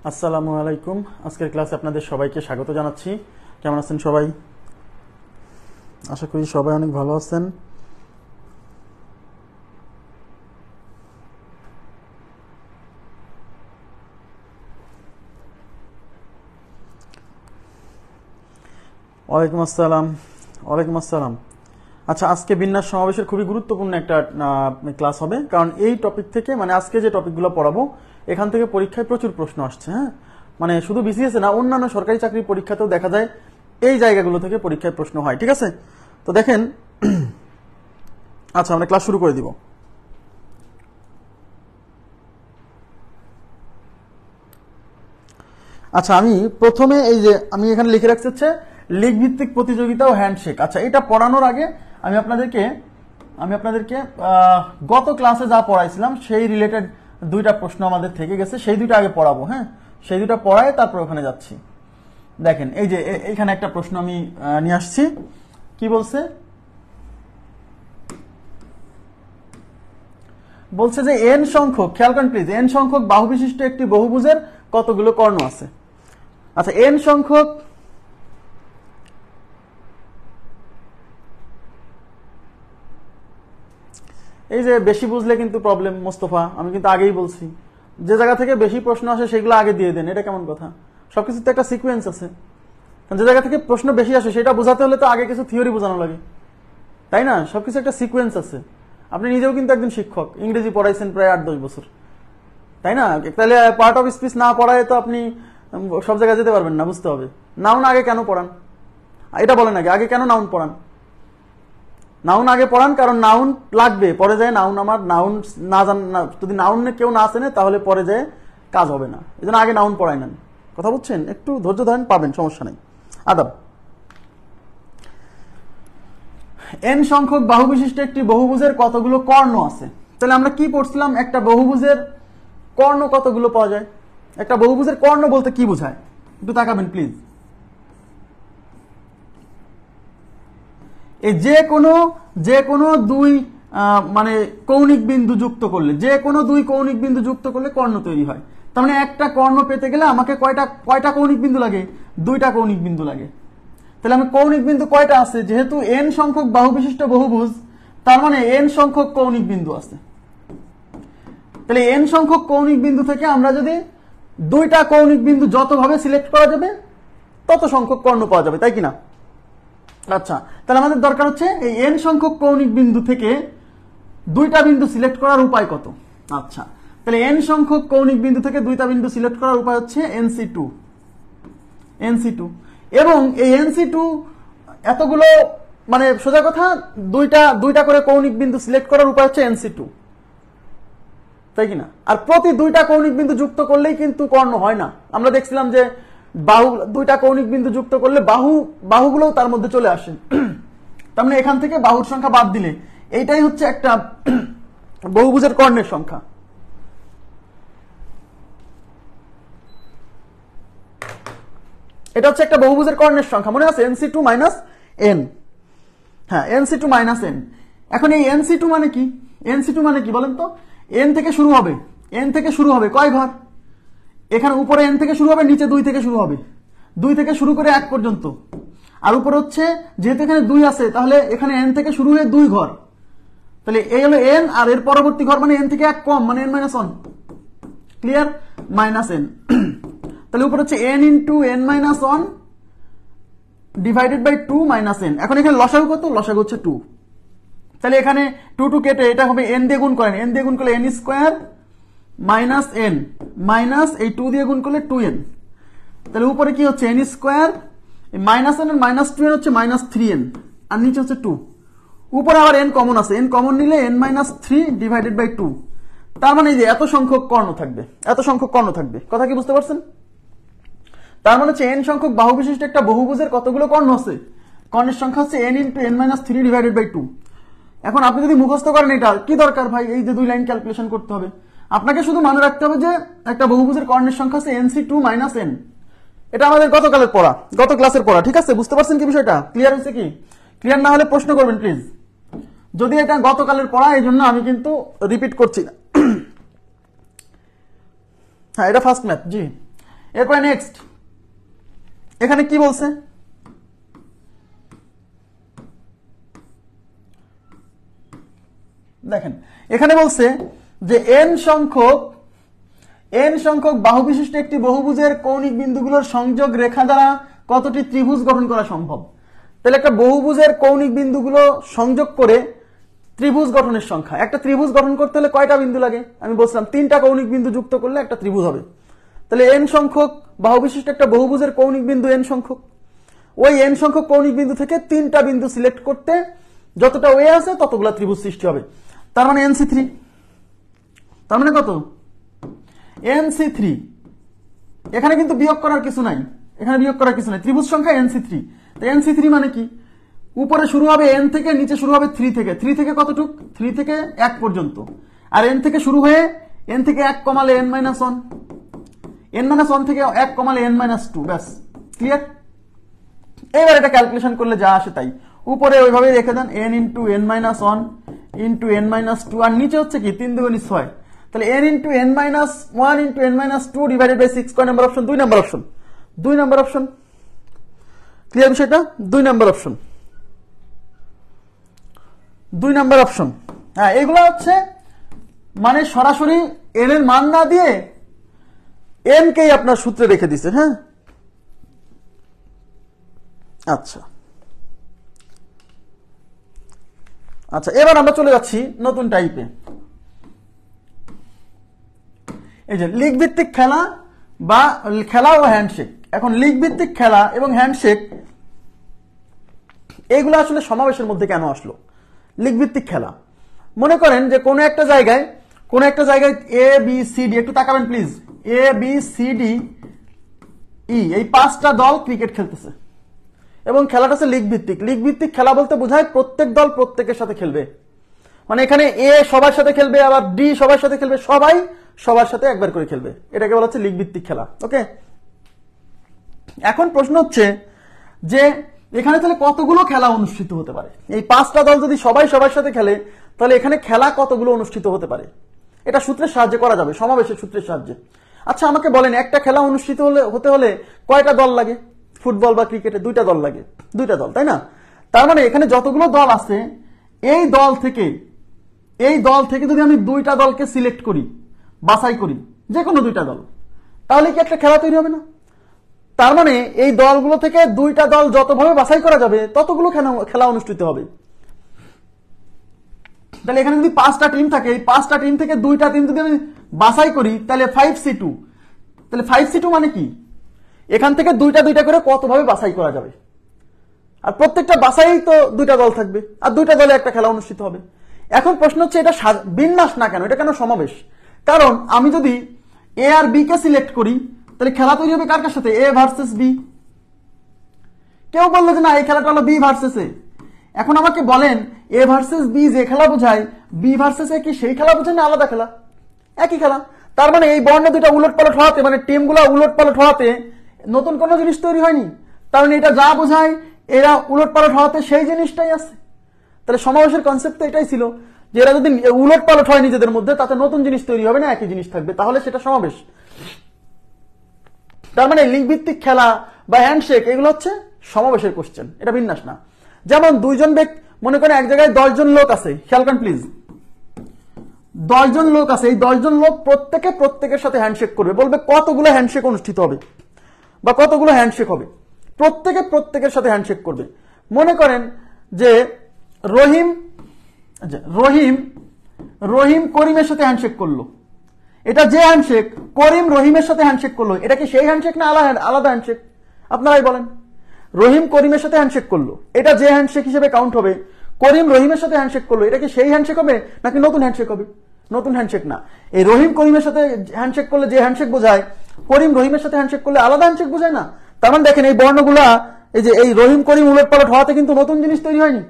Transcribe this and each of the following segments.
আসসালামু আলাইকুম। আজকের ক্লাসে আপনাদের সবাইকে স্বাগত জানাচ্ছি। কেমন আছেন সবাই? আশা করি সবাই অনেক ভালো আছেন। ওয়ালাইকুম আসসালাম। ওয়ালাইকুম আসসালাম। আচ্ছা, আজকে বিন্যাস সমাবেশের খুবই গুরুত্বপূর্ণ একটা ক্লাস হবে, কারণ এই টপিক থেকে মানে আজকে যে টপিকগুলো পড়াবো এখান থেকে পরীক্ষায় প্রচুর প্রশ্ন আসছে। হ্যাঁ, মানে শুধু বিসিএস না, অন্যান্য সরকারি চাকরির পরীক্ষাতেও দেখা যায় এই জায়গাগুলো থেকে পরীক্ষায় প্রশ্ন হয়। ঠিক আছে, তো দেখেন। আচ্ছা, আমরা ক্লাস শুরু করে দিব। আচ্ছা, আমি প্রথমে এই যে আমি এখানে লিখে রাখছি হচ্ছে লিগ ভিত্তিক প্রতিযোগিতা ও হ্যান্ডশেক। আচ্ছা, এটা পড়ানোর আগে আমি আপনাদেরকে গত ক্লাসে যা পড়াইছিলাম সেই রিলেটেড দুইটা প্রশ্ন আমাদের থেকে গেছে, সেই দুইটা আগে পড়াবো। হ্যাঁ, সেই দুইটা পড়ায় তারপর ওখানে যাচ্ছি। দেখেন, এই যে এখানে একটা প্রশ্ন আমি নিয়ে আসছি। কি বলছে যে এন সংখ্যক, খেয়াল করেন প্লিজ, এন সংখ্যক বাহু বিশিষ্ট একটি বহুভুজের কতগুলো কর্ণ আছে। আচ্ছা, এন সংখ্যক এই যে বেশি বুঝলে কিন্তু প্রবলেম মোস্তফা, আমি কিন্তু আগেই বলছি যে জায়গা থেকে বেশি প্রশ্ন আসে সেগুলো আগে দিয়ে দেন। এটা কেমন কথা? সবকিছুতে একটা সিকোয়েন্স আছে। যে জায়গা থেকে প্রশ্ন বেশি আসে সেটা বোঝাতে হলে তো আগে কিছু থিওরি বোঝানো লাগে, তাই না? সবকিছু একটা সিকোয়েন্স আছে। আপনি নিজেও কিন্তু একজন শিক্ষক, ইংরেজি পড়াইছেন প্রায় 8-10 বছর, তাই না? তাহলে পার্ট অফ স্পিচ না পড়ায় তো আপনি সব জায়গায় যেতে পারবেন না। বুঝতে হবে নাউন আগে কেন পড়ান, এটা বলেন আগে কেন নাউন পড়ান। নাউন আগে পড়ান, কারণ নাউন লাগবে পরে যায়। নাউন না যদি নাউন কেউ না চেনে তাহলে পরে যায় কাজ হবে না। এই জন্য আগে নাউন পড়াই নেন। কথা বুঝছেন? একটু ধৈর্য ধরেন, পাবেন, সমস্যা নেই। আদাব। এন সংখ্যক বাহু বিশিষ্ট একটি বহুভুজের কতগুলো কর্ণ আছে। তাহলে আমরা কি পড়ছিলাম? একটা বহুভুজের কর্ণ কতগুলো পাওয়া যায়। একটা বহুভুজের কর্ণ বলতে কি বোঝায় একটু তাকাবেন প্লিজ। এই যে কোনো দুই মানে কৌণিক বিন্দু যুক্ত করলে, যে কোনো দুই কৌণিক বিন্দু যুক্ত করলে কর্ণ তৈরি হয়। তার মানে একটা কর্ণ পেতে গেলে আমাকে কয়টা কৌণিক বিন্দু লাগে? দুইটা কৌণিক বিন্দু লাগে। তাহলে আমি কৌণিক বিন্দু কয়টা আছে? যেহেতু এন সংখ্যক বাহু বিশিষ্ট বহুভুজ, তার মানে এন সংখ্যক কৌণিক বিন্দু আছে। তাহলে এন সংখ্যক কৌণিক বিন্দু থেকে আমরা যদি দুইটা কৌণিক বিন্দু যতভাবে সিলেক্ট করা যাবে তত সংখ্যক কর্ণ পাওয়া যাবে, তাই কিনা? আচ্ছা, তাহলে আমাদের দরকার হচ্ছে এই এন সংখ্যক কৌণিক বিন্দু থেকে দুইটা বিন্দু সিলেক্ট করার উপায় কত। আচ্ছা, তাহলে এন সংখ্যক কৌণিক বিন্দু থেকে দুইটা বিন্দু সিলেক্ট করার উপায় হচ্ছে NC2 এবং এই NC2 এতগুলো মানে সোজা কথা দুইটা করে কৌণিক বিন্দু সিলেক্ট করার উপায় হচ্ছে NC2, তাই কিনা? আর প্রতি দুইটা কৌণিক বিন্দু যুক্ত করলেই কিন্তু কর্ণ হয় না। আমরা দেখছিলাম যে দুইটা কৌণিক বিন্দু যুক্ত করলে বাহুগুলোও তার মধ্যে চলে আসে। তার মানে এখান থেকে বাহুর সংখ্যা বাদ দিলে এইটাই হচ্ছে একটা বহুভুজের কর্ণের সংখ্যা। এটা হচ্ছে একটা বহুভুজের কর্ণের সংখ্যা, মনে আছে? NC2 minus N। হ্যাঁ, NC2 মাইনাস N। এখন এই NC2 মানে কি? NC2 মানে কি বলেন তো? N থেকে শুরু হবে কয় ঘর? এখানে উপরে N থেকে শুরু হবে, নিচে 2 থেকে শুরু হবে। 2 থেকে শুরু করে 1 পর্যন্ত। আর উপরে হচ্ছে যেহেতু এখানে 2 আছে, তাহলে এখানে N থেকে শুরু হয়ে 2 ঘর। তাহলে এই হলো N, আর এর পরবর্তী ঘর মানে N থেকে 1 কম, মানে N-1। ক্লিয়ার? Minus N। তাহলে উপরে হচ্ছে N into N-1 divided by 2 minus N। এখন এখানে লসাগু কত? লসাগু হচ্ছে 2। তাহলে এখানে 2 কেটে এটা হবে N দিয়ে গুণ করেন। N দিয়ে গুণ করলে N square minus N minus এই 2 দিয়ে গুণ করলে 2N। তাহলে উপরে কি হচ্ছে? N স্কোয়ার, মাইনাস N আর মাইনাস 2N হচ্ছে মাইনাস 3N, আর নিচে হচ্ছে 2। উপরে আবার N কমন আছে, N কমন নিলে N-3 ডিভাইডেড বাই 2। তার মানে এই যে এত সংখ্যক কর্ণ থাকবে। কথা কি বুঝতে পারছেন? তার মানে হচ্ছে N সংখ্যক বাহু বিশিষ্ট একটা বহুভুজের কতগুলো কর্ণ আছে? কর্ণের সংখ্যা হচ্ছে N into N-3 divided by 2। এখন আপনি যদি মুখস্থ করেন, এটা কি দরকার ভাই? এই যে 2 লাইন ক্যালকুলেশন করতে হবে। আপনাকে শুধু মনে রাখতে হবে যে একটা বহুভুজের কর্ণের সংখ্যা হচ্ছে NC2 মাইনাস N। এটা আমাদের গত ক্লাসের পড়া। ঠিক আছে, বুঝতে পারছেন কি বিষয়টা? ক্লিয়ার হয়েছে কি? ক্লিয়ার না হলে প্রশ্ন করবেন প্লিজ। যদি এটা গতকালের পড়া, এই জন্য আমি কিন্তু রিপিট করছি না। হ্যাঁ, এটা ফার্স্ট ম্যাথ। জি, এরপরে নেক্সট এখানে কি বলছে, দেখেন এখানে বলছে যে n সংখ্যক বাহু বিশিষ্ট একটি বহুভুজের কৌণিক বিন্দুগুলোর সংযোগ রেখা দ্বারা কতটি ত্রিভুজ গঠন করা সম্ভব। তাহলে একটা বহুভুজের কৌণিক বিন্দুগুলো সংযোগ করে ত্রিভুজ গঠনের সংখ্যা, একটা ত্রিভুজ গঠন করতে হলে কয়টা বিন্দু লাগে, আমি বলছিলাম 3টা কৌণিক বিন্দু যুক্ত করলে একটা ত্রিভুজ হবে। তাহলে n সংখ্যক বাহু বিশিষ্ট একটা বহুভুজের কৌণিক বিন্দু n সংখ্যক, ওই n সংখ্যক কৌণিক বিন্দু থেকে 3টা বিন্দু সিলেক্ট করতে যতটা ওয়ে আছে ততগুলা ত্রিভুজ সৃষ্টি হবে। তার মানে NC3, তার মানে কত NC3। এখানে কিন্তু বিয়োগ করার কিছু নাই, এখানে বিয়োগ করার কিছু নাই, ত্রিভুজ সংখ্যা NC3। তো NC3 মানে কি, উপরে শুরু হবে n থেকে, নিচে শুরু হবে 3 থেকে, 3 থেকে কতটুক, 3 থেকে 1 পর্যন্ত, আর n থেকে শুরু হয়ে n থেকে 1 কমালে n - 1, n - 1 থেকে 1 কমালে n - 2, ব্যাস ক্লিয়ার। এবার এটা ক্যালকুলেশন করলে যা আসে তাই, উপরে ওইভাবে রেখে দেন n × n - 1 × n - 2, আর নিচে হচ্ছে কি 3 × 6, তাহলে n × n - 1 × n - 2 divided by 6, কয় number option, 2 number option, 2 number option. Clear বিষয়টা, 2 নাম্বার অপশন, 2 নাম্বার অপশন। হ্যাঁ, এগুলো হচ্ছে মানে সরাসরি n এর মান না দিয়ে n কেই আপনার সূত্রে রেখে দিছে। হ্যাঁ আচ্ছা আচ্ছা, এবার আমরা চলে যাচ্ছি নতুন টাইপে। এই যে লিগ ভিত্তিক খেলা বা খেলা ও হ্যান্ডশেক। এখন লিগ ভিত্তিক খেলা এবং হ্যান্ডশেক এইগুলো আসলে সমাবেশের মধ্যে কেন আসলো? লিগ ভিত্তিক খেলা, মনে করেন যে কোনো একটা জায়গায় ABCD, একটু তাকাবেন প্লিজ, ABCD E এই 5টা দল ক্রিকেট খেলতেছে এবং খেলাটা হচ্ছে লিগ ভিত্তিক। লিগ ভিত্তিক খেলা বলতে বোঝায় প্রত্যেক দল প্রত্যেকের সাথে খেলবে, মানে এখানে A সবার সাথে খেলবে, আবার D সবার সাথে খেলবে, সবাই সবার সাথে একবার করে খেলবে, এটাকে বলা হচ্ছে লিগ ভিত্তিক খেলা। ওকে, এখন প্রশ্ন হচ্ছে যে এখানে তাহলে কতগুলো খেলা অনুষ্ঠিত হতে পারে? এই 5টা দল যদি সবাই সবার সাথে খেলে তাহলে এখানে খেলা কতগুলো অনুষ্ঠিত হতে পারে? এটা সূত্রের সাহায্যে করা যাবে, সমাবেশের সূত্রের সাহায্যে। আচ্ছা আমাকে বলেন, একটা খেলা অনুষ্ঠিত হতে হলে কয়টা দল লাগে? ফুটবল বা ক্রিকেটে 2টা দল লাগে, 2টা দল, তাই না? তার মানে এখানে যতগুলো দল আছে এই দল থেকে যদি আমি 2টা দলকে সিলেক্ট করি, বাছাই করি, যে কোনো 2টা দল, তাহলে কি একটা খেলা তৈরি হবে না? তার মানে এই দলগুলো থেকে 2টা দল যতভাবে বাছাই করা যাবে ততগুলো খেলা অনুষ্ঠিত হবে। তাহলে এখানে যদি 5টা টিম থাকে, এই 5টা টিম থেকে 2টা টিম যদি আমি বাছাই করি তাহলে 5C2, তাহলে 5C2 মানে কি, এখান থেকে 2টা করে কতভাবে বাছাই করা যাবে, আর প্রত্যেকটা বাছাই তো 2টা দল থাকবে, আর 2টা দলে একটা খেলা অনুষ্ঠিত হবে। এখন প্রশ্ন হচ্ছে এটা বিন্যাস না কেন, এটা কেন সমাবেশ? কারণ আমি যদি A আর B কে সিলেক্ট করি তাহলে খেলা তৈরি হবে কার কার সাথে, A ভার্সেস B। কেউ বললো যে না এই খেলাটা হলো B ভার্সেস A। এখন আমাকে বলেন A ভার্সেস B যে খেলা বোঝায়, B ভার্সেস A কি সেই খেলা বোঝায় না আলাদা খেলা? একই খেলা। তার মানে এই বর্ণ দুইটা উলটপালট হওয়াতে, মানে টিমগুলো উলটপালট হওয়াতে নতুন কোনো জিনিস তৈরি হয়নি, তার মানে এটা যা বোঝায় এরা উলটপালট হওয়াতে সেই জিনিসটাই আছে। তাহলে সমাবেশের কনসেপ্ট তো এটাই ছিল যে এরা যদি উলটপালট হয় নিজেদের মধ্যে তাতে নতুন জিনিস তৈরি হবে না, একই জিনিস থাকবে, তাহলে সেটা সমাবেশ। তার মানে লিগ ভিত্তিক খেলা বা হ্যান্ডশেক এগুলো হচ্ছে সমাবেশের কোশ্চেন, এটা বিন্যাস না। যেমন 2জন ব্যক্তি, মনে করেন এক জায়গায় 10 জন লোক আছে, খেয়াল করেন প্লিজ, 10 জন লোক আছে, এই 10 জন লোক প্রত্যেকের সাথে হ্যান্ডশেক করবে, বলবে কতগুলো হ্যান্ডশেক অনুষ্ঠিত হবে বা কতগুলো হ্যান্ডশেক হবে, প্রত্যেকের সাথে হ্যান্ডশেক করবে। মনে করেন যে রহিম করিমের সাথে হ্যান্ডশেক করলো, এটা যে হ্যান্ডশেক, করিম রহিমের সাথে হ্যান্ডশেক করলো, এটা কি সেই হ্যান্ডশেক না আলাদা হ্যান্ডশেক? আপনারাই বলেন। রহিম করিমের সাথে হ্যান্ডশেক করলো, এটা যে হ্যান্ডশেক হিসেবে কাউন্ট হবে। করিম রহিমের সাথে হ্যান্ডশেক করলো, এটা কি সেই হ্যান্ডশেক হবে নাকি নতুন হ্যান্ডশেক হবে? নতুন হ্যান্ডশেক না। এই রহিম করিমের সাথে হ্যান্ডশেক করলে যে হ্যান্ডশেক বোঝায়, করিম রহিমের সাথে হ্যান্ডশেক করলে আলাদা হ্যান্ডশেক বোঝায় না। তার মানে দেখেন এই বর্ণগুলা, এই যে এই রহিম করিম উলটপালট হওয়াতে কিন্তু নতুন জিনিস তৈরি হয়নি।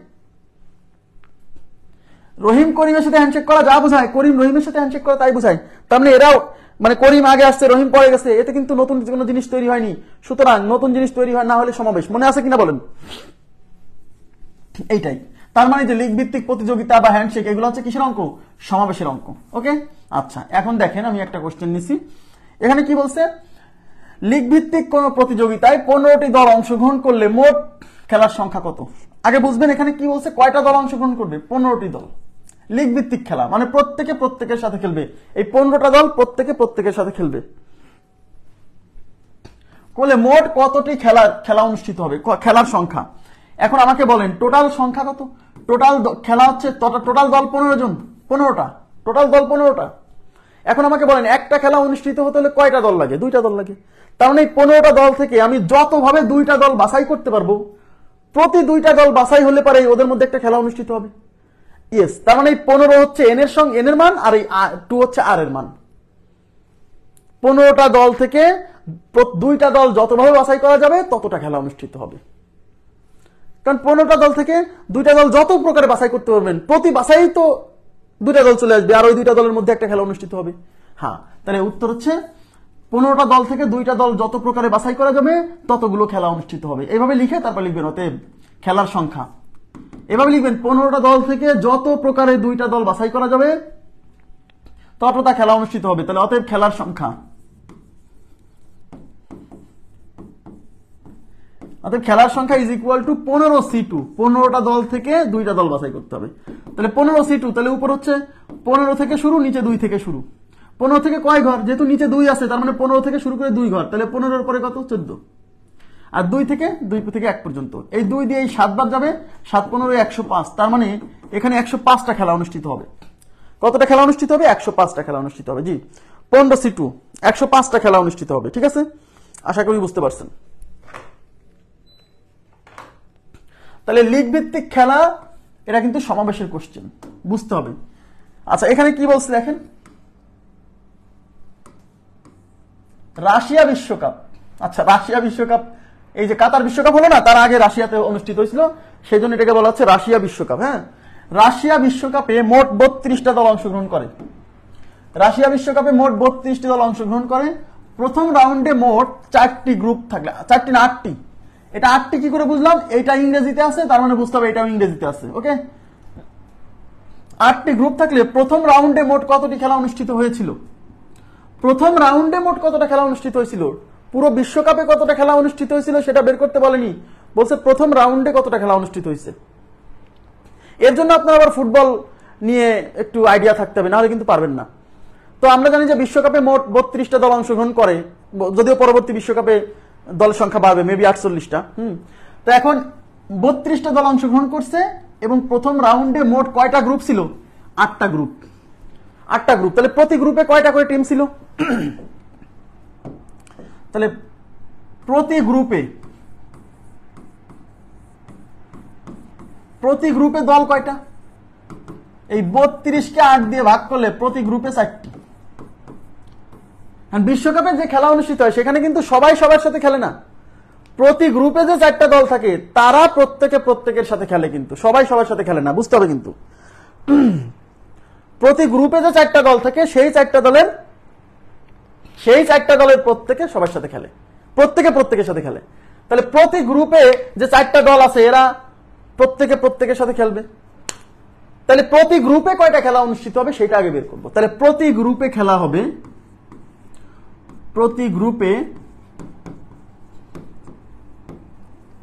রহিম করিমের সাথে হ্যান্ডশেক করা যা বোঝায়, করিম রহিমের সাথে হ্যান্ডশেক করা তাই বোঝায়। তার মানে এরাও, মানে করিম আগে আসছে রহিম পরে গেছে, এতে কিন্তু নতুন কোনো জিনিস তৈরি হয়নি। সুতরাং নতুন জিনিস তৈরি হয় না হলে সমাবেশ। মনে আছে কিনা বলেন? এইটাই। তার মানে যে লিগ ভিত্তিক প্রতিযোগিতা বা হ্যান্ডশেক এগুলো হচ্ছে কিসের অঙ্ক? সমাবেশের অঙ্ক। ওকে, আচ্ছা এখন দেখেন আমি একটা কোশ্চেন নিছি, এখানে কি বলছে লীগ ভিত্তিক কোন প্রতিযোগিতায় 15টি দল অংশগ্রহণ করলে মোট খেলার সংখ্যা কত? আগে বুঝবেন এখানে কি বলছে, কয়টা দল অংশগ্রহণ করবে? 15টি দল। লীগ ভিত্তিক খেলা মানে প্রত্যেকে প্রত্যেকের সাথে খেলবে, এই 15টা দল প্রত্যেকে প্রত্যেকের সাথে খেলবে। বলে মোট কতটি খেলা অনুষ্ঠিত হবে, খেলার সংখ্যা। এখন আমাকে বলেন টোটাল সংখ্যা কত? টোটাল খেলা হচ্ছে টোটাল দল 15 জন, 15টা, টোটাল দল 15টা। এখন আমাকে বলেন একটা খেলা অনুষ্ঠিত হতে হলে কয়টা দল লাগে? 2টা দল লাগে। তার মানে এই 15টা দল থেকে আমি যতভাবে 2টা দল বাছাই করতে পারবো, প্রতি 2টা দল বাছাই হলে পারে ওদের মধ্যে একটা খেলা অনুষ্ঠিত হবে। ইয়েস, তার মানে এই 15 হচ্ছে এন এর সঙ্গে এন এর মান, আর এই 2 হচ্ছে আর এর মান। 15টা দল থেকে 2টা দল যতভাবে বাছাই করা যাবে ততটা খেলা অনুষ্ঠিত হবে। কারণ 15টা দল থেকে 2টা দল যত প্রকারে বাছাই করতে পারবেন, প্রতি বাছাই তো 2টা দল চলে আসবে, আর ওই 2টা দলের মধ্যে একটা খেলা অনুষ্ঠিত হবে। হ্যাঁ, তাহলে উত্তর হচ্ছে 15টা দল থেকে 2টা দল যত প্রকারে বাছাই করা যাবে ততগুলো খেলা অনুষ্ঠিত হবে। এইভাবে লিখে তারপর লিখবেন অতএব খেলার সংখ্যা। এভাবে লিখবেন 15টা দল থেকে যত প্রকারে 2টা দল বাছাই করা যাবে ততটা খেলা অনুষ্ঠিত হবে। তাহলে অতএব খেলার সংখ্যা, অতএব খেলার সংখ্যা ইজ ইকুয়াল টু 15C2। 15টা দল থেকে 2টা দল বাছাই করতে হবে। তাহলে 15C2, তাহলে উপর হচ্ছে 15 থেকে শুরু, নিচে 2 থেকে শুরু। 15 থেকে কয় ঘর? যেহেতু নিচে 2 আছে তার মানে 15 থেকে শুরু করে 2 ঘর, তাহলে 15 পরে কত? 14। আর 2 থেকে 1 পর্যন্ত, এই 2 দিয়ে এই 7 বার যাবে, 7 15 105। তার মানে এখানে 105টা খেলা অনুষ্ঠিত হবে। কতটা খেলা অনুষ্ঠিত হবে? 105টা খেলা অনুষ্ঠিত হবে। জি, 15C2 105টা খেলা অনুষ্ঠিত হবে। ঠিক আছে, আশা করি বুঝতে পারছেন। তাহলে লীগ ভিত্তিক খেলা, এটা কিন্তু সমাবেশের কোশ্চেন, বুঝতে হবে। আচ্ছা, এখানে কি বলছে দেখেন, রাশিয়া বিশ্বকাপ। আচ্ছা, রাশিয়া বিশ্বকাপ, এই যে কাতার বিশ্বকাপ হলো না, তার আগে রাশিয়াতে অনুষ্ঠিত হয়েছিল, সেই জন্য এটাকে বলা হচ্ছে রাশিয়া বিশ্বকাপ। হ্যাঁ, রাশিয়া বিশ্বকাপে মোট 32টা দল অংশগ্রহণ করে। রাশিয়া বিশ্বকাপে মোট 32টি দল অংশগ্রহণ করে। প্রথম রাউন্ডে মোট 4টি গ্রুপ থাকলে, 4টি না 8টি, এটা 8টি কি করে বুঝলাম? এটা ইংরেজিতে আছে, তার মানে বুঝতে হবে এটাও ইংরেজিতে আছে। ওকে, 8টি গ্রুপ থাকলে প্রথম রাউন্ডে মোট কতটি খেলা অনুষ্ঠিত হয়েছিল? প্রথম রাউন্ডে মোট কতটা খেলা অনুষ্ঠিত হয়েছিল? পুরো বিশ্বকাপে কতটা খেলা অনুষ্ঠিত হয়েছিল সেটা বের করতে বলেনি, বলছে প্রথম রাউন্ডে কতটা খেলা অনুষ্ঠিত হয়েছে। এর জন্য আপনার আবার ফুটবল নিয়ে একটু আইডিয়া থাকতে হবে, নাহলে কিন্তু পারবেন না। তো আমরা জানি যে বিশ্বকাপে মোট 32টা দল অংশগ্রহণ করে, যদিও পরবর্তী বিশ্বকাপে দলের সংখ্যা বাড়বে, মেবি 48টা। তো এখন 32টা দল অংশগ্রহণ করছে এবং প্রথম রাউন্ডে মোট কয়টা গ্রুপ ছিল? 8টা গ্রুপ। 8টা গ্রুপ, তাহলে প্রতি গ্রুপে কয়টা করে টিম ছিল? তাহলে প্রতি গ্রুপে দল কয়টা? এই 32কে 8 দিয়ে ভাগ করলে প্রতি গ্রুপে 4টি। বিশ্বকাপে যে খেলা অনুষ্ঠিত হয় সেখানে কিন্তু সবাই সবার সাথে খেলে না। প্রতি গ্রুপে যে 4টা দল থাকে তারা প্রত্যেকে প্রত্যেকের সাথে খেলে, কিন্তু সবাই সবার সাথে খেলে না, বুঝতে হবে। কিন্তু প্রতি গ্রুপে যে 4টা দল থাকে সেই 4টা দলের প্রত্যেকে সবার সাথে খেলে, প্রত্যেকে প্রত্যেকের সাথে খেলে। তাহলে প্রতি গ্রুপে যে 4টা দল আছে এরা প্রত্যেকে প্রত্যেকের সাথে খেলবে। তাহলে প্রতি গ্রুপে কয়টা খেলা অনুষ্ঠিত হবে সেটা আগে বের করবো। তাহলে প্রতি গ্রুপে খেলা হবে, প্রতি গ্রুপে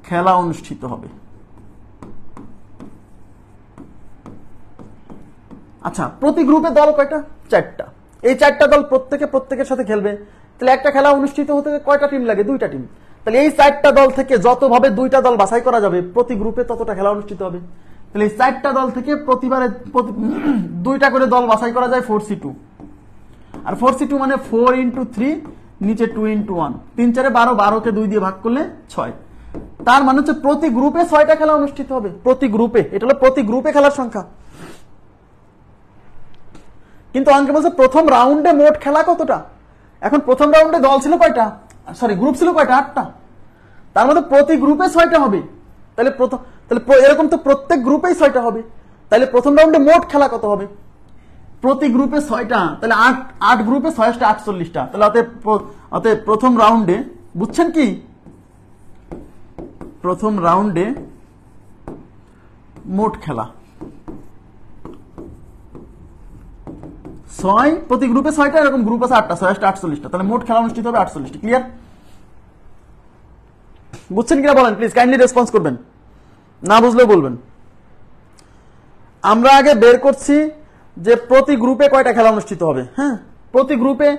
খেলা অনুষ্ঠিত হবে। আচ্ছা, প্রতি গ্রুপে দল কয়টা? 4টা। এই 4টা দল প্রত্যেকে প্রত্যেকের সাথে খেলবে। তাহলে একটা খেলা অনুষ্ঠিত হতে কয়টা টিম লাগে? 2টা টিম। তাহলে এই 4টা দল থেকে যতভাবে 2টা দল বাছাই করা যাবে প্রতি গ্রুপে ততটা খেলা অনুষ্ঠিত হবে। তাহলে এই 4টা দল থেকে প্রতিবারে 2টা করে দল বাছাই করা যায় 4C2। আর 4C2 মানে 4 × 3, নিচে 2 × 1, 3 4 12, 12কে 2 দিয়ে ভাগ করলে 6। তার মানে হচ্ছে প্রতি গ্রুপে 6টা খেলা অনুষ্ঠিত হবে। প্রতি গ্রুপে, এটা হলো প্রতি গ্রুপে খেলার সংখ্যা। কিন্তু অঙ্কে বলছে প্রথম রাউন্ডে মোট খেলা কতটা। এখন প্রথম রাউন্ডে দল ছিল কয়টা? সরি, গ্রুপ ছিল কয়টা? 8টা। তার মধ্যে প্রতি গ্রুপে 6টা হবে। তাহলে এরকম তো প্রত্যেক গ্রুপেই 6টা হবে। তাহলে প্রথম রাউন্ডে মোট খেলা কত হবে? প্রতি গ্রুপে 6টা, তাহলে 8 গ্রুপে 6 × 48টা। তাহলে অতএব প্রথম রাউন্ডে, বুঝছেন কি, প্রথম রাউন্ডে মোট খেলা 6, প্রতি গ্রুপে 6টা, এরকম গ্রুপ আছে 8টা, 6 × 48টা। তাহলে মোট খেলা অনুষ্ঠিত হবে 48টি। ক্লিয়ার? বুঝছেন কিনা বলেন প্লিজ, কাইন্ডলি রেসপন্স করবেন, না বুঝলেও বলবেন। আমরা আগে বের করছি যে প্রতি গ্রুপে কয়টা খেলা অনুষ্ঠিত হবে। হ্যাঁ, প্রতি গ্রুপে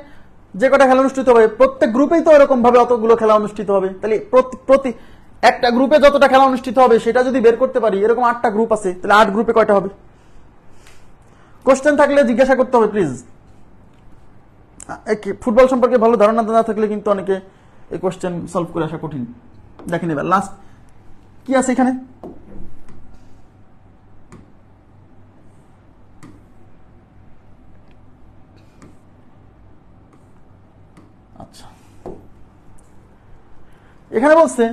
যে কয়টা খেলা অনুষ্ঠিত হবে, প্রত্যেক গ্রুপেই তো এরকম ভাবে অতগুলো খেলা অনুষ্ঠিত হবে। তাহলে প্রতি একটা গ্রুপে যতটা খেলা অনুষ্ঠিত হবে সেটা যদি বের করতে পারি, এরকম 8টা গ্রুপ আছে, তাহলে 8 গ্রুপে কয়টা হবে? কোশ্চেন থাকলে জিজ্ঞাসা করতে হবে প্লিজ। ফুটবল সম্পর্কে ভালো ধারণা না থাকলে কিন্তু অনেকে এই কোশ্চেন সলভ করে আসা কঠিন। দেখেন এবার লাস্ট কি আছে এখানে। আচ্ছা, এখানে বলছে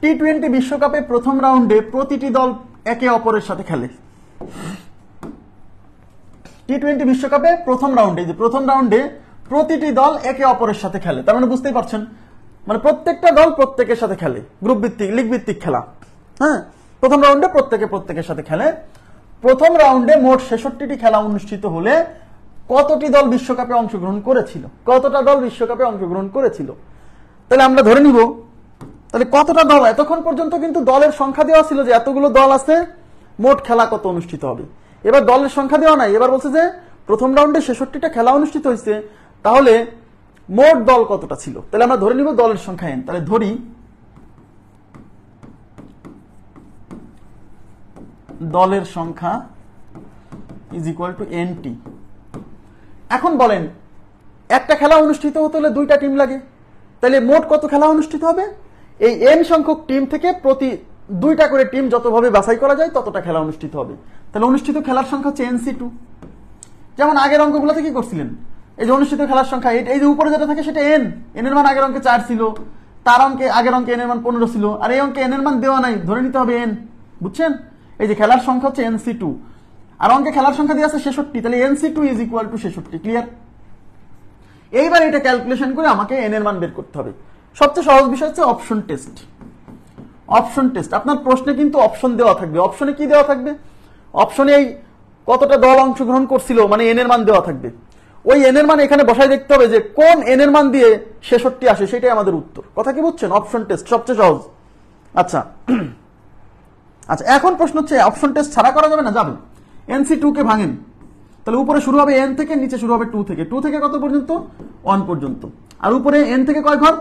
টি-20 বিশ্বকাপে প্রথম রাউন্ডে প্রতিটি দল একে অপরের সাথে খেলে। টি-20 বিশ্বকাপে প্রথম রাউন্ডে প্রতিটি দল একে অপরের সাথে খেলে। তার মানে বুঝতেই পারছেন, মানে প্রত্যেকটা দল প্রত্যেকের সাথে খেলে, গ্রুপ ভিত্তিক লিগ ভিত্তিক খেলা। হ্যাঁ, প্রথম রাউন্ডে প্রত্যেকের সাথে খেলে। প্রথম রাউন্ডে মোট 66টি খেলা অনুষ্ঠিত হলে কতটি দল বিশ্বকাপে অংশগ্রহণ করেছিল? কতটা দল বিশ্বকাপে অংশগ্রহণ করেছিল? তাহলে আমরা ধরে নিব তাহলে কতটা দল, এতক্ষণ পর্যন্ত কিন্তু দলের সংখ্যা দেওয়া ছিল যে এতগুলো দল আছে, মোট খেলা কত অনুষ্ঠিত হবে। এবার দলের সংখ্যা দেওয়া নাই, এবার বলছে যে প্রথম রাউন্ডে 66টা খেলা অনুষ্ঠিত হয়েছে, তাহলে মোট দল কতটা ছিল। তাহলে আমরা ধরে নিব দলের সংখ্যা n। তাহলে ধরি দলের সংখ্যা ইজ ইকুয়াল টু nt। এখন বলেন একটা খেলা অনুষ্ঠিত হতে হলে 2টা টিম লাগে, তাহলে মোট কত খেলা অনুষ্ঠিত হবে? এই n সংখ্যক টিম থেকে প্রতি 2টা করে টিম যতভাবে বাছাই করা যায় ততটা খেলা অনুষ্ঠিত হবে। তাহলে অনুষ্ঠিত খেলার সংখ্যা হচ্ছে nc2। যেমন আগের অঙ্কগুলোতে কি করছিলেন, এই যে অনুষ্ঠিত খেলার সংখ্যা, এই যে উপরে যেটা থাকে সেটা n এর মান আগের অঙ্কে 4 ছিল, তার অঙ্কে আগের অঙ্কে n এর মান 15 ছিল, আর এই অঙ্কে n এর মান দেওয়া নাই, ধরে নিতে হবে n। বুঝছেন, এই যে খেলার সংখ্যা হচ্ছে nc2, আর অঙ্কে খেলার সংখ্যা দিয়ে আছে 66, তাহলে nc2 is equal to 66। Clear? এইবার এটা ক্যালকুলেশন করে আমাকে n এর মান বের করতে হবে। সবচেয়ে সহজ বিষয় হচ্ছে অপশন টেস্ট। অপশন টেস্ট, আপনার প্রশ্নে কিন্তু অপশন দেওয়া থাকবে। অপশনে কি দেওয়া থাকবে? অপশনে এই কতটা দল অংশগ্রহণ করছিল মানে n এর মান দেওয়া থাকবে। ওই n এর মান এখানে বসায় দেখতে হবে যে কোন n এর মান দিয়ে 66 আসে, সেটাই আমাদের উত্তর। কথা কি বুঝছেন? অপশন টেস্ট সবচেয়ে সহজ। আচ্ছা আচ্ছা, এখন প্রশ্ন হচ্ছে অপশন টেস্ট ছাড়া করা যাবে না? যাবে। nc2 কে ভাঙেন, তাহলে উপরে শুরু হবে n থেকে, নিচে শুরু হবে 2 থেকে। 2 থেকে কত পর্যন্ত? 1 পর্যন্ত। আর উপরে n থেকে কয় ঘর?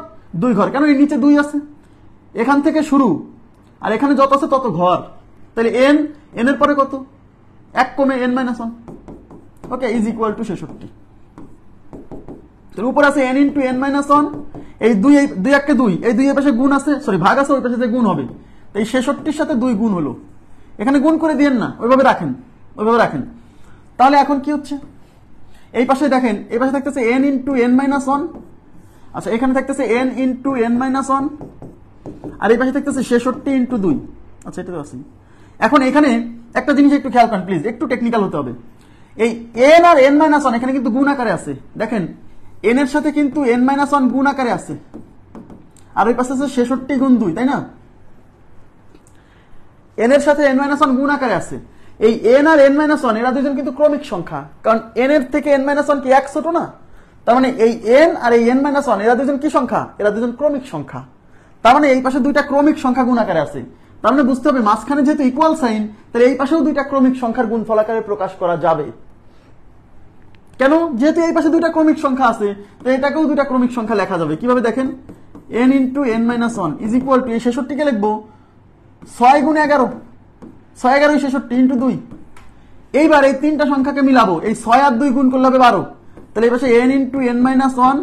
2 ঘর। কেন? এর নিচে 2 আছে, এখান থেকে শুরু, আর এখানে যত আছে তত ঘর। তাহলে n এর পরে কত? 1 কমে n-1, okay, is equal to 66। তাহলে উপরে আছে n ইন্টু n-1, এই 2 1 2, এই 2 এর পাশে গুণ আছে, সরি ভাগ আছে, ওই পাশে যে গুণ হবে, এই 66-র সাথে 2 গুণ হলো। এখানে গুণ করে দিয়েন না, ওইভাবে রাখেন, ওইভাবে রাখেন। তাহলে এখন কি হচ্ছে? এই পাশে দেখেন, এই পাশে থাকতেছে n ইন্টু n-1, আচ্ছা এখানে থাকতেছে n ইন্টু n-1, আর এই পাশে থাকতেছে 66 ইন্টু 2। আচ্ছা এটা তো আছে। এখন এখানে একটা জিনিস একটু খেয়াল করেন প্লিজ, একটু টেকনিক্যাল হতে হবে। এই n আর n-1 এখানে কিন্তু গুণ আকারে আছে, দেখেন n এর সাথে কিন্তু n-1 গুণ আকারে আছে, আর ওই পাশে আছে 66 গুণ 2, তাই না? n এর সাথে n-1 গুণ আকারে আছে। এই n আর n-1 এরা দুজন কিন্তু ক্রমিক সংখ্যা, কারণ n এর থেকে n-1 কি 1 ছোট না? তার মানে এই n আর এই n-1 এরা দুজন কি সংখ্যা? এরা দুজন ক্রমিক সংখ্যা। তার মানে এই পাশে 2টা ক্রমিক সংখ্যা গুণ আকারে আছে। তার মানে বুঝতে হবে মাঝখানে যেহেতু ইকুয়াল সাইন, তাহলে এই পাশেও 2টা ক্রমিক সংখ্যার গুণফল আকারে প্রকাশ করা যাবে। কেন? যেহেতু এই পাশে 2টা ক্রমিক সংখ্যা আছে, তো এটাকেও 2টা ক্রমিক সংখ্যা লেখা যাবে। কিভাবে দেখেন? n into n-1 is equal to, এই 66কে লিখবো 6 গুণ 11, 6 11 66 ইন্টু 2। এইবার এই 3টা সংখ্যাকে মিলাবো, এই 6 আর 2 গুণ করলে হবে 12। তাহলে এই পাশে n into n-1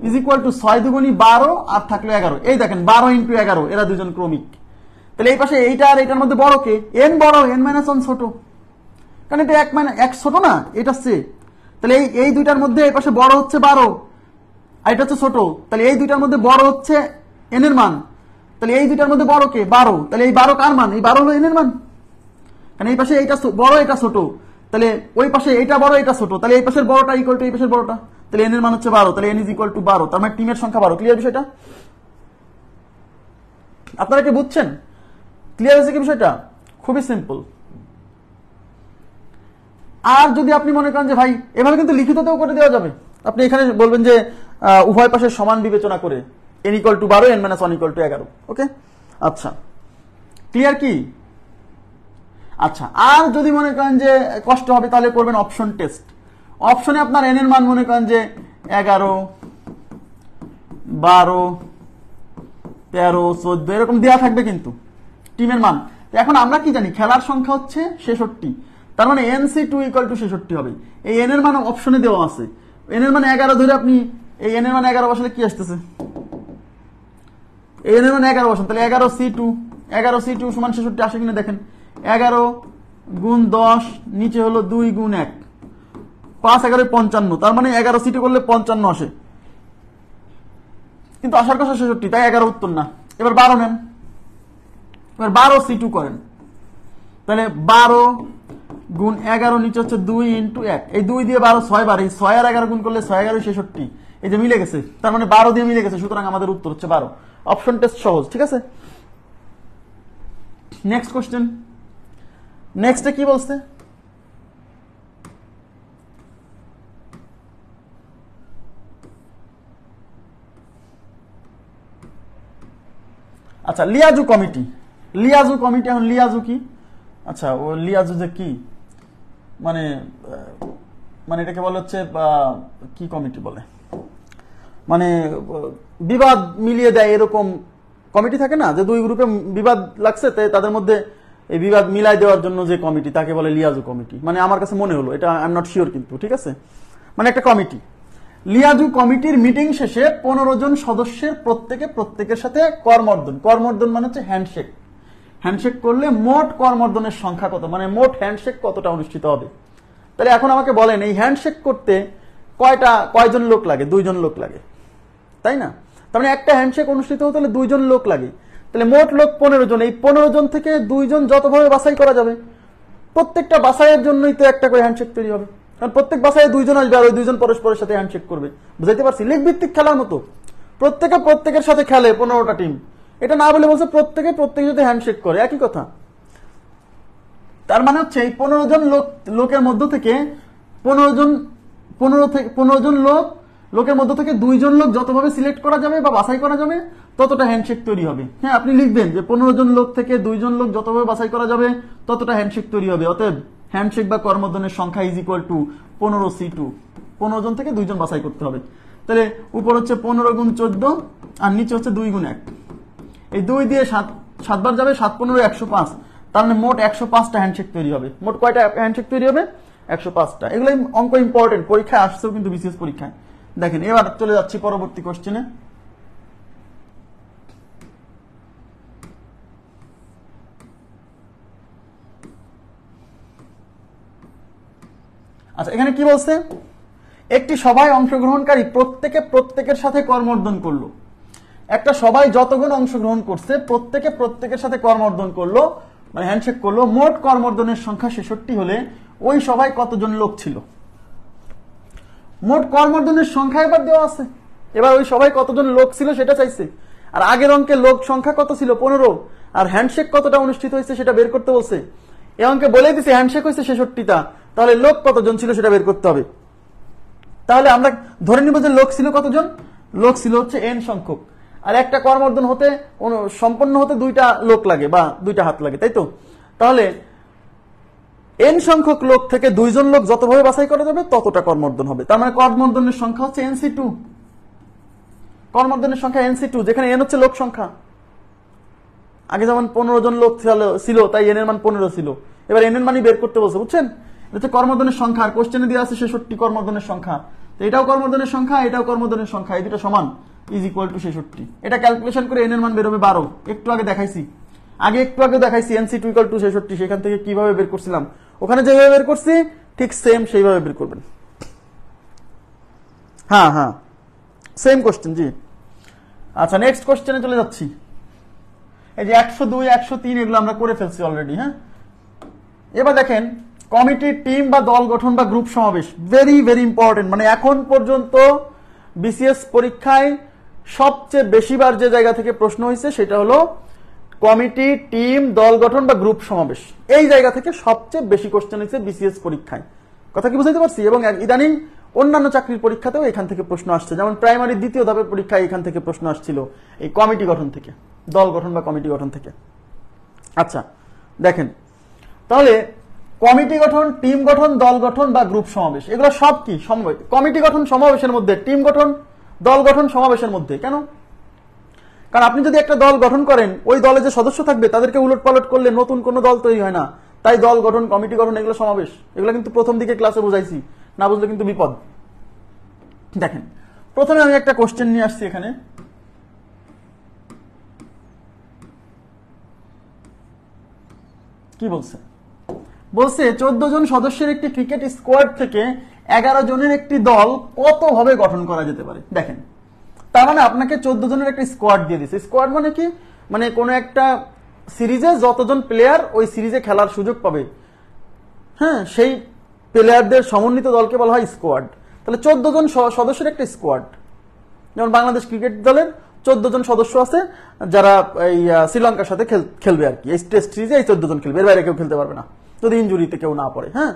is equal to 6 দুগুণী 12 আর থাকলো 11। এই দেখেন 12 ইন্টু 11, এরা দুজন ক্রমিক। তাহলে এই পাশে এইটা আর এটার মধ্যে বড় কে? n বড়, n-1 ছোট, কারণ এটা 1 ছোট না, এটা সে। তাহলে এই দুইটার মধ্যে এই পাশে বড় হচ্ছে 12 আর এটা হচ্ছে ছোট, তাহলে এই দুইটার মধ্যে বড় হচ্ছে n এর মান, তাহলে এই দুইটার মধ্যে বড় কে? 12। তাহলে এই 12 কার মান? এই 12 হলো n এর মান, কারণ এই পাশে এইটা বড় এটা ছোট, তাহলে ওই পাশে এইটা বড় এটা ছোট, তাহলে এই পাশের বড়টা ইকুয়াল টু এই পাশের বড়টা, তাহলে n এর মান হচ্ছে 12, তাহলে n ইজ ইকুয়াল টু 12। তার মানে টিমের সংখ্যা 12। ক্লিয়ার বিষয়টা? আপনারা কি বুঝছেন? ক্লিয়ার হয়েছে কি বিষয়টা? খুবই সিম্পল। আর যদি আপনি মনে করেন যে ভাই এভাবে কিন্তু লিখিততেও করে দেওয়া যাবে, আপনি এখানে বলবেন যে উভয় পাশের সমান বিবেচনা করে, n equal to 12, n minus 1 equal to 11। ওকে, আচ্ছা ক্লিয়ার কি? আচ্ছা, আর যদি মনে করেন যে কষ্ট হবে তাহলে করবেন অপশন টেস্ট। অপশনে আপনার n এর মান মনে করেন যে 11, 12, 13, 14 এরকম দেওয়া থাকবে কিন্তু টিমের মান। এখন আমরা কি জানি, খেলার সংখ্যা হচ্ছে 66, তার মানে NC2 ইকুয়াল টু 66 হবে। এই n এর মান অপশনে দেওয়া আছে, n এর মান 11 ধরে আপনি এই n এর মান 11 বসালে কি আসতেছে, এই n এর মান 11 বসান, তাহলে 11C2 সমান 66 আসে কিনা দেখেন। 11 গুণ 10 নিচে হলো 2 গুণ 1, 5 11 55, তার মানে 11C2 করলে 55 আসে, কিন্তু আসার কথা 66, তাই 11 উত্তর না। এবার 12 নেন, এবার 12C2 করেন, তাহলে 12 গুণ 11 নিচে হচ্ছে 2 ইন্টু 1, এই 2 দিয়ে 12 6 বার, এই 6 আর 11 গুণ করলে 6 11 66, এই যে মিলে গেছে, তার মানে 12 দিয়ে মিলে গেছে, সুতরাং আমাদের উত্তর হচ্ছে 12। অপশন টেস্ট সহজ, ঠিক আছে। নেক্সট কোশ্চেন, নেক্সটে কি বলছে, আচ্ছা লিয়াজু কমিটি, এখন লিয়াজু কি, আচ্ছা ও লিয়াজু যে কি মানে মানে এটাকে বলে হচ্ছে কি কমিটি বলে, মানে বিবাদ মিলিয়ে দেয় এরকম কমিটি থাকে না, যে দুই গ্রুপে বিবাদ লাগছে তাদের মধ্যে এই বিবাদ মিলাই দেওয়ার জন্য যে কমিটি, তাকে বলে লিয়াজু কমিটি। মানে আমার কাছে মনে হলো, এটা আই এম নট শিওর কিন্তু, ঠিক আছে, মানে একটা কমিটি। লিয়াজু কমিটির মিটিং শেষে 15 জন সদস্যের প্রত্যেকের সাথে করমর্দন মানে হচ্ছে হ্যান্ডশেক করলে মোট করমর্দনের সংখ্যা কত, মানে মোট হ্যান্ডশেক কতটা অনুষ্ঠিত হবে। তাহলে এখন আমাকে বলেন, এই হ্যান্ডশেক করতে কয়জন লোক লাগে? 2 জন লোক লাগে, তাই না? তার মানে একটা হ্যান্ডশেক অনুষ্ঠিত হতে হলে 2 জন লোক লাগে, তাহলে মোট লোক 15 জন। এই 15 জন থেকে 2 জন যতভাবে বাছাই করা যাবে, প্রত্যেকটা বাছাইয়ের জন্যই তো একটা করে হ্যান্ডশেক তৈরি হবে, কারণ প্রত্যেক বাছাইয়ে 2 জন আসবে আর ওই 2 জন পরস্পরের সাথে হ্যান্ডশেক করবে। বুঝাইতে পারছি? লিগ ভিত্তিক খেলার মতো প্রত্যেকের সাথে খেলে 15টা টিম, এটা না বলে বলছে প্রত্যেকে যদি হ্যান্ডশেক করে, একই কথা। তার মানে হচ্ছে এই 15 জন লোকের মধ্য থেকে 15 জন লোকের মধ্য থেকে 2 জন লোক যতভাবে সিলেক্ট করা যাবে বা বাছাই করা যাবে ততটা হ্যান্ডশেক তৈরি হবে। হ্যাঁ, আপনি লিখবেন যে 15 জন লোক থেকে 2 জন লোক যতভাবে বাছাই করা যাবে ততটা হ্যান্ডশেক তৈরি হবে। অতএব হ্যান্ডশেক বা করমর্দনের সংখ্যা ইজ ইকুয়াল টু 15C2, 15 জন থেকে 2 জন বাছাই করতে হবে। তাহলে উপর হচ্ছে 15 গুণ 14 আর নিচে হচ্ছে 2 গুণ 1, এই 2 দিয়ে 7 বার যাবে, 7 15 105, তার মানে মোট 105টা হ্যান্ডশেক তৈরি হবে। মোট কয়টা হ্যান্ডশেক তৈরি হবে? 105টা। এগুলো অঙ্ক ইম্পর্টেন্ট, পরীক্ষায় আসছেও কিন্তু বিসিএস পরীক্ষায়। দেখেন, এবার চলে যাচ্ছি পরবর্তী কোশ্চেনে। আচ্ছা, এখানে কি বলছে, একটি সভায় অংশগ্রহণকারী প্রত্যেকের সাথে করমর্দন করলো। একটা সবাই যতজন অংশগ্রহণ করছে প্রত্যেকের সাথে করমর্দন করলো, মানে হ্যান্ডশেক করলো। মোট করমর্দনের সংখ্যা 66 হলে ওই সভায় কতজন লোক ছিল? মোট করমর্দনের সংখ্যা এবার দেওয়া আছে, এবার ওই সভায় কতজন লোক ছিল সেটা চাইছে। আর আগের অঙ্কে লোক সংখ্যা কত ছিল? 15, আর হ্যান্ডশেক কতটা অনুষ্ঠিত হয়েছে সেটা বের করতে বলছে। এই অঙ্কে বলেই দিছে হ্যান্ডশেক হয়েছে 66টা, তাহলে লোক কতজন ছিল সেটা বের করতে হবে। তাহলে আমরা ধরে নিব যে লোক ছিল কতজন? লোক ছিল হচ্ছে n সংখ্যক, আর একটা করমর্দন হতে সম্পন্ন হতে 2টা লোক লাগে বা 2টা হাত লাগে, তাই তো? তাহলে n সংখ্যক লোক থেকে 2 জন লোক যতভাবে বাছাই করা যাবে ততটা করমর্দন হবে। তার মানে করমর্দনের সংখ্যা হচ্ছে NC2, করমর্দনের সংখ্যা NC2, যেখানে n হচ্ছে লোক সংখ্যা। আগে যেমন 15 জন লোক ছিল তাই n এর মান 15 ছিল, এবার n এর মানই বের করতে বলছে, বুঝছেন? এটা হচ্ছে করমর্দনের সংখ্যা, আর কোশ্চেনে দেওয়া আছে 66 করমর্দনের সংখ্যা। তো এটাও করমর্দনের সংখ্যা, এটাও করমর্দনের সংখ্যা, এই দুটো সমান ইজ ইকুয়াল টু 66। এটা ক্যালকুলেশন করে n এর মান বের হবে 12। একটু আগে দেখাইছি NC2 ইকুয়াল টু 66, সেখান থেকে কিভাবে বের করছিলাম, ওখানে যেভাবে বের করছি ঠিক সেম সেইভাবে বের করবেন। হ্যাঁ সেম কোশ্চেন, জি। আচ্ছা, নেক্সট কোশ্চেনে চলে যাচ্ছি। এই যে 102, 103 এগুলো আমরা করে ফেলছি অলরেডি। হ্যাঁ, এবার দেখেন কমিটি, টিম বা দল গঠন বা গ্রুপ সমাবেশ, ভেরি ভেরি ইম্পর্টেন্ট। মানে এখন পর্যন্ত বিসিএস পরীক্ষায় সবচেয়ে বেশিবার যে জায়গা থেকে প্রশ্ন হয়েছে সেটা হলো কমিটি, টিম, দল গঠন বা গ্রুপ সমাবেশ। এই জায়গা থেকে সবচেয়ে বেশি কোশ্চেন হয়েছে বিসিএস পরীক্ষায়। কথা কি বুঝাইতে পারছি? এবং ইদানিং অন্যান্য চাকরির পরীক্ষাতেও এখান থেকে প্রশ্ন আসছে, যেমন প্রাইমারি দ্বিতীয় ধাপের পরীক্ষায় এখান থেকে প্রশ্ন আসছিল এই কমিটি গঠন থেকে, দল গঠন বা কমিটি গঠন থেকে। আচ্ছা দেখেন, তাহলে কমিটি গঠন, টিম গঠন, দল গঠন বা গ্রুপ সমাবেশ, এগুলো সব কি সমবায়। কমিটি গঠন সমাবেশের মধ্যে, টিম গঠন দল গঠন সমাবেশের মধ্যে। কেন? কারণ আপনি যদি একটা দল গঠন করেন, ওই দলে যে সদস্য থাকবে তাদেরকে উলট পালট করলে নতুন কোনো দল তৈরি হয় না। তাই দল গঠন, কমিটি গঠন এগুলো সমাবেশ, এগুলো কিন্তু প্রথম দিকে ক্লাসে বুঝাইছি, না বুঝলে কিন্তু বিপদ। দেখেন প্রথমে আমি একটা কোশ্চেন নিয়ে আসছি এখানে। কি বলছে? বলছে 14 জন সদস্যের একটি ক্রিকেট স্কোয়াড থেকে 11 জনের একটি দল কতভাবে গঠন করা যেতে পারে। দেখেন, তার মানে আপনাকে 14 জনের একটা স্কোয়াড দিয়ে দিচ্ছে। স্কোয়াড মানে কি? মানে কোন একটা সিরিজে যতজন প্লেয়ার ওই সিরিজে খেলার সুযোগ পাবে, হ্যাঁ, সেই প্লেয়ারদের সমন্বিত দলকে বলা হয় স্কোয়াড। তাহলে 14 জন সদস্যের একটা স্কোয়াড। যেমন বাংলাদেশ ক্রিকেট দলের 14 জন সদস্য আছে, যারা এই শ্রীলঙ্কার সাথে খেলবে আর কি। এই টেস্ট সিরিজে এই 14 জন খেলবে, এর বাইরে কেউ খেলতে পারবে না যদি ইনজুরিতে কেউ না পড়ে। হ্যাঁ,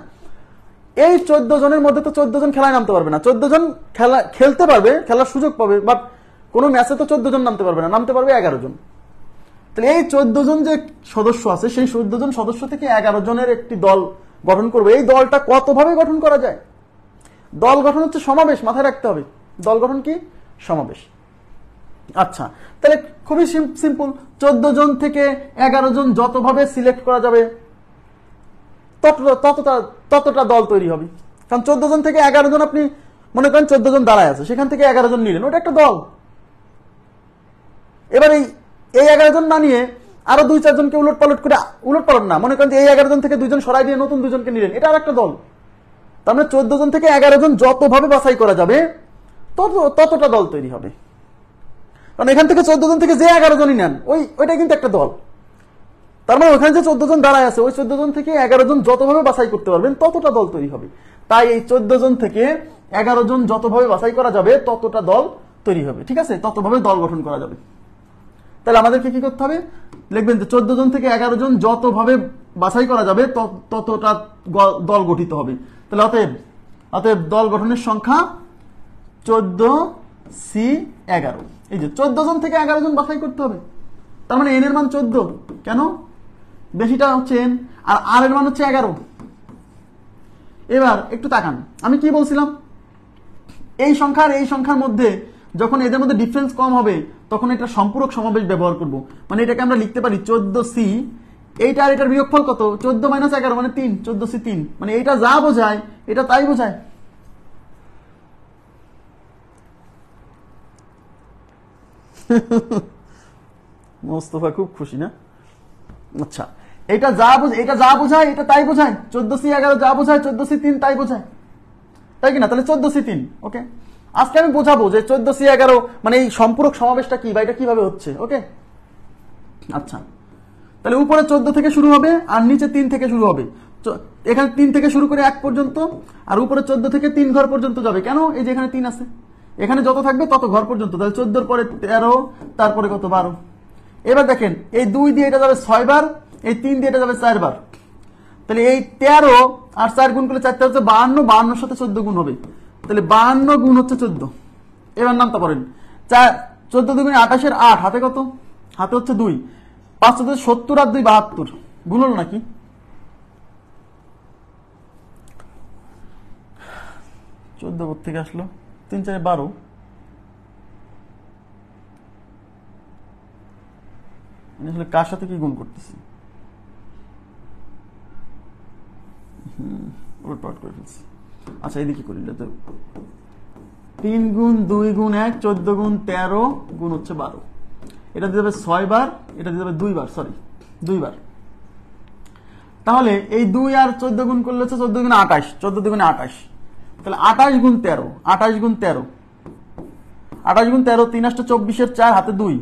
এই 14 জনের মধ্যে তো 14 জন খেলায় নামতে পারবে না। 14 জন খেলতে পারবে, খেলার সুযোগ পাবে, বাট কোন ম্যাচে তো 14 জন নামতে পারবে না, নামতে পারবে 11 জন। তাহলে এই 14 জন যে সদস্য আছে, সেই 14 জন সদস্য থেকে 11 জনের একটি দল গঠন করবে। এই দলটা কতভাবে গঠন করা যায়? দল গঠন হচ্ছে সমাবেশ, মাথায় রাখতে হবে। দল গঠন কি? সমাবেশ। আচ্ছা, তাহলে খুবই সিম্পল। 14 জন থেকে 11 জন যতভাবে সিলেক্ট করা যাবে ততটা দল তৈরি হবে। কারণ 14 জন থেকে 11 জন, আপনি মনে করেন 14 জন দাঁড়ায় আছে, সেখান থেকে 11 জন নিলেন, ওটা একটা দল। এবার এই 11 জন না নিয়ে আরো 2-4 জনকে উলট পালট করে, উলট পালট না, মনে করেন যে এই 11 জন থেকে 2 জন সরাই দিয়ে নতুন 2 জনকে নিলেন, এটা আর একটা দল। তার মানে 14 জন থেকে 11 জন যতভাবে বাছাই করা যাবে ততটা দল তৈরি হবে। কারণ এখান থেকে 14 জন থেকে যে 11 জনই নেন, ওইটা কিন্তু একটা দল। তার মানে ওখানে যে 14 জন দাঁড়ায় আছে, ওই 14 জন থেকে 11 জন যতভাবে বাছাই করতে পারবেন ততটা দল তৈরি হবে। তাই এই 14 জন থেকে 11 জন যতভাবে বাছাই করা যাবে ততটা দল তৈরি হবে। ঠিক আছে, ততভাবে দল গঠন করা যাবে। তাহলে আমাদেরকে কি করতে হবে? লিখবেন যে 14 জন থেকে 11 জন যতভাবে বাছাই করা যাবে ততটা দল গঠিত হবে। তাহলে অতএব দল গঠনের সংখ্যা 14C11। এই যে 14 জন থেকে 11 জন বাছাই করতে হবে, তার মানে n এর মান 14। কেন? বেশিটা হচ্ছে n, আর r এর মান হচ্ছে 11। এবার একটু তাকান, আমি কি বলছিলাম? এই সংখ্যা আর এই সংখ্যার মধ্যে যখন এদের মধ্যে ডিফারেন্স কম হবে তখন এটা সম্পূরক সমাবেশ ব্যবহার করব। মানে এটাকে আমরা লিখতে পারি 14C, এইটা আর এটার বিয়োগফল কত? 14 - 11 মানে 3, 14C3। মানে এটা যা বোঝায় এটা তাই বোঝায়। মোস্তফা খুব খুশি না? আচ্ছা, এটা যা বোঝায় এটা তাই বোঝায়। 14C11 যা বোঝায় 14C3 তাই বোঝায়, তাই কিনা? তাহলে 14C3। ওকে, আজকে আমি বোঝাবো যে 14C11 মানে এই সম্পূরক সমাবেশটা কি বা এটা কিভাবে হচ্ছে। ওকে, আচ্ছা, তাহলে উপরে 14 থেকে শুরু হবে আর নিচে 3 থেকে শুরু হবে। এখানে 3 থেকে শুরু করে 1 পর্যন্ত, আর উপরে 14 থেকে 3 ঘর পর্যন্ত যাবে। কেন? এই যে এখানে 3 আছে, এখানে যত থাকবে তত ঘর পর্যন্ত। তাহলে 14 পরে 13, তারপরে কত? 12। এবার দেখেন, এই 2 দিয়ে এটা যাবে 6 বার, এই 3 দিয়ে এটা যাবে 4 বার। তাহলে এই 13 আর 4 গুণ করলে 4 হচ্ছে 52, 52 সাথে 14 গুণ হবে। তাহলে 52 গুণ হচ্ছে 14। এবার নামটা পড়েন, 14 2 28 এর 8, হাতে কত? হাতে হচ্ছে 2। 5 70 আর 2 72, গুণ হলো নাকি? 14 থেকে আসলো 3 4 12। আসলে কার সাথে কি গুণ করতেছি? উলটপালট করে ফেলছি। আচ্ছা, এদিকে করি। 3 গুণ 2 গুণ 1, 14 গুণ 13 গুণ হচ্ছে 12। এটা দিয়ে যাবে 6 বার, এটা দিয়ে যাবে 2 বার, সরি 2 বার। তাহলে এই 2 আর 14 গুণ করলে হচ্ছে 14 গুণ 28, 14 গুণ 28। তাহলে 28 গুণ 13, 28 গুণ 13, 28 গুণ 13, 3 8 24 এর 4, হাতে 2।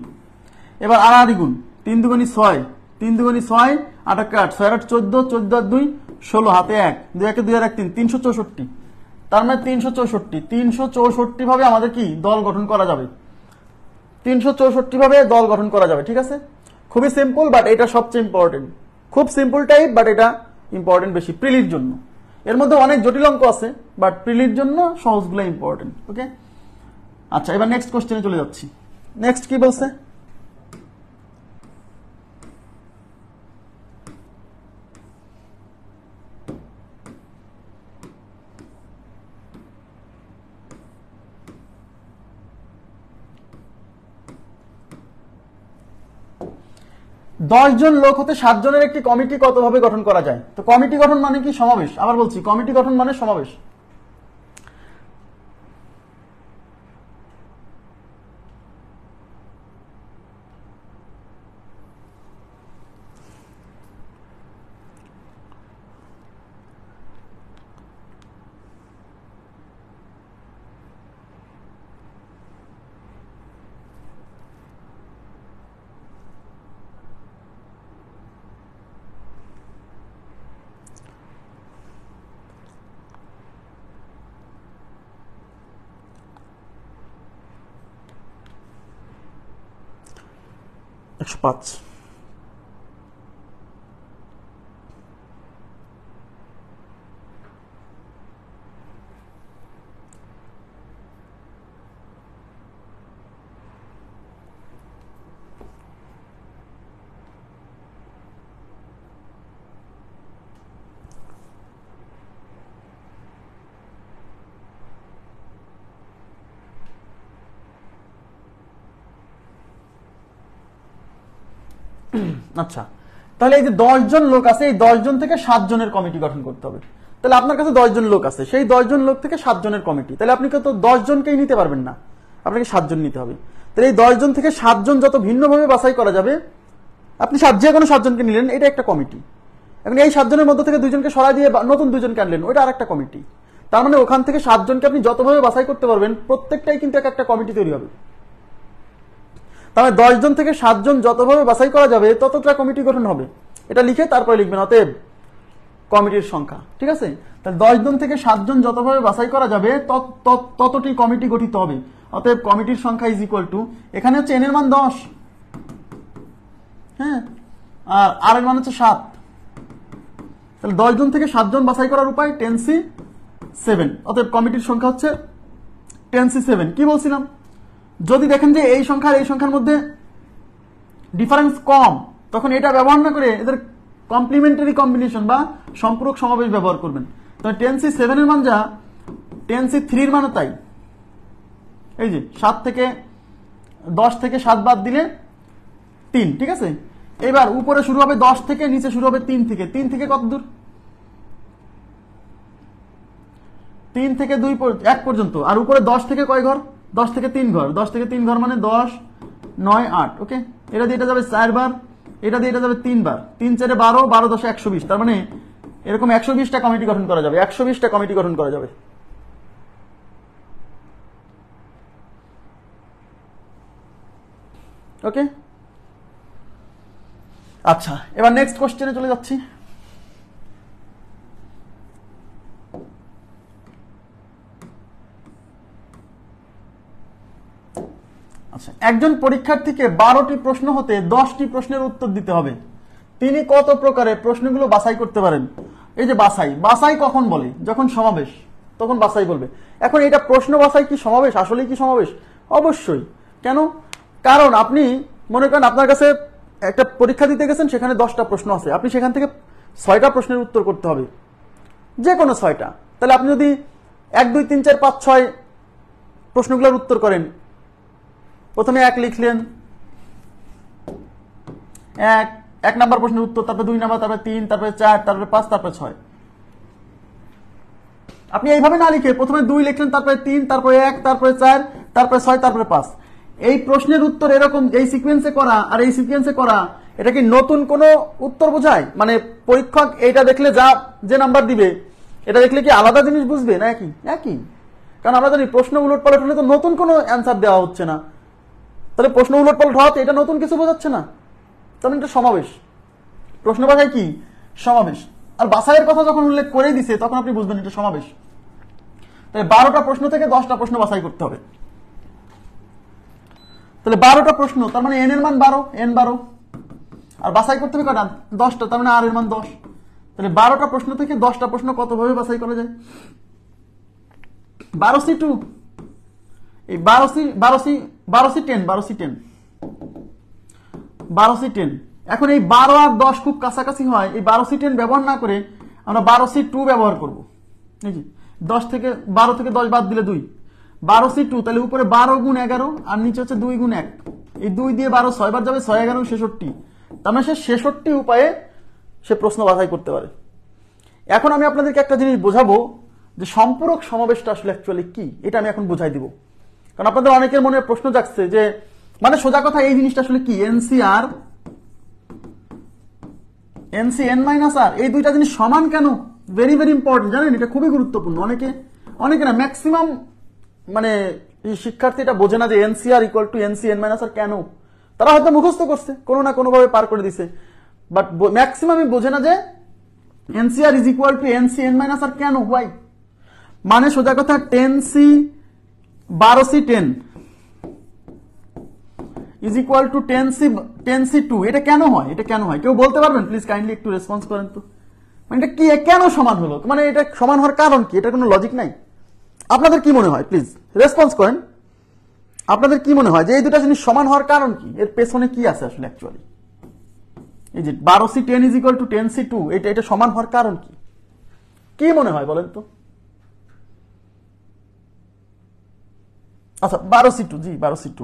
এবার আড়াআড়ি গুণ, 3 দুগুণী 6, 3 দুগুণী 6, 8 8, 6 8 14, 14 আর 2 16, হাতে 1, 2 1 2 আর 1 3, 364। তার মানে 364 ভাবে আমাদের কি দল গঠন করা যাবে। 364 ভাবে দল গঠন করা যাবে। ঠিক আছে, খুবই সিম্পল, বাট এটা সবচেয়ে ইম্পর্টেন্ট। খুব সিম্পল টাইপ, বাট এটা ইম্পর্টেন্ট বেশি প্রিলির জন্য। এর মধ্যে অনেক জটিল অঙ্ক আছে, বাট প্রিলির জন্য সহজগুলো ইম্পর্টেন্ট। ওকে, আচ্ছা এবার নেক্সট কোশ্চেনে চলে যাচ্ছি। নেক্সট কি বলছে? জন লোক হতে 7 জনের একটি কমিটি কতভাবে গঠন করা যায়? তো কমিটি গঠন মানে কি? সমাবেশ। আবার বলছি, কমিটি গঠন মানে সমাবেশ। একশো পাঁচ। আচ্ছা, তাহলে এই যে 10 জন লোক আছে, এই 10 জন থেকে 7 জনের কমিটি গঠন করতে হবে। তাহলে আপনার কাছে 10 জন লোক আছে, সেই 10 জন লোক থেকে 7 জনের কমিটি, তাহলে আপনি তো 10 জনকেই নিতে পারবেন না, আপনাকে 7 জন নিতে হবে। তাহলে এই 10 জন থেকে 7 জন যত ভিন্নভাবে বাছাই করা যাবে, আপনি যে কোনো 7 জনকে নিলেন, এটা একটা কমিটি। এখন এই 7 জনের মধ্যে থেকে 2 জনকে সরাই দিয়ে নতুন 2 জনকে আনলেন, ওইটা আরেকটা কমিটি। তার মানে ওখান থেকে 7 জনকে আপনি যতভাবে বাছাই করতে পারবেন, প্রত্যেকটাই কিন্তু একটা কমিটি তৈরি হবে। তাহলে 10 জন থেকে 7 জন যতভাবে বাছাই করা যাবে ততটা কমিটি গঠন হবে। এটা লিখে তারপরে লিখবেন অতএব কমিটির সংখ্যা। ঠিক আছে, তাহলে 10 জন থেকে 7 জন যতভাবে বাছাই করা যাবে ততটি কমিটি গঠিত হবে। অতএব কমিটির সংখ্যা ইজ ইকুয়াল টু, এখানে হচ্ছে এন এর মান 10, হ্যাঁ, আর আর এর মান হচ্ছে 7। তাহলে 10 জন থেকে 7 জন বাছাই করার উপায় 10C7। অতএব কমিটির সংখ্যা হচ্ছে 10C7। কি বলছিলাম? যদি দেখেন যে এই সংখ্যা আর এই সংখ্যার মধ্যে ডিফারেন্স কম, তখন এটা ব্যবহার না করে এদের কমপ্লিমেন্টারি কম্বিনেশন বা সম্পূরক সমাবেশ ব্যবহার করবেন। তবে 10C7 এর মান যা, 10C3 এর মানও তাই। এই যে 7 থেকে 10 থেকে 7 বাদ দিলে 3। ঠিক আছে, এবার উপরে শুরু হবে 10 থেকে, নিচে শুরু হবে 3 থেকে। 3 থেকে কত দূর? 3 থেকে 2 1 পর্যন্ত। আর উপরে 10 থেকে কয় ঘর? 10 থেকে 3 ঘর। 10 থেকে 3 ঘর মানে 10 9 8। ওকে, এটা দিয়ে এটা যাবে 4 বার, এটা দিয়ে এটা যাবে 3 বার। 3 4 12, 12 10 120। তার মানে এরকম 120টা কমিটি গঠন করা যাবে। 120টা কমিটি গঠন করা যাবে। ওকে, আচ্ছা এবার নেক্সট কোশ্চেনে চলে যাচ্ছি। আচ্ছা, একজন পরীক্ষার্থীকে 12টি প্রশ্ন হতে 10টি প্রশ্নের উত্তর দিতে হবে। তিনি কত প্রকারে প্রশ্নগুলো বাছাই করতে পারেন? এই যে বাছাই কখন বলে? যখন সমাবেশ, তখন বাছাই বলবে। এখন এটা প্রশ্ন বাছাই কি সমাবেশ? আসলেই কি সমাবেশ? অবশ্যই। কেন? কারণ আপনি মনে করেন আপনার কাছে একটা পরীক্ষা দিতে গেছেন, সেখানে 10টা প্রশ্ন আছে, আপনি সেখান থেকে 6টা প্রশ্নের উত্তর করতে হবে, যে কোনো 6টা। তাহলে আপনি যদি 1 2 3 4 5 6 প্রশ্নগুলোর উত্তর করেন, প্রথমে 1 লিখলেন, 1 নাম্বার প্রশ্নের উত্তর, তারপরে 2 নাম্বার, তারপরে 3, তারপরে 4, তারপরে 5, তারপরে 6। আপনি এইভাবে না লিখে প্রথমে 2 লিখলেন, তারপরে 3, তারপরে 1, তারপরে 4, তারপরে 6, তারপরে 5। এই প্রশ্নের উত্তর এরকম এই সিকোয়েন্সে করা আর এই সিকোয়েন্সে করা, এটা কি নতুন কোনো উত্তর বোঝায়? মানে পরীক্ষক এইটা দেখলে যে নাম্বার দিবে, এটা দেখলে কি আলাদা জিনিস বুঝবে না? একই। কারণ আমরা জানি প্রশ্ন উলটপালট হলে তো নতুন কোনো অ্যান্সার দেওয়া হচ্ছে না। তাহলে প্রশ্ন উলটপালট হওয়াতে এটা নতুন কিছু বোঝাচ্ছে না, তাহলে এটা সমাবেশ। প্রশ্ন বাছাই কি? সমাবেশ। আর বাছাইয়ের কথা যখন উল্লেখ করে দিছে, তখন আপনি বুঝবেন এটা সমাবেশ। তাহলে 12টা প্রশ্ন থেকে 10টা প্রশ্ন বাছাই করতে হবে। তাহলে 12টা প্রশ্ন, তার মানে এন এর মান 12, n 12। আর বাছাই করতে হবে কয়টা? 10টা, তার মানে আর এর মান 10। তাহলে 12টা প্রশ্ন থেকে 10টা প্রশ্ন কতভাবে বাছাই করা যায়? 12C2 এই 12C10 এখন এই 12 আর 10 খুব কাছাকাছি হয়, এই 12C10 ব্যবহার না করে আমরা 12C2 ব্যবহার করব। এই যে 12 থেকে 10 বাদ দিলে 2, 12C2, তাহলে উপরে 12 গুণ 11 আর নিচে হচ্ছে 2 গুণ 1, এই 2 দিয়ে 12 6 বার যাবে, 6 11 66, তার মানে সে 66 উপায়ে সে প্রশ্ন বাছাই করতে পারে। এখন আমি আপনাদেরকে একটা জিনিস বোঝাবো যে সম্পূরক সমাবেশটা আসলে অ্যাকচুয়ালি কি, এটা আমি এখন বুঝাই দিব। কারণ আপনাদের অনেকের মনে প্রশ্ন জাগছে যে মানে সোজা কথা এই জিনিসটা আসলে কি, NCR NCN-R এই দুইটা জিনিস সমান কেন? ভেরি ভেরি ইম্পর্টেন্ট, জানেন এটা খুবই গুরুত্বপূর্ণ। অনেকে না ম্যাক্সিমাম মানে শিক্ষার্থী এটা বোঝে না যে NCR ইকুয়াল টু NCN-R কেন। তারা হয়তো মুখস্থ করছে, কোনো না কোনো ভাবে পার করে দিছে, বাট ম্যাক্সিমামই বোঝে না যে NCR is equal to NCN-R কেন, হোয়াই। মানে সোজা কথা 12C10 is equal to 10C2, এটা কেন হয়? এটা কেন হয় কেউ বলতে পারবেন? প্লিজ কাইন্ডলি একটু রেসপন্স করেন তো। মানে এটা কি, কেন সমান হলো? মানে এটা সমান হওয়ার কারণ কি? এটা কোনো লজিক নাই। আপনাদের কি মনে হয়? প্লিজ রেসপন্স করেন। আপনাদের কি মনে হয় যে এই দুটা জিনিস সমান হওয়ার কারণ কি? এর পেছনে কি আছে আসলে অ্যাকচুয়ালি? এই যে 12C10 is equal to 10C2, এটা সমান হওয়ার কারণ কি? কি মনে হয় বলেন তো? আচ্ছা 12C2, G 12C2,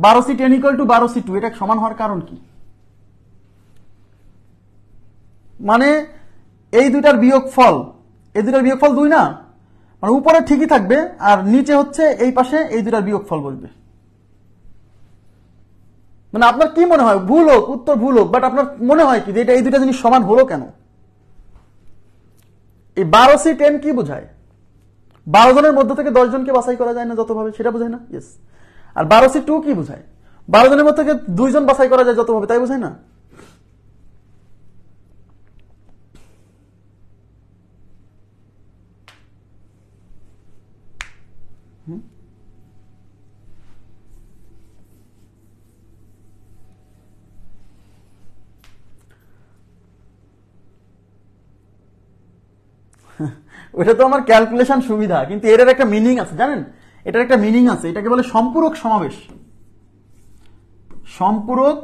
12C10 equal to 12C2, এটা সমান হওয়ার কারণ কি? মানে এই দুটার বিয়োগফল 2 না, মানে উপরে ঠিকই থাকবে আর নিচে হচ্ছে এই পাশে এই দুটার বিয়োগফল বসবে। মানে আপনার কি মনে হয়? ভুল হোক, উত্তর ভুল হোক, বাট আপনার মনে হয় কি যে এটা এই দুটা জিনিস সমান হলো কেন? এই 12C10 কি বোঝায়? 12 জনের মধ্য থেকে 10 জনকে বাছাই করা যায় না যতভাবে, সেটা বোঝায় না? ইয়েস। আর 12C2 কি বোঝায়? 12 জনের মধ্যে থেকে 2 জন বাছাই করা যায় যতভাবে, তাই বোঝায় না? ওটা তো আমার ক্যালকুলেশন সুবিধা, কিন্তু এটার একটা মিনিং আছে, জানেন? এটার একটা মিনিং আছে, এটাকে বলে সম্পূরক সমাবেশ। সম্পূরক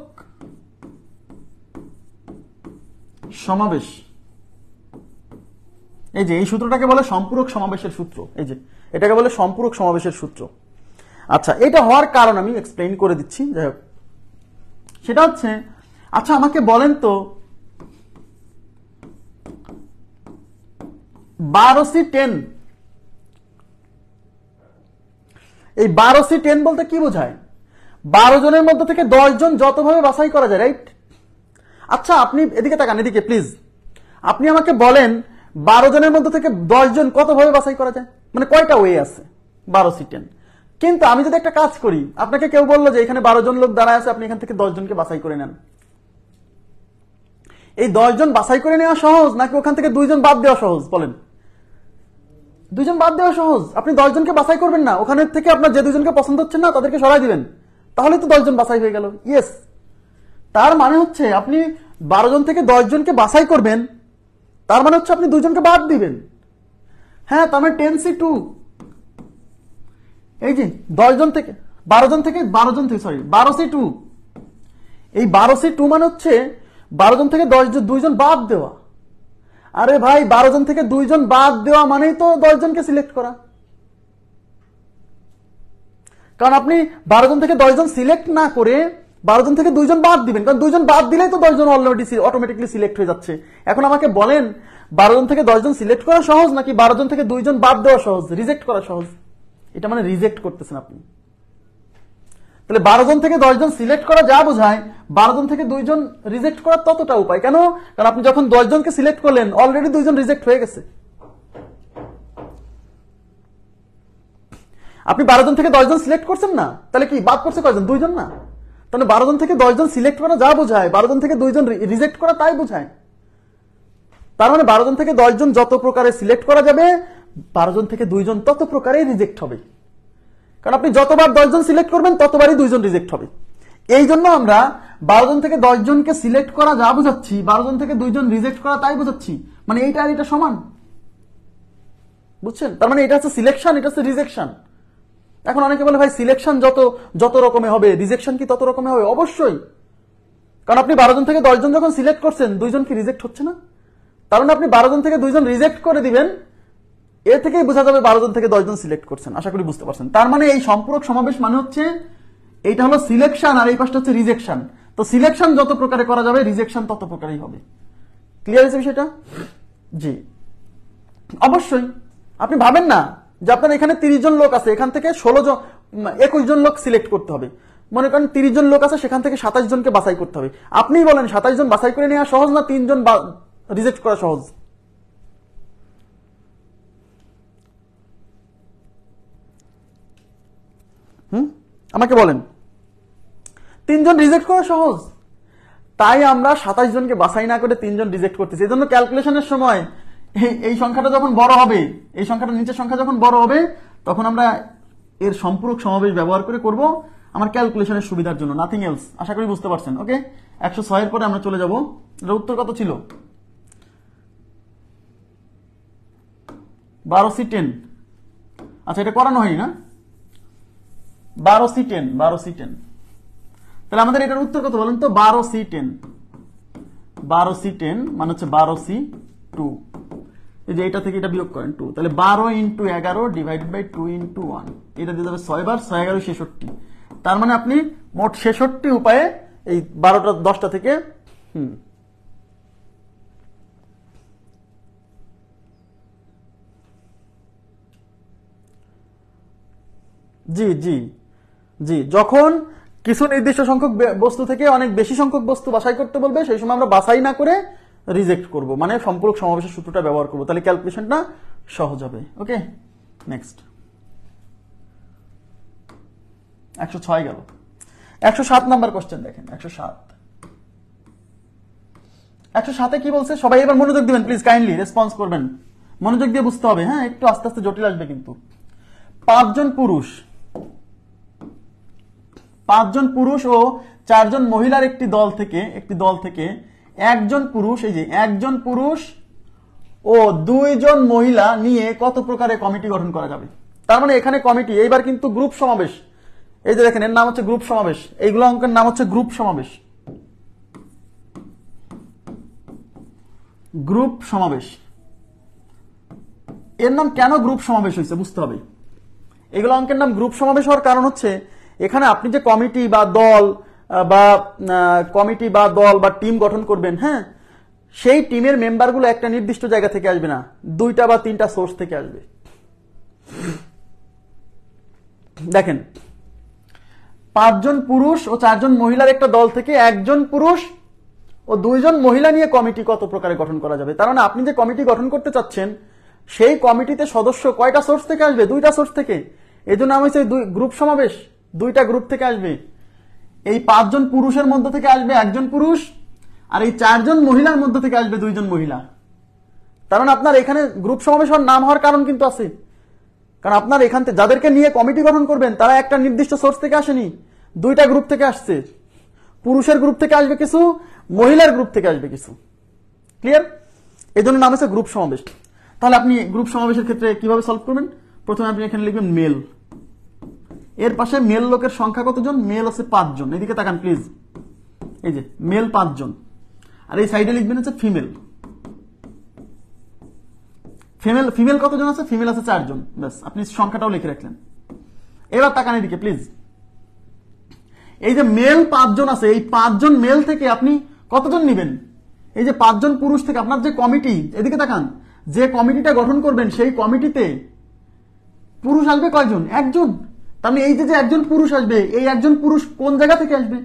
সমাবেশ, এই যে এই সূত্রটাকে বলে সম্পূরক সমাবেশের সূত্র। এই যে এটাকে বলে সম্পূরক সমাবেশের সূত্র। আচ্ছা, এটা হওয়ার কারণ আমি এক্সপ্লেইন করে দিচ্ছি। যাই হোক, সেটা হচ্ছে, আচ্ছা আমাকে বলেন তো 12C10, এই 12C10 বলতে কি বোঝায়? 12 জনের মধ্যে থেকে 10 জন যতভাবে বাছাই করা যায়, রাইট? আচ্ছা আপনি এদিকে তাকান, এদিকে প্লিজ। আপনি আমাকে বলেন 12 জনের মধ্যে থেকে 10 জন কতভাবে বাছাই করা যায়, মানে কয়টা ওয়ে আছে 12C10? কিন্তু আমি যদি একটা কাজ করি, আপনাকে কেউ বললো যে এখানে 12 জন লোক দাঁড়ায় আছে, আপনি এখান থেকে 10 জনকে বাছাই করে নেন, এই 10 জন বাছাই করে নেওয়া সহজ নাকি ওখান থেকে 2 জন বাদ দেওয়া সহজ? বলেন। 2 জন বাদ দেওয়া সহজ। আপনি 10 জনকে বাছাই করবেন না, ওখানে থেকে আপনার যে 2 জনকে পছন্দ হচ্ছে না তাদেরকে সরাই দিবেন, তাহলে তো 10 জন বাছাই হয়ে গেল। ইয়েস, তার মানে হচ্ছে আপনি 12 জন থেকে 10 জনকে বাছাই করবেন, তার মানে হচ্ছে আপনি 2 জনকে বাদ দিবেন। হ্যাঁ, তার মানে 10C2, এই যে 12 জন থেকে 12C2, এই 12C2 মানে হচ্ছে 12 জন থেকে 2 জন বাদ দেওয়া। আরে ভাই, 12 জন থেকে 2 জন বাদ দেওয়া মানেই তো 10 জনকে সিলেক্ট করা। কারণ আপনি 12 জন থেকে 10 জন সিলেক্ট না করে 12 জন থেকে 2 জন বাদ দিবেন, কারণ 2 জন বাদ দিলেই তো 10 জন অলরেডি অটোমেটিকলি সিলেক্ট হয়ে যাচ্ছে। এখন আমাকে বলেন 12 জন থেকে 10 জন সিলেক্ট করা সহজ নাকি 12 জন থেকে 2 জন বাদ দেওয়া সহজ, রিজেক্ট করা সহজ? এটা মানে রিজেক্ট করতেছেন আপনি। তাহলে 12 জন থেকে 10 জন সিলেক্ট করা যা বোঝায়, 12 জন থেকে 2 জন রিজেক্ট করার ততটা উপায়। কেন? কারণ আপনি যখন 10 জনকে সিলেক্ট করলেন অলরেডি 2 জন রিজেক্ট হয়ে গেছে। আপনি 12 জন থেকে 10 জন সিলেক্ট করছেন না, তাহলে কি বাদ করছে কয়জন? 2 জন না? তাহলে 12 জন থেকে 10 জন সিলেক্ট করা যা বোঝায়, 12 জন থেকে 2 জন রিজেক্ট করা তাই বোঝায়। তার মানে 12 জন থেকে 10 জন যত প্রকারে সিলেক্ট করা যাবে, 12 জন থেকে 2 জন তত প্রকারে রিজেক্ট হবে। কারণ আপনি যতবার 10 জন সিলেক্ট করবেন ততবারই 2 জন রিজেক্ট হবে। এই জন্য আমরা 12 জন থেকে 10 জনকে সিলেক্ট করা যা বোঝাচ্ছি, 12 জন থেকে 2 জন রিজেক্ট করা তাই বোঝাচ্ছি। মানে এইটা আর এটা সমান, বুঝছেন? তার মানে এটা হচ্ছে সিলেকশন, এটা হচ্ছে রিজেকশন। এখন অনেকে বলে ভাই সিলেকশন যত রকমের হবে, রিজেকশন কি তত রকমের হবে? অবশ্যই, কারণ আপনি 12 জন থেকে 10 জন যখন সিলেক্ট করছেন, 2 জন কি রিজেক্ট হচ্ছে না? তার মানে আপনি 12 জন থেকে 2 জন রিজেক্ট করে দিবেন, এ থেকেই বোঝা যাবে 12 জন থেকে 10 জন সিলেক্ট করছেন। আশা করি বুঝতে পারছেন। তার মানে এই সম্পূরক সমাবেশ মানে হচ্ছে এইটা হলো সিলেকশন আর এই পাশটা হচ্ছে রিজেকশন। তো সিলেকশন যত প্রকারে করা যাবে, রিজেকশন তত প্রকারেই হবে। ক্লিয়ার হয়েছে বিষয়টা? জি অবশ্যই। আপনি ভাবেন না যে আপনার এখানে 30 জন লোক আছে, এখান থেকে 21 জন লোক সিলেক্ট করতে হবে। মনে করেন 30 জন লোক আছে, সেখান থেকে 27 জনকে বাছাই করতে হবে। আপনিই বলেন 27 জন বাছাই করে নেওয়া সহজ না 3 জন রিজেক্ট করা সহজ? আমাকে বলেন 3 জন রিজেক্ট করা সহজ? তাই আমরা 27 জনকে বাছাই না করে 3 জন রিজেক্ট করতেছি। এই জন্য ক্যালকুলেশনের সময় এই সংখ্যাটা যখন বড় হবে, এই সংখ্যাটা নিচের সংখ্যা যখন বড় হবে, তখন আমরা এর সম্পূরক সমাবেশ ব্যবহার করে করব আমার ক্যালকুলেশনের সুবিধার জন্য, নাথিং এলস। আশা করি বুঝতে পারছেন। ওকে, 106 এর পরে আমরা চলে যাব। এর উত্তর কত ছিল? 12C10। আচ্ছা, এটা করানো হয়নি না? 12C10। তাহলে আমাদের এটার উত্তর কত বলেন তো? 12C10। 12C10 মানে হচ্ছে 12C2। এই যে এটা থেকে এটা বিয়োগ করেন 2, তাহলে 12 × 11 ডিভাইডেড বাই 2 × 1, এটা দিয়ে যাবে 6 বার, 6 11 66। তার মানে আপনি মোট 66 উপায়ে এই 12টা 10টা থেকে জি জি জি যখন কিছু নির্দিষ্ট সংখ্যক বস্তু থেকে অনেক বেশি সংখ্যক বস্তু বাছাই করতে বলবে, সেই সময় আমরা বাছাই না করে রিজেক্ট করব, মানে সম্পূরক সমাবেশের সূত্রটা ব্যবহার করব, তাহলে ক্যালকুলেশনটা সহজ হবে। ওকে, নেক্সট 106 গেল। 107 নাম্বার কোশ্চেন দেখেন। 107 কি বলছে? সবাই এবার মনোযোগ দিবেন প্লিজ, কাইন্ডলি রেসপন্স করবেন, মনোযোগ দিয়ে বুঝতে হবে। হ্যাঁ, একটু আস্তে আস্তে জটিল আসবে কিন্তু। 5 জন পুরুষ ও 4 জন মহিলার একটি দল থেকে একজন পুরুষ, এই যে একজন পুরুষ ও 2 জন মহিলা নিয়ে কত প্রকারে কমিটি গঠন করা যাবে? তার মানে এখানে কমিটি, এইবার কিন্তু গ্রুপ সমাবেশ। এই যে দেখেন, এর নাম হচ্ছে গ্রুপ সমাবেশ। এইগুলো অঙ্কের নাম হচ্ছে গ্রুপ সমাবেশ। গ্রুপ সমাবেশ এর নাম কেন গ্রুপ সমাবেশ হয়েছে বুঝতে হবে। এগুলো অঙ্কের নাম গ্রুপ সমাবেশ হওয়ার কারণ হচ্ছে এখানে আপনি যে কমিটি বা দল বা টিম গঠন করবেন, হ্যাঁ, সেই টিমের মেম্বারগুলো একটা নির্দিষ্ট জায়গা থেকে আসবে না, 2টা বা 3টা সোর্স থেকে আসবে। দেখেন, 5 জন পুরুষ ও 4 জন মহিলার একটা দল থেকে একজন পুরুষ ও 2 জন মহিলা নিয়ে কমিটি কত প্রকারে গঠন করা যাবে? তার মানে আপনি যে কমিটি গঠন করতে চাচ্ছেন, সেই কমিটিতে সদস্য কয়টা সোর্স থেকে আসবে? 2টা সোর্স থেকে। এই জন্য আমি হচ্ছে গ্রুপ সমাবেশ, 2টা গ্রুপ থেকে আসবে। এই 5 জন পুরুষের মধ্য থেকে আসবে একজন পুরুষ, আর এই 4 জন মহিলার মধ্য থেকে আসবে 2 জন মহিলা। তার মানে আপনার এখানে গ্রুপ সমাবেশ নাম হওয়ার কারণ কিন্তু আছে, কারণ আপনার এখান থেকে যাদেরকে নিয়ে কমিটি গঠন করবেন তারা একটা নির্দিষ্ট সোর্স থেকে আসেনি, 2টা গ্রুপ থেকে আসছে। পুরুষের গ্রুপ থেকে আসবে কিছু, মহিলার গ্রুপ থেকে আসবে কিছু। ক্লিয়ার? এই জন্য নাম হচ্ছে গ্রুপ সমাবেশ। তাহলে আপনি গ্রুপ সমাবেশের ক্ষেত্রে কিভাবে সলভ করবেন? প্রথমে আপনি এখানে লিখবেন মেল, এর পাশে মেল লোকের সংখ্যা কতজন? মেল আছে 5 জন। এদিকে তাকান প্লিজ, এই যে মেল 5 জন, আর এই সাইডে লিখবেন হচ্ছে ফিমেল। ফিমেল কতজন আছে? ফিমেল আছে 4 জন। ব্যাস, আপনি সংখ্যাটাও লিখে রাখলেন। এবার তাকান এদিকে প্লিজ, এই যে মেল 5 জন আছে, এই 5 জন মেল থেকে আপনি কতজন নেবেন? এই যে 5 জন পুরুষ থেকে আপনার যে কমিটি, এদিকে তাকান, যে কমিটিটা গঠন করবেন সেই কমিটিতে পুরুষ আসবে কয়জন? 1 জন। তার মানে এই যে একজন পুরুষ আসবে, এই একজন পুরুষ কোন জায়গা থেকে আসবে?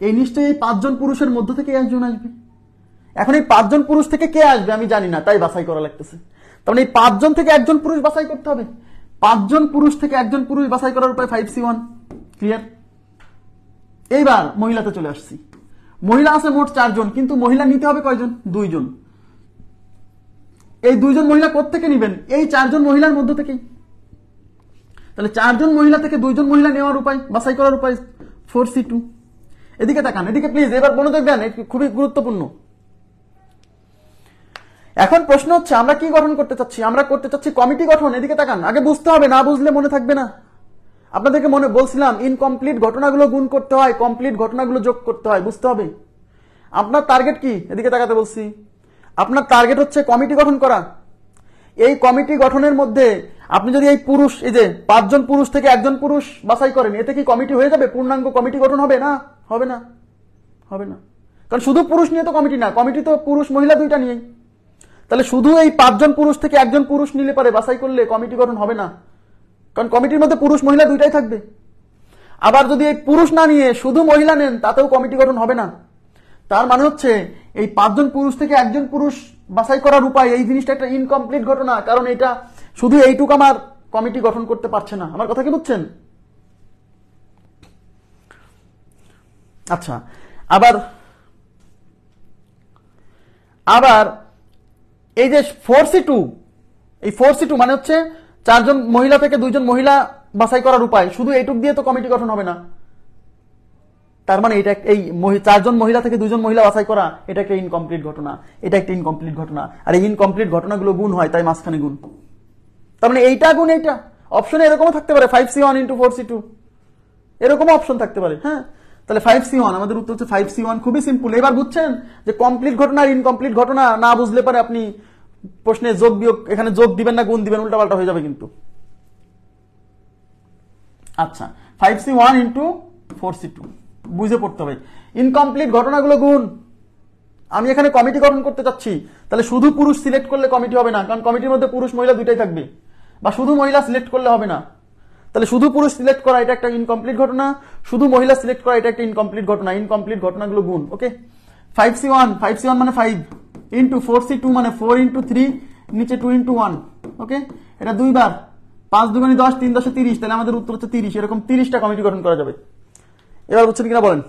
এই নিশ্চয়ই এই 5 জন পুরুষের মধ্য থেকে একজন আসবে। এখন এই 5 জন পুরুষ থেকে কে আসবে আমি জানি না, তাই বাছাই করা লাগতেছে। তার মানে এই 5 জন থেকে একজন পুরুষ বাছাই করতে হবে। 5 জন পুরুষ থেকে একজন পুরুষ বাছাই করার উপায় 5C1। ক্লিয়ার? এইবার মহিলাতে চলে আসছি। মহিলা আছে মোট 4 জন, কিন্তু মহিলা নিতে হবে কয়জন? 2 জন। এই 2 জন মহিলা কোত্থেকে নেবেন? এই 4 জন মহিলার মধ্য থেকেই। তাহলে 4 জন মহিলা থেকে 2 জন মহিলা নেওয়ার উপায়, বাছাই করার উপায় 4C2। এদিকে তাকান, এদিকে প্লিজ, এবার মনোযোগ দেন, খুবই গুরুত্বপূর্ণ। এখন প্রশ্ন হচ্ছে আমরা কি গঠন করতে চাচ্ছি? আমরা করতে চাচ্ছি কমিটি গঠন। এদিকে তাকান, আগে বুঝতে হবে, না বুঝলে মনে থাকবে না। আপনাদেরকে মনে বলছিলাম ইনকমপ্লিট ঘটনাগুলো গুণ করতে হয়, কমপ্লিট ঘটনাগুলো যোগ করতে হয়, বুঝতে হবে। আপনার টার্গেট কি? এদিকে তাকাতে বলছি। আপনার টার্গেট হচ্ছে কমিটি গঠন করা। এই কমিটি গঠনের মধ্যে আপনি যদি এই পুরুষ, এই যে 5 জন পুরুষ থেকে 1 জন পুরুষ বাছাই করেন, এতে কি কমিটি হয়ে যাবে? পূর্ণাঙ্গ কমিটি গঠন হবে না? হবে না, হবে না। কারণ শুধু পুরুষ নিয়ে তো কমিটি না, কমিটি তো পুরুষ মহিলা দুইটা নিয়েই। তাহলে শুধু এই 5 জন পুরুষ থেকে 1 জন পুরুষ নিলে পারে বাছাই করলে কমিটি গঠন হবে না, কারণ কমিটির মধ্যে পুরুষ মহিলা দুইটাই থাকবে। আবার যদি এই পুরুষ না নিয়ে শুধু মহিলা নেন, তাতেও কমিটি গঠন হবে না। তার মানে হচ্ছে এই 5 জন পুরুষ থেকে 1 জন পুরুষ বাছাই করার উপায়, এই জিনিসটা একটা ইনকমপ্লিট ঘটনা, কারণ এটা শুধু এইটুকু আমার কমিটি গঠন করতে পারছে না। আমার কথা কি বুঝছেন? আচ্ছা, আবার আবার এই যে 4C2, এই 4C2 মানে হচ্ছে 4 জন মহিলা থেকে 2 জন মহিলা বাছাই করার উপায়, শুধু এইটুক দিয়ে তো কমিটি গঠন হবে না। তার মানে এটা এই 4 জন মহিলা থেকে 2 জন মহিলা বাছাই করা, এটা একটা ইনকমপ্লিট ঘটনা, এটা একটা ইনকমপ্লিট ঘটনা। আর এই ইনকমপ্লিট ঘটনাগুলো গুণ হয়, তাই মাঝখানে গুণ। তার মানে এইটা গুণ এইটা। অপশনে এরকমও থাকতে পারে 5C1 × 4C2, এরকম অপশন থাকতে পারে। হ্যাঁ, তাহলে 5C1, আমাদের উত্তর হচ্ছে 5C1। খুবই সিম্পল। এবার বুঝছেন যে কমপ্লিট ঘটনা আর ইনকমপ্লিট ঘটনা না বুঝলে পারে আপনি প্রশ্নে যোগ বিয়োগ, এখানে যোগ দিবেন না গুণ দিবেন, উল্টাপাল্টা হয়ে যাবে কিন্তু। আচ্ছা, 5C1 × 4C2 বুঝে পড়তে হবে। ইনকমপ্লিট ঘটনাগুলো গুণ। আমি এখানে কমিটি গঠন করতে চাচ্ছি, তাহলে শুধু পুরুষ সিলেক্ট করলে কমিটি হবে না, কারণ কমিটির মধ্যে পুরুষ মহিলা দুইটাই থাকবে। বা শুধু মহিলা সিলেক্ট করলে হবে না, তাহলে শুধু পুরুষ সিলেক্ট করা এটা একটা ইনকমপ্লিট ঘটনা, শুধু মহিলা সিলেক্ট করা এটা একটা ইনকমপ্লিট ঘটনা। ইনকমপ্লিট ঘটনাগুলো গুণ। ওকে, 5C1 মানে 5 × 4C2 মানে 4 × 3, নিচে 2 × 1। ওকে, এটা 2 বার, 5 × 2 = 10, 3 × 10 = 30, তাহলে আমাদের উত্তর হচ্ছে 30। এরকম 30টা কমিটি গঠন করা যাবে। এবার বুঝছেন কিনা বলেন?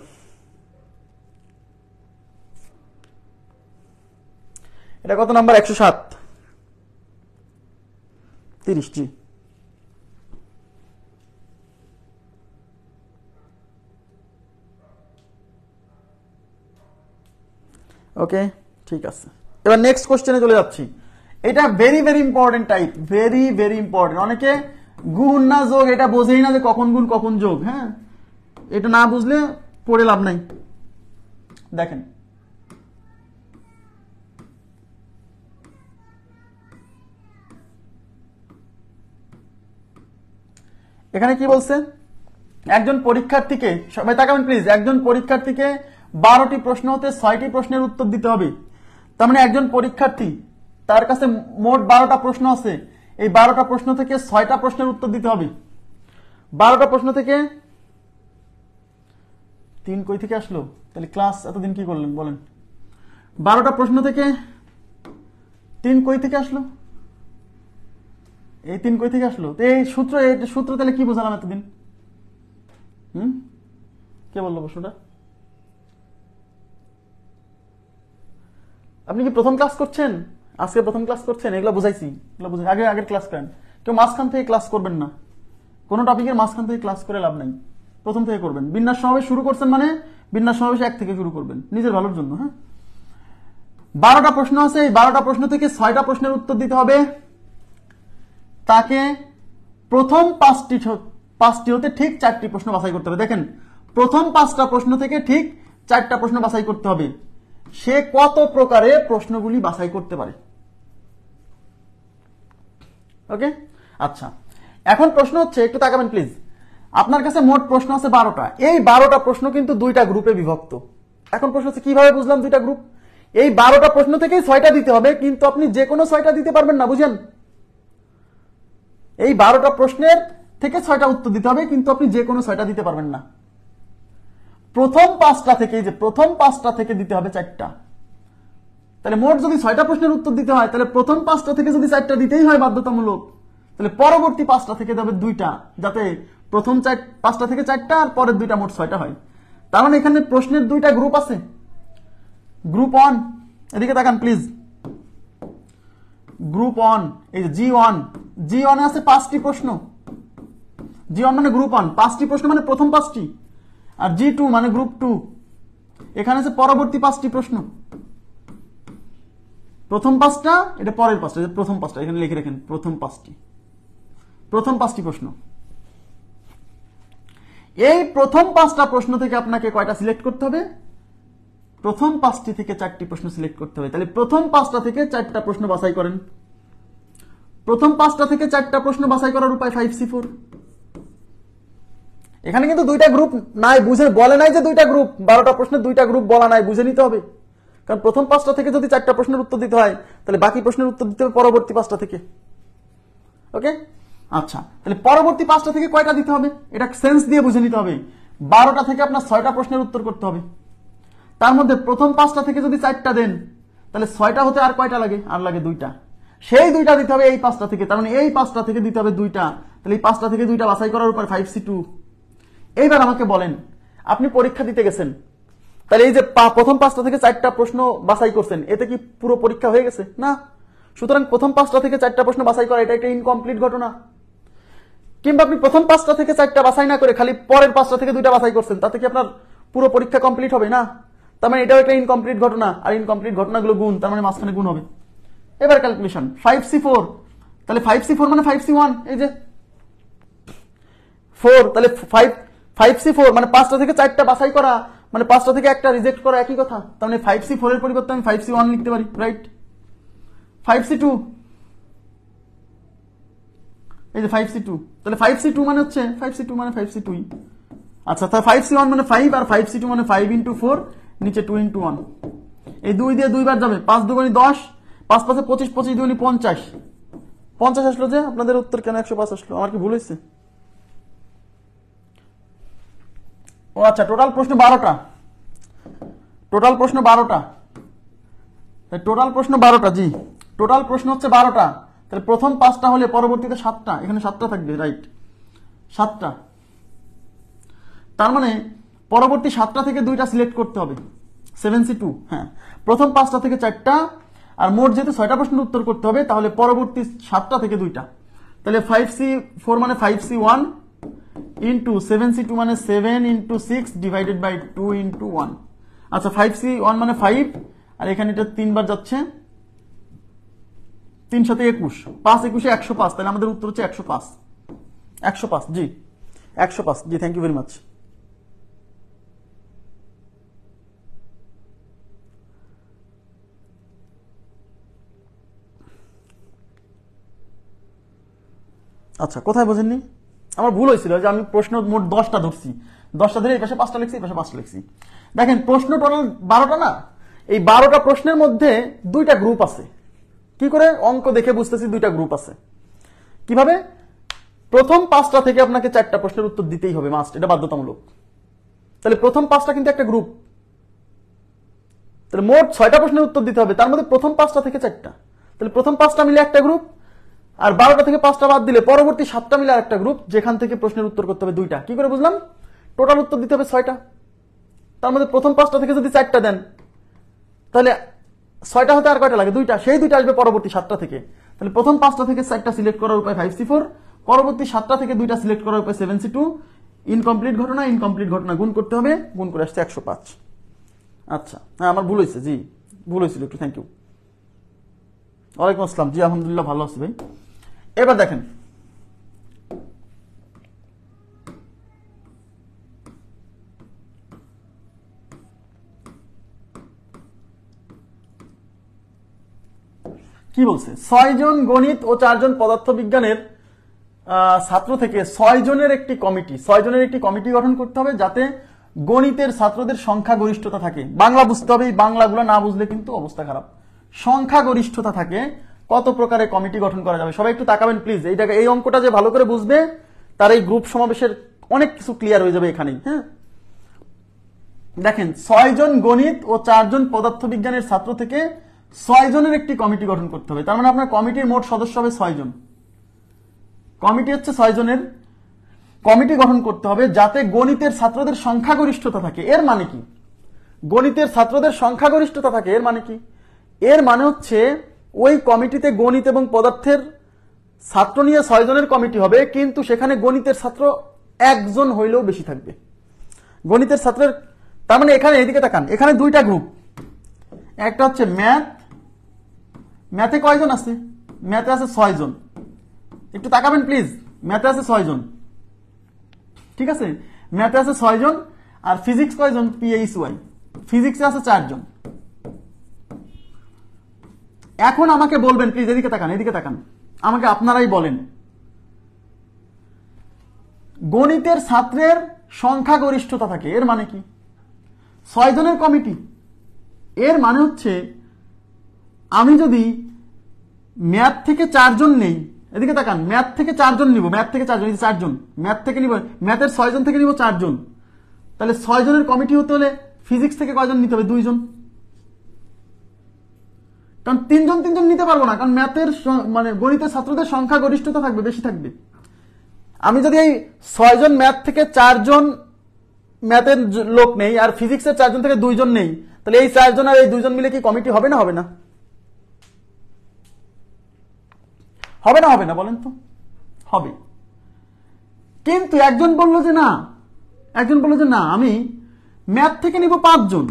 এটা কত নাম্বার? 107। 30, জি। ওকে, ঠিক আছে। এবার নেক্সট কোশ্চেনে চলে যাচ্ছি। এটা very very important type, very very important. অনেকে গুণ না যোগ এটা বোঝেই না যে কখন গুণ কখন যোগ। হ্যাঁ, এটা না বুঝলে পড়ে লাভ নাই। দেখেন, এখানে কি বলছে? একজন পরীক্ষার্থীকে, সবাই তাকাবেন প্লিজ, একজন পরীক্ষার্থীকে 12টি প্রশ্ন হতে 6টি প্রশ্নের উত্তর দিতে হবে। তার মানে একজন পরীক্ষার্থী, তার কাছে মোট 12টা প্রশ্ন আছে। এই 12টা প্রশ্ন থেকে 6টা প্রশ্নের উত্তর দিতে হবে। 12টা প্রশ্ন থেকে 3 কই থেকে আসলো? তাহলে ক্লাস এতদিন কি করলেন বলেন? 12টা প্রশ্ন থেকে 3 কই থেকে আসলো? এই 3 কই থেকে আসলো? এই সূত্র তাহলে কি বোঝালাম এতদিন? কে বললো প্রশ্নটা? আপনি কি প্রথম ক্লাস করছেন? আজকে প্রথম ক্লাস করছেন? এগুলো বুঝাইছি, আগের ক্লাস করেন। কেউ মাঝখান থেকে ক্লাস করবেন না, কোনো টপিকের মাঝখান থেকে ক্লাস করে লাভ নাই, প্রথম থেকে করবেন। বিন্যাস সমাবেশ শুরু করছেন মানে বিন্যাস সমাবেশ 1 থেকে শুরু করবেন, নিজের ভালোর জন্য। হ্যাঁ, 12টা প্রশ্ন আছে। এই 12টা প্রশ্ন থেকে 6টা প্রশ্নের উত্তর দিতে হবে। তাকে প্রথম 5টি হতে ঠিক 4টি প্রশ্ন বাছাই করতে হবে। দেখেন, প্রথম 5টা প্রশ্ন থেকে ঠিক 4টা প্রশ্ন বাছাই করতে হবে। সে কত প্রকারে প্রশ্নগুলি বাছাই করতে পারে। ওকে, আচ্ছা, এখন প্রশ্ন হচ্ছে, একটু তাকাবেন প্লিজ। আপনার কাছে মোট প্রশ্ন আছে 12টা। এই 12টা প্রশ্ন কিন্তু 2টা গ্রুপে বিভক্ত। এখন প্রশ্ন হচ্ছে কিভাবে বুঝলাম 2টা গ্রুপ? এই 12টা প্রশ্ন থেকেই 6টা দিতে হবে, কিন্তু আপনি যে কোনো 6টা দিতে পারবেন না, বুঝেন? এই 12টা প্রশ্নের থেকে 6টা উত্তর দিতে হবে, কিন্তু আপনি যে কোনো 6টা দিতে পারবেন না। প্রথম 5টা থেকে, যে প্রথম 5টা থেকে দিতে হবে 4টা। তাহলে মোট যদি 6টা প্রশ্নের উত্তর দিতে হয়, তাহলে প্রথম 5টা থেকে যদি 4টা দিতেই হয় বাধ্যতামূলক, তাহলে পরবর্তী 5টা থেকে দেবে 2টা, যাতে প্রথম 5টা থেকে 4টা আর পরের 2টা মোট 6টা হয়। তার মানে এখানে প্রশ্নের 2টা গ্রুপ আছে। গ্রুপ 1, এদিকে তাকান প্লিজ। গ্রুপ 1, এই যে G1 আছে 5টি প্রশ্ন। G1 মানে গ্রুপ 1, 5টি প্রশ্ন মানে প্রথম 5টি। আর G2 মানে গ্রুপ 2, এখানে আছে পরবর্তী 5টি প্রশ্ন, প্রথম 5টা, এটা পরের 5টা, প্রথম 5টা এখানে লিখে রাখেন, প্রথম 5টি প্রশ্ন। এই প্রথম 5টা প্রশ্ন থেকে আপনাকে কয়টা সিলেক্ট করতে হবে? প্রথম 5টি থেকে 4টি প্রশ্ন সিলেক্ট করতে হবে। তাহলে প্রথম 5টা থেকে 4টা প্রশ্ন বাছাই করেন। প্রথম 5টা থেকে 4টা প্রশ্ন বাছাই করার উপায় 5C4। এখানে কিন্তু 2টা গ্রুপ নাই, বুঝে বলে নাই যে 2টা গ্রুপ, 12টা প্রশ্নের 2টা গ্রুপ বলা নাই, বুঝে নিতে হবে। কারণ প্রথম 5টা থেকে যদি 4টা প্রশ্নের উত্তর দিতে হয়, তাহলে বাকি প্রশ্নের উত্তর দিতে হবে পরবর্তী 5টা থেকে। ওকে, আচ্ছা, তাহলে পরবর্তী 5টা থেকে কয়টা দিতে হবে এটা সেন্স দিয়ে বুঝে নিতে হবে। 12টা থেকে আপনার 6টা প্রশ্নের উত্তর করতে হবে। তার মধ্যে প্রথম 5টা থেকে যদি 4টা দেন, তাহলে 6টা হতে আর কয়টা লাগে? আর লাগে 2টা। সেই 2টা দিতে হবে এই 5টা থেকে, তার মানে এই 5টা থেকে দিতে হবে 2টা। তাহলে এই 5টা থেকে 2টা বাছাই করার উপর 5C2। এইবার আমাকে বলেন, আপনি পরীক্ষা দিতে গেছেন, তাহলে এই যে প্রথম 5টা থেকে 4টা প্রশ্ন বাছাই করছেন, এতে কি পুরো পরীক্ষা হয়ে গেছে? না। সুতরাং প্রথম 5টা থেকে 4টা প্রশ্ন বাছাই করা এটা একটা ইনকমপ্লিট ঘটনা। কিংবা আপনি প্রথম 5টা থেকে 4টা বাছাই না করে খালি পরের 5টা থেকে 2টা বাছাই করছেন, তাতে কি আপনার পুরো পরীক্ষা কমপ্লিট হবে? না। তার মানে এটাও একটা ইনকমপ্লিট ঘটনা, আর ইনকমপ্লিট ঘটনাগুলো গুণ, তার মানে মাঝখানে গুণ হবে। এবার ক্যালকুলেশন 5C4, তাহলে 5C4 মানে 5C1, এই যে 4, তাহলে 5C4 মানে 5টা থেকে 4টা বাছাই করা, মানে 5টা থেকে একটা রিজেক্ট করা, একই কথা। তার মানে 5C4 এর পরিবর্তে আমি 5C1 লিখতে পারি, রাইট? 5C2, এই যে 5C2, তাহলে 5C2 মানে হচ্ছে 5C2 মানে 5C2। আচ্ছা, তাহলে 5C1 মানে 5 আর 5C2 মানে 5 × 4, নিচে 2 × 1। এই 2 দিয়ে 2 বার যাবে, 5 2 10, 5 5 25, 25 2 50। 50 আসলো যে, আপনাদের উত্তর কেন 105 আসলো? আমার কি ভুল হয়েছে? ও আচ্ছা, টোটাল প্রশ্ন 12টা, টোটাল প্রশ্ন 12টা, টোটাল প্রশ্ন 12টা, জি টোটাল প্রশ্ন হচ্ছে 12টা। তাহলে প্রথম 5টা হলে পরবর্তীতে 7টা, এখানে 7টা থাকবে, রাইট? 7টা। তার মানে পরবর্তী 7টা থেকে 2টা সিলেক্ট করতে হবে, 7C2। হ্যাঁ, প্রথম 5টা থেকে 4টা, আর মোট যেহেতু 6টা প্রশ্নের উত্তর করতে হবে, তাহলে পরবর্তী 7টা থেকে 2টা। তাহলে 5C4 মানে 5C1 ইন্টু 7C2 মানে 7 × 6 ডিভাইডেড বাই 2 × 1। আচ্ছা, 5C1 মানে 5, আর এখানে এটা 3 বার যাচ্ছে, 3 × 7 = 21, 5 × 21 = 105। তাহলে আমাদের উত্তর হচ্ছে 105। 105, জি 105, জি, থ্যাংক ইউ ভেরি মাচ। আচ্ছা, কোথায় বোঝেননি? আমার ভুল হয়েছিল যে আমি প্রশ্ন মোট 10টা ধরছি, 10টা ধরে এই পাশে 5টা লিখছি, এই পাশে 5টা লিখছি। দেখেন, প্রশ্ন টোটাল 12টা না? এই 12টা প্রশ্নের মধ্যে 2টা গ্রুপ আছে। কি করে অঙ্ক দেখে বুঝতেছি 2টা গ্রুপ আছে? কিভাবে? প্রথম 5টা থেকে আপনাকে 4টা প্রশ্নের উত্তর দিতেই হবে, মাস্ট, এটা বাধ্যতামূলক। তাহলে প্রথম 5টা কিন্তু একটা গ্রুপ, তাহলে মোট 6টা প্রশ্নের উত্তর দিতে হবে, তার মধ্যে প্রথম 5টা থেকে 4টা, তাহলে প্রথম 5টা মিলে একটা গ্রুপ, আর 12টা থেকে 5টা বাদ দিলে পরবর্তী 7টা মিলে একটা গ্রুপ, যেখান থেকে প্রশ্নের উত্তর করতে হবে 2টা। কি করে বুঝলাম? টোটাল উত্তর দিতে হবে 6টা, তার মধ্যে প্রথম 5টা থেকে যদি 4টা দেন, তাহলে 6টা হতে আর কয়টা লাগে? 2টা, সেই 2টা আসবে পরবর্তী 7টা থেকে। তাহলে প্রথম 5টা থেকে 4টা সিলেক্ট করার উপায় 5C4, পরবর্তী 7টা থেকে 2টা সিলেক্ট করার উপায় 7C2। ইনকমপ্লিট ঘটনা, ইনকমপ্লিট ঘটনা গুণ করতে হবে, গুণ করে আসছে 105। আচ্ছা, হ্যাঁ, আমার ভুল হয়েছে, জি ভুল হয়েছিল একটু, থ্যাংক ইউ। ওয়ালাইকুম আসসালাম, জি আলহামদুলিল্লাহ ভালো আছি ভাই। এবার দেখেন, কি বলছে? 6 জন গণিত ও 4 জন পদার্থবিজ্ঞানের ছাত্র থেকে 6 জনের একটি কমিটি গঠন করতে হবে, যাতে গণিতের ছাত্রদের সংখ্যা গরিষ্ঠতা থাকে। বাংলা বুঝতে হবে, এই বাংলাগুলো না বুঝলে কিন্তু অবস্থা খারাপ। সংখ্যা গরিষ্ঠতা থাকে, কত প্রকারে কমিটি গঠন করা যাবে? সবাই একটু তাকাবেন প্লিজ। এই অঙ্কটা যে ভালো করে বুঝবে, তার এই গ্রুপ সমাবেশের অনেক কিছু ক্লিয়ার হয়ে যাবে এখানেই। হ্যাঁ, দেখেন, 6 জন গণিত ও 4 জন পদার্থবিজ্ঞানের ছাত্র থেকে 6 জনের একটি কমিটি গঠন করতে হবে। তার মানে আপনার কমিটির মোট সদস্য হবে 6 জন। কমিটি হচ্ছে 6 জনের, কমিটি গঠন করতে হবে যাতে গণিতের ছাত্রদের সংখ্যাগরিষ্ঠতা থাকে। এর মানে কি? গণিতের ছাত্রদের সংখ্যাগরিষ্ঠতা থাকে, এর মানে কি? এর মানে হচ্ছে ওই কমিটিতে গণিত এবং পদার্থের ছাত্র নিয়ে 6 জনের কমিটি হবে, কিন্তু সেখানে গণিতের ছাত্র 1 জন হইলেও বেশি থাকবে। গণিতের ছাত্রের তার মানে এখানে এদিকে তাকান, এখানে দুইটা গ্রুপ, একটা হচ্ছে ম্যাথে কয়জন আছে? ম্যাথে আছে 6 জন। একটু তাকাবেন প্লিজ, ম্যাথে আছে 6 জন, ঠিক আছে? ম্যাথে আছে 6 জন। আর ফিজিক্স কয়জন? PHY ফিজিক্সে আছে 4 জন। এখন আমাকে বলবেন প্লিজ, এদিকে তাকান, এদিকে তাকান, আমাকে আপনারাই বলেন, গণিতের ছাত্রের সংখ্যাগরিষ্ঠতা থাকে, এর মানে কি? 6 জনের কমিটি, এর মানে হচ্ছে আমি যদি ম্যাথ থেকে 4 জন নেই, এদিকে তাকান, ম্যাথ থেকে 4 জন নিব, ম্যাথ থেকে 4 জন, 4 জন ম্যাথ থেকে নিব, ম্যাথের 6 জন থেকে নিব 4 জন, তাহলে 6 জনের কমিটি হতে হলে ফিজিক্স থেকে কয়জন নিতে হবে? 2 জন। কারণ 3 জন নিতে পারবো না, কারণ ম্যাথের মানে গণিতের ছাত্রদের সংখ্যা গরিষ্ঠতা থাকবে, বেশি থাকবে। আমি যদি এই 6 জন ম্যাথ থেকে 4 জন ম্যাথের লোক নেই, আর ফিজিক্সের 4 জন থেকে 2 জন নেই, তাহলে এই 4 জন আর এই 2 জন মিলে কি কমিটি হবে না? হবে না? হবে না? হবে না? বলেন তো। হবে। কিন্তু একজন বললো যে না, আমি ম্যাথ থেকে নিব 5 জন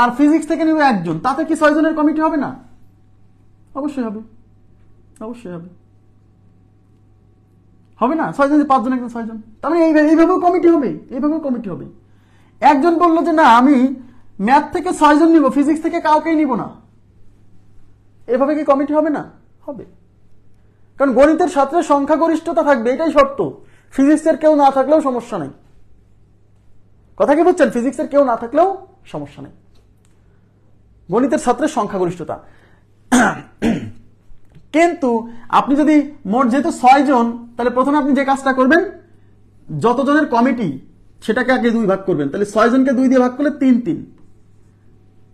আর ফিজিক্স থেকে নিব 1 জন, তাতে কি 6 জনের কমিটি হবে না? অবশ্যই হবে, অবশ্যই হবে। হবে না? 6 জন, 5 জন, 1 জন, 6 জন, তার মানে এইভাবেও কমিটি হবে, এইভাবেও কমিটি হবে। একজন বললো যে না, আমি ম্যাথ থেকে 6 জন নিব, ফিজিক্স থেকে কাউকেই নিব না, এভাবে কি কমিটি হবে না? হবে। কারণ গণিতের ছাত্রের সংখ্যাগরিষ্ঠতা থাকবে, এটাই শর্ত। ফিজিক্সের কেউ না থাকলেও সমস্যা নেই। কথা কি বুঝছেন? ফিজিক্সের কেউ না থাকলেও সমস্যা নেই, গণিতের ছাত্রের সংখ্যাগরিষ্ঠতা। কিন্তু আপনি যদি মোট যেহেতু 6 জন, তাহলে প্রথমে আপনি যে কাজটা করবেন, যতজনের কমিটি সেটাকে আগে 2 ভাগ করবেন, তাহলে 6 জনকে 2 দিয়ে ভাগ করলে 3,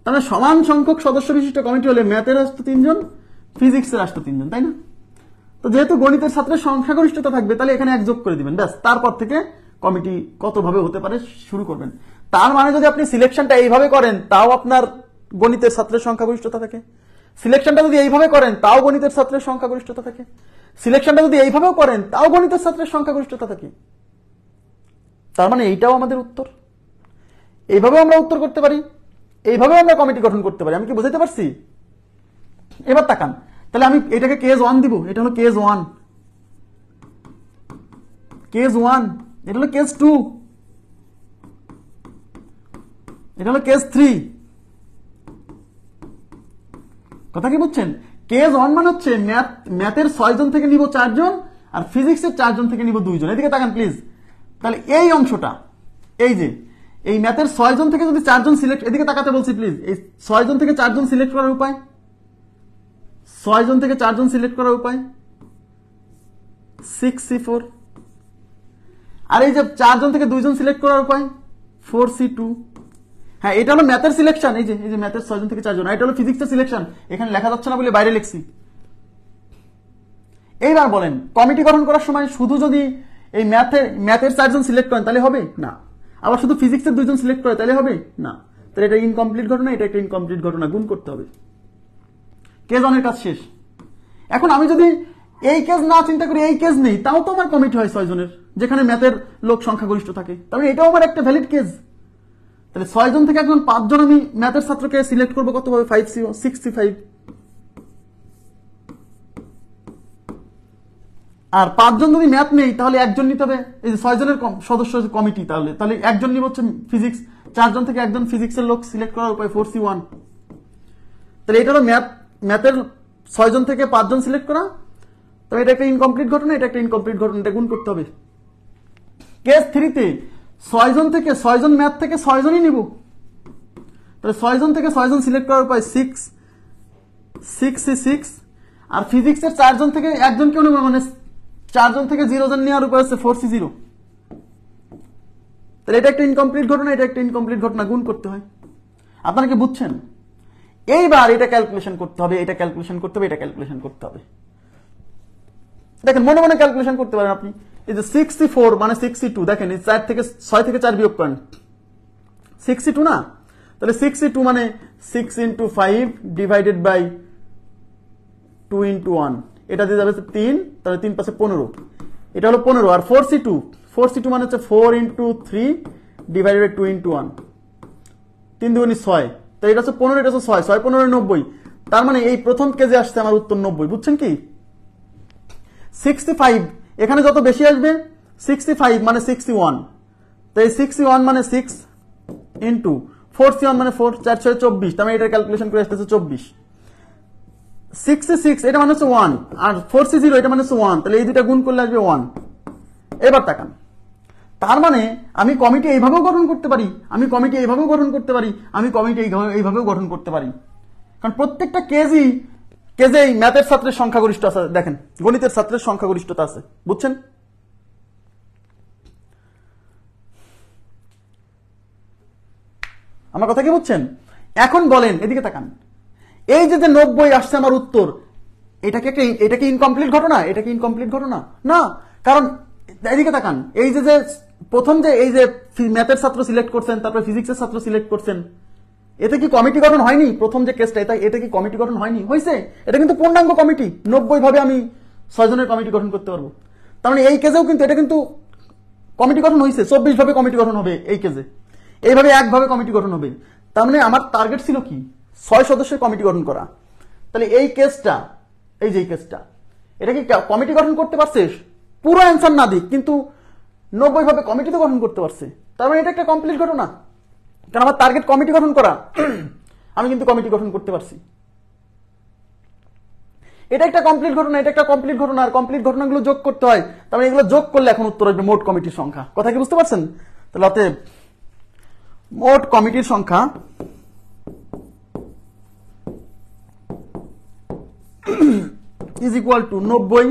তাহলে সমান সংখ্যক সদস্য বিশিষ্ট কমিটি হলে ম্যাথের আসতো 3 জন, ফিজিক্সের আসতো 3 জন, তাই না? তো যেহেতু গণিতের ছাত্রের সংখ্যাগরিষ্ঠতা থাকবে, তাহলে এখানে 1 যোগ করে দিবেন, ব্যাস। তারপর থেকে কমিটি কতভাবে হতে পারে শুরু করবেন। তার মানে যদি আপনি সিলেকশনটা এইভাবে করেন, তাও আপনার গণিতের ছাত্রের সংখ্যাগরিষ্ঠতা থাকে। সিলেকশনটা যদি এইভাবে করেন, তাও গণিতের ছাত্রের সংখ্যাগরিষ্ঠতা থাকে। সিলেকশনটা যদি এইভাবেও করেন, তাও গণিতের ছাত্রের সংখ্যাগরিষ্ঠতা থাকে। তার মানে এইটাও আমাদের উত্তর। এইভাবেও আমরা উত্তর করতে পারি, এইভাবেও আমরা কমিটি গঠন করতে পারি। আমি কি বুঝাতে পারছি? এবার তাকান, তাহলে আমি এটাকে কেস 1 দিব, এটা হলো কেস 1, এটা হলো কেস 2, এটা হলো কেস 3। কথা কি বুঝছেন? কেস 1 মানে হচ্ছে ম্যাথের 6 জন থেকে নিব 4 জন, আর ফিজিক্সের 4 জন থেকে নিব 2 জন। এদিকে তাকান প্লিজ। তাহলে এই অংশটা, এই যে এই ম্যাথের 6 জন থেকে যদি 4 জন সিলেক্ট, এদিকে তাকাতে বলছি প্লিজ, এই 6 জন থেকে 4 জন সিলেক্ট করার উপায়, 6 জন থেকে 4 জন সিলেক্ট করার উপায় 6C4, আর এই যে 4 জন থেকে 2 জন সিলেক্ট করার উপায় 4C2। হ্যাঁ, এটা হলো ম্যাথের সিলেকশন, এই যে ম্যাথের 6 জন থেকে 4 জন। এটা হলো ফিজিক্সের সিলেকশন, এখানে লেখা যাচ্ছে না বলে বাইরে লিখছি। এইবার বলেন, কমিটি গঠন করার সময় শুধু যদি এই ম্যাথের 4 জন সিলেক্ট করেন তাহলে হবে না, আবার শুধু ফিজিক্সের 2 জন সিলেক্ট করে তাহলে হবে না। তাহলে এটা ইনকমপ্লিট ঘটনা, এটা একটা ইনকমপ্লিট ঘটনা, গুণ করতে হবে। কেস 1 এর কাজ শেষ। এখন আমি যদি এই কেস না চিন্তা করি, এই কেস নেই, তাও তো আমার কমিটি হয় 6 জনের, যেখানে ম্যাথের লোক সংখ্যাগরিষ্ঠ থাকে। তাহলে এটাও আমার একটা ভ্যালিড কেস। তাহলে 6 জন থেকে একজন 5 জন আমি ম্যাথের ছাত্রকে সিলেক্ট করবো কতভাবে? 6C5। আর 5 জন যদি ম্যাথ নেই, তাহলে 1 জন নিতে হবে। এই যে 6 জনের সদস্য কমিটি, তাহলে 1 জন নিব হচ্ছে ফিজিক্স, 4 জন থেকে 1 জন ফিজিক্সের লোক সিলেক্ট করার উপায় 4C1। তাহলে এটা হলো ম্যাথের 6 জন থেকে 5 জন সিলেক্ট করা। তবে এটা একটা ইনকমপ্লিট ঘটনা, এটা একটা ইনকমপ্লিট ঘটনা, এটা গুণ করতে হবে। কেস 3 তে 6 জন থেকে 6 জন ম্যাথ থেকে 6 জনই নিব, তাহলে 6 জন থেকে 6 জন সিলেক্ট করার উপায় 6C6, আর ফিজিক্সের 4 জন থেকে 1 জন কেউ নেব, মানে 4 জন থেকে 0 জন নেওয়ার উপায় হচ্ছে 4C0। তাহলে এটা একটা ইনকমপ্লিট ঘটনা, এটা একটা ইনকমপ্লিট ঘটনা, গুণ করতে হয়। আপনারা কি বুঝছেন? এইবার এটা ক্যালকুলেশন করতে হবে, এটা ক্যালকুলেশন করতে হবে, এটা ক্যালকুলেশন করতে হবে। দেখেন, মনে মনে ক্যালকুলেশন করতে পারেন আপনি। এই যে 6C4 মানে 6C2, দেখেন এই 6 থেকে 4 বিয়োগ করেন, 6C2 না? তাহলে 6C2 মানে 6 × 5 ডিভাইডেড বাই 2 × 1, এটা দিয়ে যাবে 3, তাহলে 3 পাশে 15, এটা হলো 15। আর 4C2 মানে হচ্ছে 4 × 3 ডিভাইডেড বাই 2 × 1, 3 দুগুণে 6, তো এটা হচ্ছে 15, এটা হচ্ছে 6, 6 15 90, তার মানে এই প্রথম কেজে আসছে আমার উত্তর 90, বুঝছেন কি? 65 এখানে যত বেশি আসবে 65 মানে 61, তো এই 61 মানে 6 ইন্টু 4C1 মানে 4, 4 6 24, তার মানে এটা ক্যালকুলেশন করে আসতেছে 24। 66 এটা মানে হচ্ছে 1, আর 4C0 এটা মানে হচ্ছে 1, তাহলে এই দুটা গুণ করলে আসবে 1। এবার তাকান, তার মানে আমি কমিটি এইভাবেও গঠন করতে পারি, আমি কমিটি এইভাবেও গঠন করতে পারি, আমি কমিটি এইভাবেও গঠন করতে পারি, কারণ প্রত্যেকটা কেজেই ম্যাথের ছাত্রের সংখ্যাগরিষ্ঠ আছে, দেখেন গণিতের ছাত্রের সংখ্যাগরিষ্ঠতা আছে, বুঝছেন? আমার কথা কি বুঝছেন? এখন বলেন, এদিকে তাকান, এই যে 90 আসছে আমার উত্তর, এটা কি ইনকমপ্লিট ঘটনা? এটা কি ইনকমপ্লিট ঘটনা? না, কারণ এদিকে তাকান, এই যে প্রথম এই যে ম্যাথের ছাত্র সিলেক্ট করছেন, তারপর ফিজিক্সের ছাত্র সিলেক্ট করছেন, এতে কি কমিটি গঠন হয়নি? প্রথম যে কেসটা, এটা কি কমিটি গঠন হয়নি? হয়েছে। এটা কিন্তু পূর্ণাঙ্গ কমিটি, 90 ভাবে আমি 6 জনের কমিটি গঠন করতে পারবো। তার মানে এই কেজেও কিন্তু এটা কিন্তু কমিটি গঠন হয়েছে, 24 ভাবে কমিটি গঠন হবে এই কেজে, এইভাবে একভাবে কমিটি গঠন হবে। তার মানে আমার টার্গেট ছিল কি? 6 সদস্যের কমিটি গঠন করা। তাহলে এই কেসটা, এই যে কেসটা, এটা কি কমিটি গঠন করতে পারছে? পুরো অ্যান্সার না দিক, কিন্তু 90 ভাবে কমিটি তো গঠন করতে পারছে, তার মানে এটা একটা কমপ্লিট ঘটনা, কারণ আমার টার্গেট কমিটি গঠন করা, আমি কিন্তু কমিটি গঠন করতে পারছি। এটা একটা কমপ্লিট ঘটনা, এটা একটা কমপ্লিট ঘটনা, আর কমপ্লিট ঘটনাগুলো যোগ করতে হয়, তার মানে এগুলো যোগ করলে এখন উত্তর আসবে মোট কমিটির সংখ্যা। কথা কি বুঝতে পারছেন? তাহলে অতএব মোট কমিটির সংখ্যা ইজ ইকুয়াল টু 90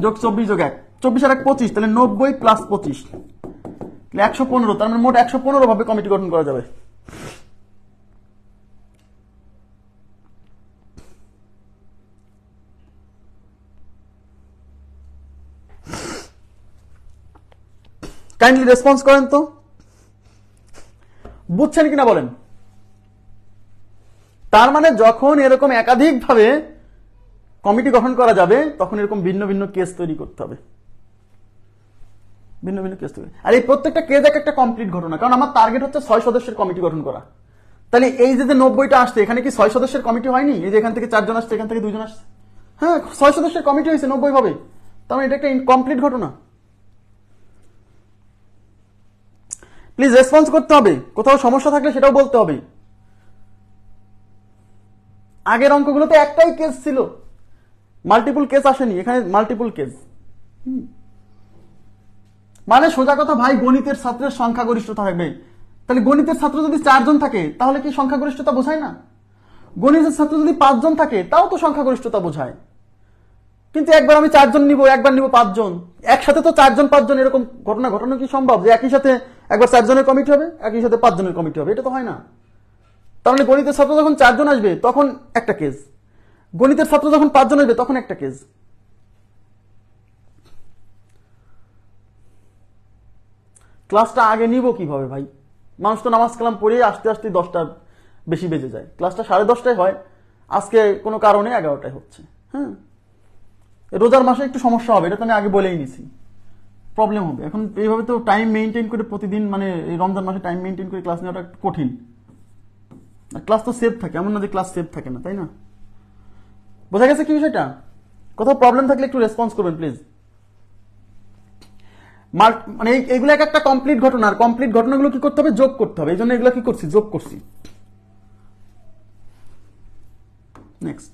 যোগ 24 যোগ 1, 24 আর 1 25, তাহলে 90 প্লাস 25 115, তার মানে মোট 115 ভাবে কমিটি গঠন করা যাবে। কাইন্ডলি রেসপন্স করেন তো, বুঝছেন কিনা বলেন? তার মানে যখন এরকম একাধিক ভাবে কমিটি গঠন করা যাবে, তখন এরকম ভিন্ন ভিন্ন কেস তৈরি করতে হবে, ভিন্ন ভিন্ন কেস তৈরি। আর এই প্রত্যেকটা কেস একটা কমপ্লিট ঘটনা, কারণ আমার টার্গেট হচ্ছে 6 সদস্যের কমিটি গঠন করা। তাহলে এই যে 90টা আসছে, এখানে কি 6 সদস্যের কমিটি হয়নি? এই যে এখান থেকে 4 জন আসছে, এখান থেকে 2 জন আসছে, হ্যাঁ 6 সদস্যের কমিটি হয়েছে 90 ভাবে, তার মানে এটা একটা ইনকমপ্লিট ঘটনা। প্লিজ রেসপন্স করতে হবে, কোথাও সমস্যা থাকলে সেটাও বলতে হবে। আগের অঙ্কগুলোতে একটাই কেস ছিল, মাল্টিপল কেস আসেনি, এখানে মাল্টিপল কেস। মানে সোজা কথা ভাই, গণিতের ছাত্রের সংখ্যাগরিষ্ঠতা থাকবে। তাহলে গণিতের ছাত্র যদি 4 জন থাকে, তাহলে কি সংখ্যাগরিষ্ঠতা বোঝায় না? গণিতের ছাত্র যদি 5 জন থাকে, তাও তো সংখ্যাগরিষ্ঠতা বোঝায়। কিন্তু একবার আমি 4 জন নিব, একবার নিব 5 জন, একসাথে তো 4 জন 5 জন এরকম ঘটনা ঘটানো কি সম্ভব যে একই সাথে একবার 4 জনের কমিটি হবে, একই সাথে 5 জনের কমিটি হবে? এটা তো হয় না। তার মানে গণিতের ছাত্র যখন 4 জন আসবে তখন একটা কেস, গণিতের ছাত্র যখন 5 জন আসবে তখন একটা কেস। ক্লাসটা আগে নিব কিভাবে ভাই? মানুষ তো নামাজ কালাম পড়ে আসতে আসতে 10টা বেশি বেজে যায়, ক্লাসটা 10:30টায় হয়, আজকে কোনো কারণে 11টায় হচ্ছে। হ্যাঁ, রোজার মাসে একটু সমস্যা হবে, এটা তো আমি আগে বলেই নিছি, প্রবলেম হবে। এখন এইভাবে তো টাইম মেনটেন করে প্রতিদিন, মানে এই রমজান মাসে টাইম মেনটেন করে ক্লাস নেওয়াটা কঠিন। ক্লাস তো সেভ থাকে, এমন না যে ক্লাস সেভ থাকে না, তাই না? বোঝা গেছে কি বিষয়টা? কোথাও প্রবলেম থাকলে একটু রেসপন্স করবেন প্লিজ। মানে এইগুলো একটা কমপ্লিট ঘটনা, আর কমপ্লিট ঘটনাগুলো কি করতে হবে? যোগ করতে হবে। এই জন্য এগুলো কি করছি? যোগ করছি। নেক্সট,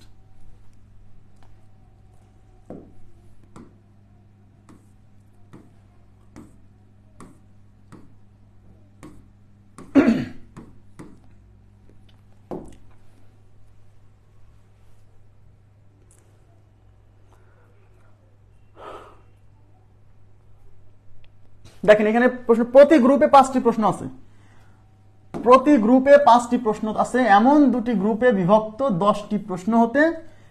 দেখেন এখানে প্রশ্ন, প্রতি গ্রুপে 5টি প্রশ্ন আছে, প্রতি গ্রুপে 5টি প্রশ্ন আছে, এমন দুটি গ্রুপে বিভক্ত 10টি প্রশ্ন হতে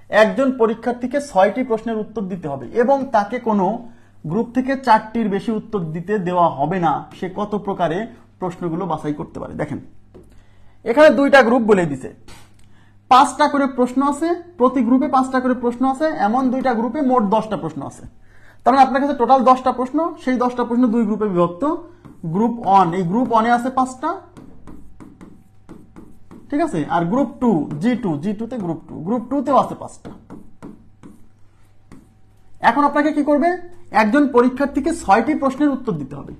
একজন পরীক্ষার্থীকে 6টি প্রশ্নের উত্তর দিতে হবে, এবং তাকে কোনো গ্রুপ থেকে 4টির বেশি উত্তর দিতে দেওয়া হবে না। সে কত প্রকারে প্রশ্নগুলো বাছাই করতে পারে? দেখেন এখানে 2টা গ্রুপ বলে দিছে, 5টা করে প্রশ্ন আছে, প্রতি গ্রুপে 5টা করে প্রশ্ন আছে, এমন 2টা গ্রুপে মোট 10টা প্রশ্ন আছে। তার মানে আপনার কাছে টোটাল 10টা প্রশ্ন, সেই 10টা প্রশ্ন 2 গ্রুপে বিভক্ত, গ্রুপ 1, এই গ্রুপ 1 এ আছে 5টা, ঠিক আছে, আর গ্রুপ 2 G2 তে গ্রুপ 2 তেও আছে 5টা। এখন আপনাকে কি করবে, একজন পরীক্ষার্থীকে 6টি প্রশ্নের উত্তর দিতে হবে,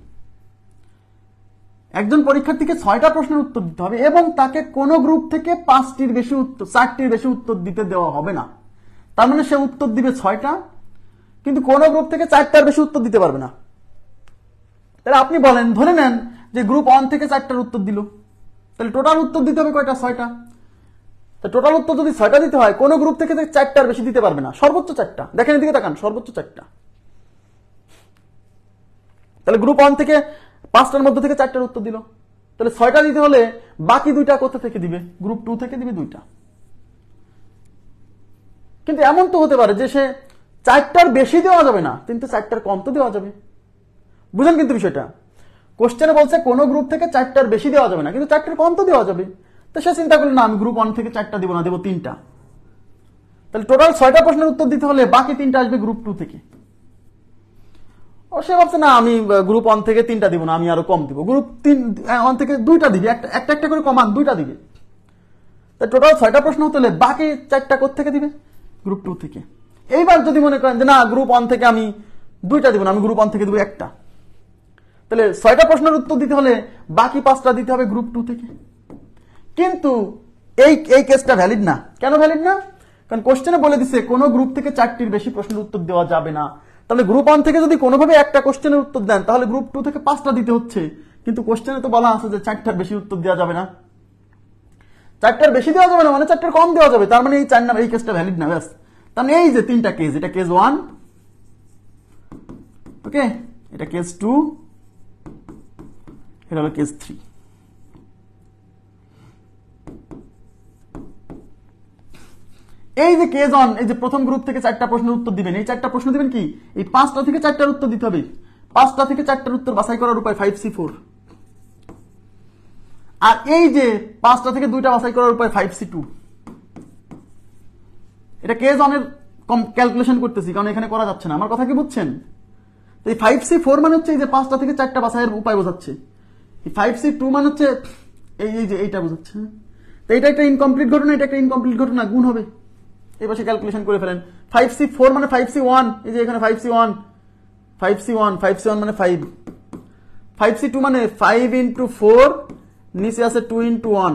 একজন পরীক্ষার্থীকে 6টা প্রশ্নের উত্তর দিতে হবে এবং তাকে কোন গ্রুপ থেকে 4টির বেশি উত্তর দিতে দেওয়া হবে না। তার মানে সে উত্তর দিবে 6টা, কিন্তু কোন গ্রুপ থেকে 4টার বেশি উত্তর দিতে পারবে না। তাহলে আপনি বলেন, ধরে নেন যে গ্রুপ 1 থেকে 4টার উত্তর দিল, তাহলে টোটাল উত্তর দিতে হবে কয়টা? 6টা। তো টোটাল উত্তর যদি 6টা দিতে হয়, কোন গ্রুপ থেকে 4টার বেশি দিতে পারবে না, সর্বোচ্চ 4টা। দেখেন এদিকে তাকান, সর্বোচ্চ 4টা। তাহলে গ্রুপ 1 থেকে 5টার মধ্যে থেকে 4টার উত্তর দিল, তাহলে 6টা দিতে হলে বাকি 2টা কোথা থেকে দিবে? গ্রুপ 2 থেকে দিবে 2টা। কিন্তু এমন তো হতে পারে যে সে 4টার বেশি দেওয়া যাবে না, কিন্তু 4টার কম তো দেওয়া যাবে। বুঝলেন কিন্তু বিষয়টা? কোশ্চেনে বলছে কোন গ্রুপ থেকে 4টার বেশি দেওয়া যাবে না, কিন্তু 4টার কম তো দেওয়া যাবে। তো সে চিন্তা করলো না, আমি গ্রুপ 1 থেকে 4টা দিব না, দেবো 3টা। তাহলে টোটাল 6টা প্রশ্নের উত্তর দিতে হলে বাকি 3টা আসবে গ্রুপ 2 থেকে। ও সে ভাবছে না, আমি গ্রুপ 1 থেকে 3টা দিব না, আমি আরো কম দিব, গ্রুপ 1 থেকে 2টা দিবে, একটা করে কমান 2টা দিবে। তাই টোটাল 6টা প্রশ্ন হতে হলে বাকি 4টা কোত্থেকে দিবে? গ্রুপ 2 থেকে। এইবার যদি মনে করেন যে না, গ্রুপ 1 থেকে আমি 2টা দিব না, আমি গ্রুপ 1 থেকে দিব একটা, তাহলে 6টা প্রশ্নের উত্তর দিতে হলে বাকি 5টা দিতে হবে গ্রুপ 2 থেকে। কিন্তু এই কেসটা ভ্যালিড না। কেন ভ্যালিড না? কারণ কোশ্চেনে বলে দিছে কোন গ্রুপ থেকে 4টির বেশি প্রশ্নের উত্তর দেওয়া যাবে না। তাহলে গ্রুপ 1 থেকে যদি কোনোভাবে একটা কোশ্চেনের উত্তর দেন, তাহলে গ্রুপ 2 থেকে 5টা দিতে হচ্ছে। কিন্তু কোশ্চেনে তো বলা আছে যে 4টার বেশি উত্তর দেওয়া যাবে না। 4টার বেশি দেওয়া যাবে না মানে 4টার কম দেওয়া যাবে, তার মানে এই 4 নাম্বার এই কেসটা ভ্যালিড না। ব্যাস। তার মানে এই যে 3টা কেস, এটা কেস 1, ওকে, এটা কেস 2, এটা হলো কেস 3। এই যে কেস 1, এই যে প্রথম গ্রুপ থেকে 4টা প্রশ্নের উত্তর দিবেন, এই 4টা প্রশ্ন দিবেন কি, এই 5টা থেকে 4টার উত্তর দিতে হবে। 5টা থেকে 4টার উত্তর বাছাই করার উপায় 5C4। আর এই যে 5টা থেকে 2টা বাছাই করার উপায় 5C2। এটা কেস 1 এর ক্যালকুলেশন করতেছি, কারণ এখানে করা যাচ্ছে না। আমার কথা কি বুঝছেন? এই 5C4 মানে হচ্ছে এই যে 5টা থেকে 4টা বাছাইয়ের উপায় বোঝাচ্ছে। এই 5C2 মানে হচ্ছে এই যে এইটা বোঝাচ্ছে। তো এটা একটা ইনকমপ্লিট ঘটনা, এটা একটা ইনকমপ্লিট ঘটনা, গুণ হবে। এই পাশে ক্যালকুলেশন করে ফেলেন। 5C4 মানে 5C1, এই যে এখানে 5C1 মানে 5, 5C2 মানে 5 into 4, নিচে আছে 2 into 1,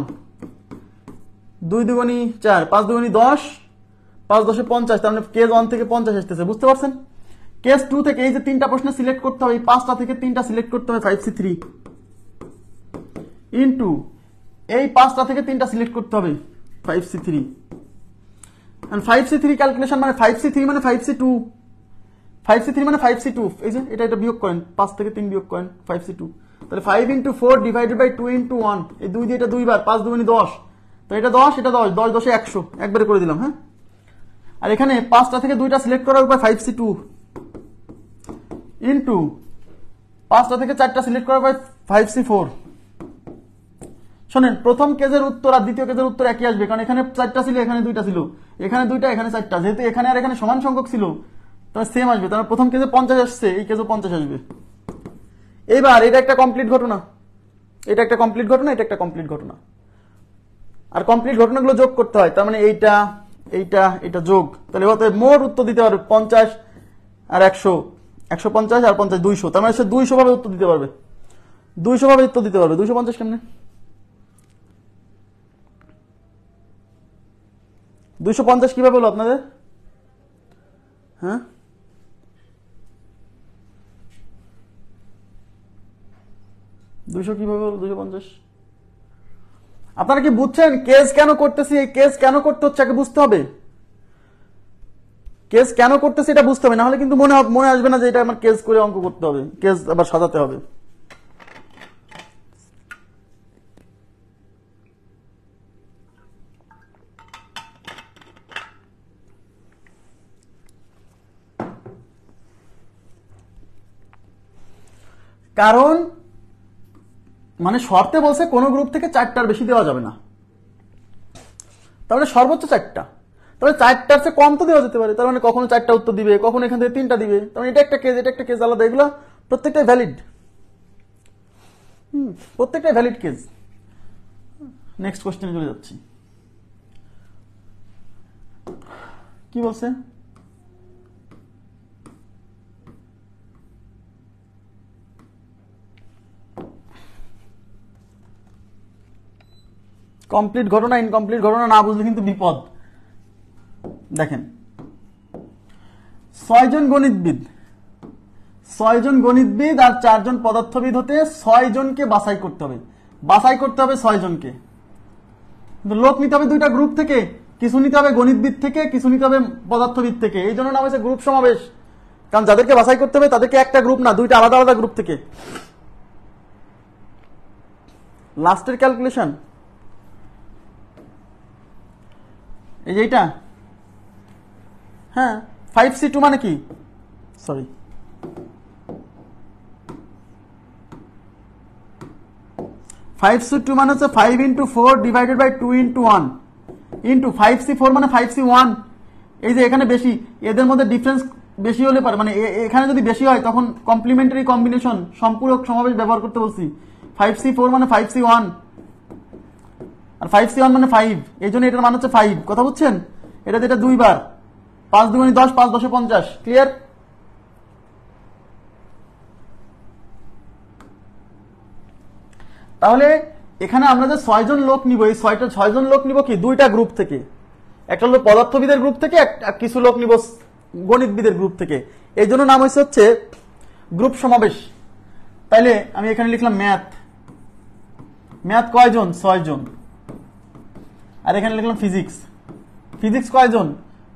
2 দুগুণী 4, 5 দুগুণী 10, 5 10 50, তার মানে কেস 1 থেকে 50 আসতেছে। বুঝতে পারছেন? কেস 2 থেকে এই যে 3টা প্রশ্ন সিলেক্ট করতে হবে, এই 5টা থেকে 3টা সিলেক্ট করতে হবে 5C3 ইন্টু এই 5টা থেকে 3টা সিলেক্ট করতে হবে 5C3। and 5C3 ক্যালকুলেশন মানে 5C3 মানে 5C2, 5C3 মানে 5C2, এই যে এটা বিয়োগ করেন, 5 থেকে 3 বিয়োগ করেন 5C2, তাহলে 5 into 4 divided by 2 into 1, এই 2 দিয়ে এটা 2 বার, 5 দুগুণী 10, তো এটা 10, এটা 10, 10 10 100, একবারে করে দিলাম। হ্যাঁ, আর এখানে 5টা থেকে 2টা সিলেক্ট করার উপায় 5C2 ইন্টু 5টা থেকে 4টা সিলেক্ট করার উপায় 5C4। শোনেন, প্রথম কেজের উত্তর আর দ্বিতীয় কেজের উত্তর একই আসবে, কারণ এখানে 4টা ছিল, এখানে 2টা ছিল, এখানে 2টা, এখানে 4টা, যেহেতু এখানে আর এখানে সমান সংখ্যক ছিল, তাহলে সেম আসবে। তাহলে প্রথম কেজে 50 আসছে, এই কেজে 50 আসবে। এইবার এটা একটা কমপ্লিট ঘটনা, এটা একটা কমপ্লিট ঘটনা, এটা একটা কমপ্লিট ঘটনা, আর কমপ্লিট ঘটনাগুলো যোগ করতে হয়। তার মানে এইটা এইটা এটা যোগ, তাহলে মোট উত্তর দিতে পারবে 50 আর 100, 150 আর 50 200, তার মানে সে 200 ভাবে উত্তর দিতে পারবে, 200 ভাবে উত্তর দিতে পারবে। 250 কেমনে? 250 কিভাবে হলো আপনাদের? হ্যাঁ, 200 কিভাবে হলো 250? আপনারা কি বুঝছেন কেস কেন করতেছি? এই কেস কেন করতে হচ্ছে আগে বুঝতে হবে। কেস কেন করতেছি এটা বুঝতে হবে, না হলে কিন্তু মনে আসবে না যে এটা আমার কেস করে অঙ্ক করতে হবে, কেস আবার সাজাতে হবে। কারণ মানে শর্তে বলছে কোন গ্রুপ থেকে 4টার বেশি দেওয়া যাবে না, তাহলে সর্বোচ্চ 4টা, তাহলে 4টার চেয়ে কম তো দেওয়া যেতে পারে। তার মানে কখনো 4টা উত্তর দিবে, কখনো এখান থেকে 3টা দিবে, তার মানে এটা একটা কেস, এটা একটা কেস আলাদা, এগুলো প্রত্যেকটাই ভ্যালিড। প্রত্যেকটাই ভ্যালিড কেস। নেক্সট কোশ্চেনে চলে যাচ্ছি। কি বলছে? কমপ্লিট ঘটনা ইনকমপ্লিট ঘটনা না বুঝলে কিন্তু বিপদ। দেখেন, 6 জন গণিতবিদ আর 4 জন পদার্থবিদ হতে 6 জনকে বাছাই করতে হবে। 6 জনকে, কিন্তু লোক নিতে হবে 2টা গ্রুপ থেকে, কিছু নিতে হবে গণিতবিদ থেকে, কিছু নিতে হবে পদার্থবিদ থেকে। এই জন্য নাম হয়েছে গ্রুপ সমাবেশ, কারণ যাদেরকে বাছাই করতে হবে তাদেরকে একটা গ্রুপ না, 2টা আলাদা আলাদা গ্রুপ থেকে। লাস্টের ক্যালকুলেশন এই যে এইটা, হ্যাঁ 5C2 মানে কি, সরি 5C2 মানে হচ্ছে 5 × 4 ডিভাইডেড বাই 2 × 1 ইন্টু 5C4 মানে 5C1। এই যে এখানে বেশি, এদের মধ্যে ডিফারেন্স বেশি হলে পারে, মানে এখানে যদি বেশি হয় তখন কমপ্লিমেন্টারি কম্বিনেশন সম্পূরক সমাবেশ ব্যবহার করতে বলছি। 5C4 মানে 5C1 আর 5C1 মানে 5, এই জন্য এটার মান হচ্ছে 5। কথা বুঝছেন? এটা যেটা 2 বার, 5 × 2 = 10, 5 × 10 = 50। ক্লিয়ার? তাহলে এখানে আমরা যে 6 জন লোক নিব, এই 6 জন লোক নিব কি 2টা গ্রুপ থেকে, একটা হলো পদার্থবিদের গ্রুপ থেকে, কিছু লোক নিব গণিতবিদের গ্রুপ থেকে। এই জন্য নাম হচ্ছে গ্রুপ সমাবেশ। তাইলে আমি এখানে লিখলাম ম্যাথ কয়জন? 6 জন। আর এখানে লিখলাম ফিজিক্স কয়জন?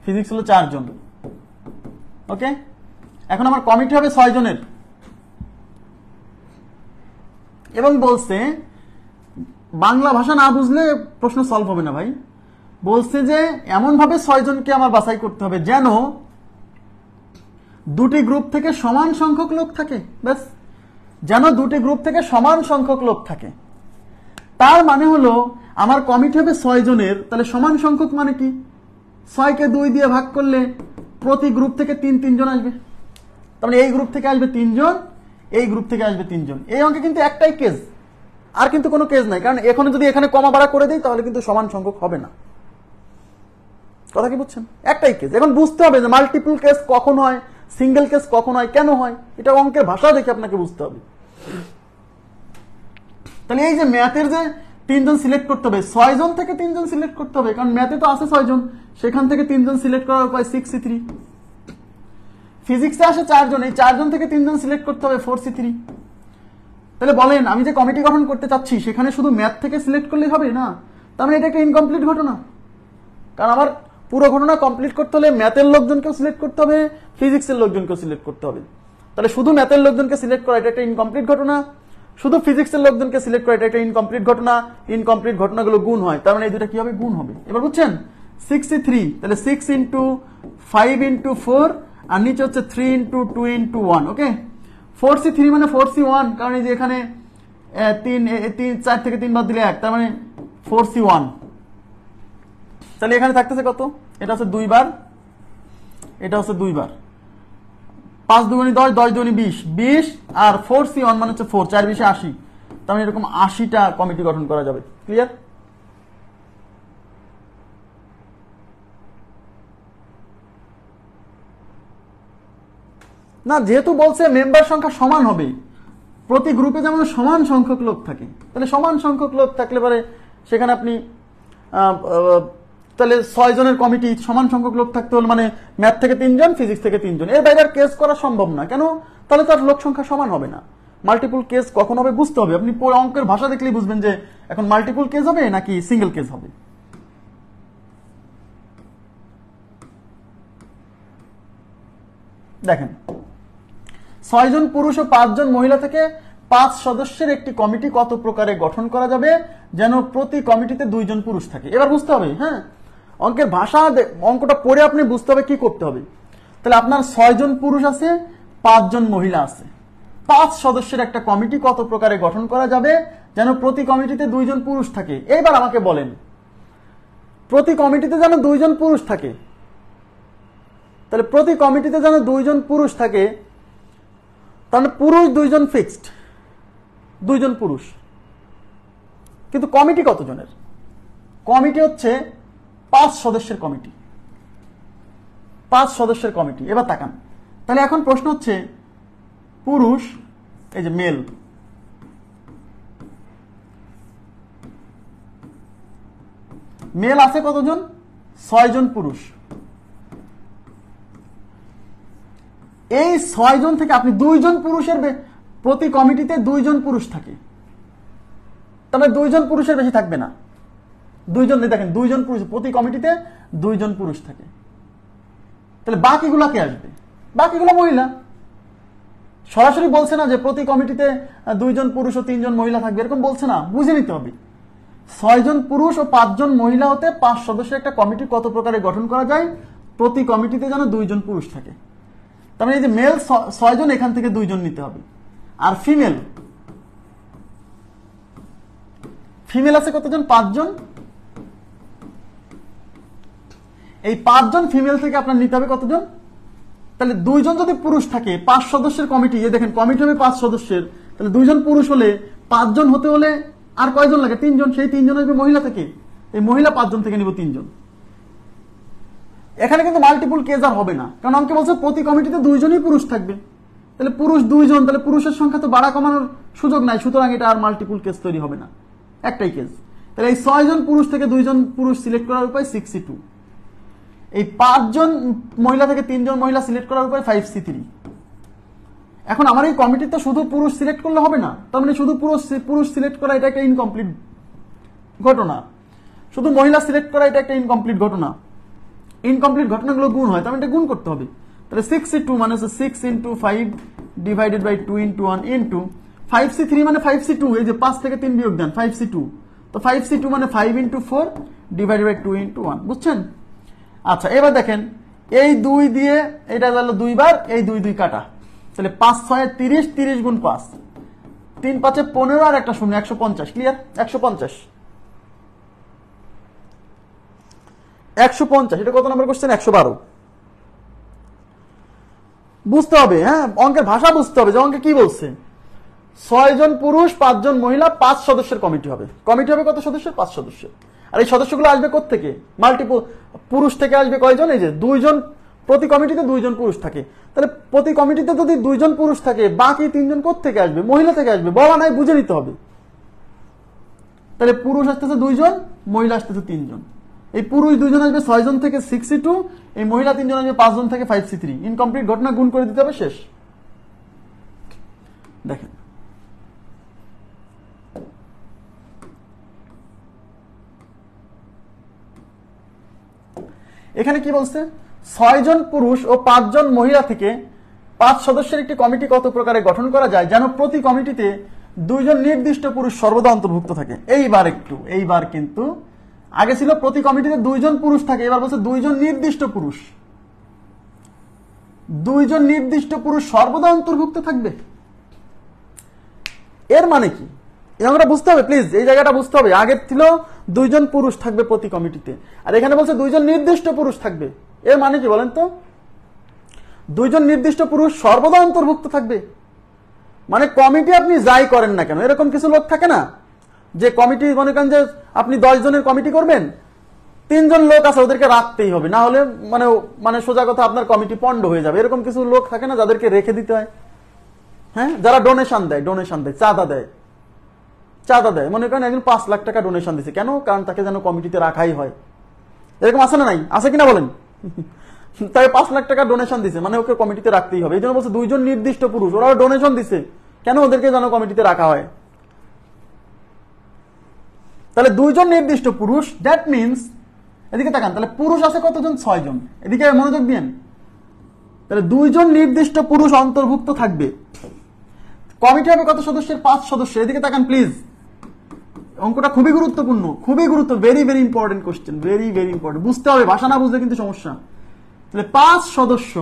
ফিজিক্স হলো 4 জন। ওকে, এখন আমার কমিটি হবে 6 জনের, এবং বলছে বাংলা ভাষা না বুঝলে প্রশ্ন সলভ হবে না ভাই। বলছে যে এমন ভাবে 6 জনকে আমার বাছাই করতে হবে যেন 2টি গ্রুপ থেকে সমান সংখ্যক লোক থাকে। ব্যাস, যেন 2টি গ্রুপ থেকে সমান সংখ্যক লোক থাকে। তার মানে হলো আমার কমিটি হবে 6 জনের, তাহলে সমান সংখ্যক মানে কি? 6 কে 2 দিয়ে ভাগ করলে প্রতি গ্রুপ থেকে 3 জন আসবে। তার মানে এই গ্রুপ থেকে আসবে 3 জন, এই গ্রুপ থেকে আসবে 3 জন। এই অঙ্কে কিন্তু একটাই কেস, আর কিন্তু কোনো কেস নাই, কারণ এখন যদি এখানে কমা বাড়া করে দিই তাহলে কিন্তু সমান সংখ্যক হবে না। কথা কি বুঝছেন? একটাই কেস। এখন বুঝতে হবে যে মাল্টিপল কেস কখন হয়, সিঙ্গেল কেস কখন হয়, কেন হয়, এটা অঙ্কের ভাষা দেখে আপনাকে বুঝতে হবে। তাহলে এই যে ম্যাথের যে 3 জন সিলেক্ট করতে হবে, 6 জন থেকে 3 জন সিলেক্ট করতে হবে, কারণ ম্যাথে তো আছে 6 জন, সেখান থেকে 3 জন সিলেক্ট করার উপায় 6C3। ফিজিক্সে আসে 4 জন, এই 4 জন থেকে 3 জন সিলেক্ট করতে হবে 4C3। তাহলে বলেন আমি যে কমিটি গঠন করতে চাচ্ছি সেখানে শুধু ম্যাথ থেকে সিলেক্ট করলেই হবে না? তার মানে এটা একটা ইনকমপ্লিট ঘটনা, কারণ আমার পুরো ঘটনা কমপ্লিট করতে হলে ম্যাথের লোকজনকেও সিলেক্ট করতে হবে, ফিজিক্সের লোকজনকেও সিলেক্ট করতে হবে। তাহলে শুধু ম্যাথের লোকজনকে সিলেক্ট করা এটা একটা ইনকমপ্লিট ঘটনা, শুধু ফিজিক্সের লোকজনকে সিলেক্ট করা এটা একটা ইনকমপ্লিট ঘটনা। ইনকমপ্লিট ঘটনাগুলো গুণ হয়, তার মানে এই দুটো কি হবে? গুণ হবে। এবার বুঝছেন? 6C3, তাহলে 6 × 5 × 4, আর নিচে হচ্ছে 3 × 2 × 1। ওকে, 4C3 মানে 4C1, কারণ এই যে এখানে 4 থেকে 3 বাদ দিলে 1, তার মানে 4C1। তাহলে এখানে থাকতেছে কত? এটা হচ্ছে 2 বার, এটা হচ্ছে 2 বার। 5 × 2 = 10, 10 × 2 = 20, আর 4C1 মানে হচ্ছে 4, 4 × 20 = 80। তার মানে এরকম 80টা কমিটি গঠন করা যাবে। ক্লিয়ার? না, যেহেতু বলছে মেম্বার সংখ্যা সমান হবে, প্রতি গ্রুপে যেমন সমান সংখ্যক লোক থাকে, তাহলে সমান সংখ্যক লোক থাকলে পরে সেখানে আপনি তাহলে 6 জনের কমিটি, সমান সংখ্যক লোক থাকতে হলে মানে ম্যাথ থেকে 3 জন, ফিজিক্স থেকে 3 জন, এর বাইরে আর কেস করা সম্ভব না। কেন? তাহলে তার লোক সংখ্যা সমান হবে না। মাল্টিপল কেস কখন হবে বুঝতে হবে। আপনি অঙ্কের ভাষা দেখলেই বুঝবেন যে এখন মাল্টিপল কেস হবে নাকি সিঙ্গেল কেস হবে। দেখেন, 6 জন পুরুষ ও 5 জন মহিলা থেকে 5 সদস্যের একটি কমিটি কত প্রকারে গঠন করা যাবে যেন প্রতি কমিটিতে 2 জন পুরুষ থাকে। এবার বুঝতে হবে, হ্যাঁ, অঙ্কের ভাষা, অঙ্কটা পড়ে আপনি বুঝতে হবে কি করতে হবে। তাহলে আপনার 6 জন পুরুষ আছে, 5 জন মহিলা আছে, 5 সদস্যের একটা কমিটি কত প্রকারে গঠন করা যাবে যেন প্রতি কমিটিতে 2 জন পুরুষ থাকে। এবার আমাকে বলেন, প্রতি কমিটিতে যেন 2 জন পুরুষ থাকে, তাহলে প্রতি কমিটিতে যেন 2 জন পুরুষ থাকে, তাহলে পুরুষ 2 জন ফিক্সড, 2 জন পুরুষ, কিন্তু কমিটি কতজনের? কমিটি হচ্ছে 5 সদস্যের কমিটি, 5 সদস্যের কমিটি। এবার তাকান, তাহলে এখন প্রশ্ন হচ্ছে পুরুষ, এই যে মেল, মেল আছে কতজন? 6 জন পুরুষ। এই 6 জন থেকে আপনি 2 জন পুরুষের প্রতি কমিটিতে 2 জন পুরুষ থাকে, তবে 2 জন পুরুষের বেশি থাকবে না। 2 জন, দেখেন 2 জন পুরুষ প্রতি কমিটিতে 2 জন পুরুষ থাকে, তাহলে বাকিগুলা কে আসবে? বাকিগুলো মহিলা। সরাসরি বলছে না যে প্রতি কমিটিতে 2 জন পুরুষ ও 3 জন মহিলা থাকবে, এরকম বলছে না, বুঝে নিতে হবে। 6 জন পুরুষ ও 5 জন মহিলা হতে 5 সদস্যের একটা কমিটি কত প্রকারে গঠন করা যায়? প্রতি কমিটিতে যেন 2 জন পুরুষ থাকে। তার মানে এই যে মেল 6 জন, এখান থেকে 2 জন নিতে হবে। আর ফিমেল, ফিমেল আছে কতজন? 5 জন। এই 5 জন ফিমেল থেকে আপনার নিতে হবে কতজন? তাহলে 2 জন যদি পুরুষ থাকে, 5 সদস্যের কমিটি, দেখেন কমিটি হবে 5 সদস্যের, তাহলে 2 জন পুরুষ হলে 5 জন হতে হলে আর কয়জন লাগে? 3 জন। সেই 3 জন আসবে মহিলা থেকে, এই মহিলা 5 জন থেকে নিব 3 জন। এখানে কিন্তু মাল্টিপুল কেস আর হবে না, কারণ আমাকে বলছে প্রতি কমিটিতে 2 জনই পুরুষ থাকবে, তাহলে পুরুষ 2 জন, তাহলে পুরুষের সংখ্যা তো বাড়া কমানোর সুযোগ নাই, সুতরাং এটা আর মাল্টিপুল কেস তৈরি হবে না, একটাই কেস। তাহলে এই 6 জন পুরুষ থেকে 2 জন পুরুষ সিলেক্ট করার উপায় 6C2। এই 5 জন মহিলা থেকে 3 জন মহিলা সিলেক্ট করার উপায় 5C3। এখন আমার এই কমিটিতে শুধু পুরুষ সিলেক্ট করলে হবে না, তার মানে শুধু পুরুষ সিলেক্ট করা এটা একটা ইনকমপ্লিট ঘটনা, শুধু মহিলা সিলেক্ট করা এটা একটা ইনকমপ্লিট ঘটনা। ইনকমপ্লিট ঘটনাগুলো গুণ হয়, তার মানে এটা গুণ করতে হবে। তাহলে 6C2 মানে হচ্ছে 6 × 5 ডিভাইডেড বাই 2 × 1 ইন্টু 5C3 মানে 5C2, এই যে 5 থেকে 3 বিয়োগ দেন 5C2, তো 5C2 মানে 5 × 4 ডিভাইডেড বাই 2 × 1, বুঝছেন? আচ্ছা, এবার দেখেন এই 2 দিয়ে এটা গেল 2 বার, এই 2 2 কাটা, তাহলে 5 6 30, 30 গুণ 5, 3 5 15 আর একটা শূন্য, 150। ক্লিয়ার? 150, 150। এটা কত নম্বর কোশ্চেন? 112। বুঝতে হবে, হ্যাঁ, অঙ্কের ভাষা বুঝতে হবে যে অঙ্কে কি বলছে। 6 জন পুরুষ 5 জন মহিলা 5 সদস্যের কমিটি হবে। কমিটি হবে কত সদস্যের? 5 সদস্যের। আর এই সদস্যগুলো আসবে কোত্থেকে? মাল্টিপল পুরুষ থেকে আসবে কয়জন? এই যে 2 জন, প্রতি কমিটিতে 2 জন পুরুষ থাকে, তাহলে প্রতি কমিটিতে যদি 2 জন পুরুষ থাকে, বাকি 3 জন কোত্থেকে আসবে? মহিলা থেকে আসবে, বলা নাই, বুঝে নিতে হবে। তাহলে পুরুষ আসতেছে 2 জন, মহিলা আসতেছে 3 জন। এই পুরুষ 2 জন আসবে 6 জন থেকে 6C2, এই মহিলা 3 জন আসবে 5 জন থেকে 5C3। ইনকমপ্লিট ঘটনা গুণ করে দিতে হবে, শেষ। দেখেন এখানে কি বলছে? 6 জন পুরুষ ও 5 জন মহিলা থেকে 5 সদস্যের একটি কমিটি কত প্রকারে গঠন করা যায় যেন প্রতি কমিটিতে 2 জন নির্দিষ্ট পুরুষ সর্বদা অন্তর্ভুক্ত থাকে। এইবার কিন্তু আগে ছিল প্রতি কমিটিতে 2 জন পুরুষ থাকে, এবার বলছে 2 জন নির্দিষ্ট পুরুষ, 2 জন নির্দিষ্ট পুরুষ সর্বদা অন্তর্ভুক্ত থাকবে। এর মানে কি? আমরা বুঝতে হবে, প্লিজ এই জায়গাটা বুঝতে হবে। আগে ছিল 2 জন পুরুষ থাকবে প্রতি কমিটিতে, আর এখানে বলছে 2 জন নির্দিষ্ট পুরুষ থাকবে। এর মানে কি বলেন তো? 2 জন নির্দিষ্ট পুরুষ সর্বদা অন্তর্ভুক্ত থাকবে মানে কমিটি আপনি যাই করেন না কেন, এরকম কিছু লোক থাকে না যে কমিটি, মনে করেন যে আপনি 10 জনের কমিটি করবেন, 3 জন লোক আছে ওদেরকে রাখতেই হবে, না হলে মানে সোজা কথা আপনার কমিটি পণ্ড হয়ে যাবে। এরকম কিছু লোক থাকে না যাদেরকে রেখে দিতে হয়, হ্যাঁ, যারা ডোনেশন দেয়, চাঁদা দেয়, মনে করেন একজন 5 লাখ টাকা ডোনেশন দিচ্ছে, কেন? কারণ তাকে যেন কমিটিতে রাখাই হয়। এরকম আছে না নাই? আছে কিনা বলেন? তাই 5 লাখ টাকা ডোনেশন দিছে, মানে ওকে কমিটিতে রাখতেই হবে। এই জন্য বলছে 2 জন নির্দিষ্ট পুরুষ, ওরা ডোনেশন দিছে, কেন? ওদেরকে যেন কমিটিতে রাখা হয়। তাহলে 2 জন নির্দিষ্ট পুরুষ, দ্যাট মিনস, এদিকে তাকান, তাহলে পুরুষ আছে কতজন? 6 জন। এদিকে মনোযোগ দিন, তাহলে 2 জন নির্দিষ্ট পুরুষ অন্তর্ভুক্ত থাকবে। কমিটি হবে কত সদস্যের? 5 সদস্য। এদিকে তাকান প্লিজ, অঙ্কটা খুবই গুরুত্বপূর্ণ, very very important question, very very important. বুঝতে হবে, ভাষা না বুঝলে কিন্তু সমস্যা। তাহলে 5 সদস্য।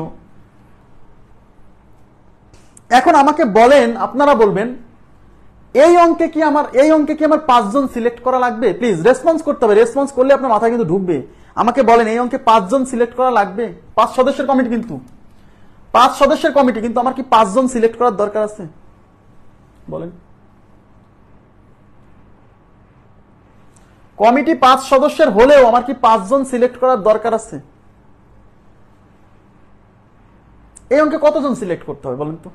এখন আমাকে বলেন, আপনারা বলবেন এই অঙ্কে কি আমার 5 জন সিলেক্ট করা লাগবে? প্লিজ রেসপন্স করতে হবে, রেসপন্স করলে আপনার মাথায় কিন্তু ঢুকবে। আমাকে বলেন এই অঙ্কে 5 জন সিলেক্ট করা লাগবে? 5 সদস্যের কমিটি কিন্তু, 5 সদস্যের কমিটি কিন্তু আমার কি 5 জন সিলেক্ট করার দরকার আছে? বলেন। কমিটি 5 সদস্যের হলেও আমার কি 5 জন সিলেক্ট করার দরকার আছে? এই অঙ্কে কতজন সিলেক্ট করতে হবে বলেন তো?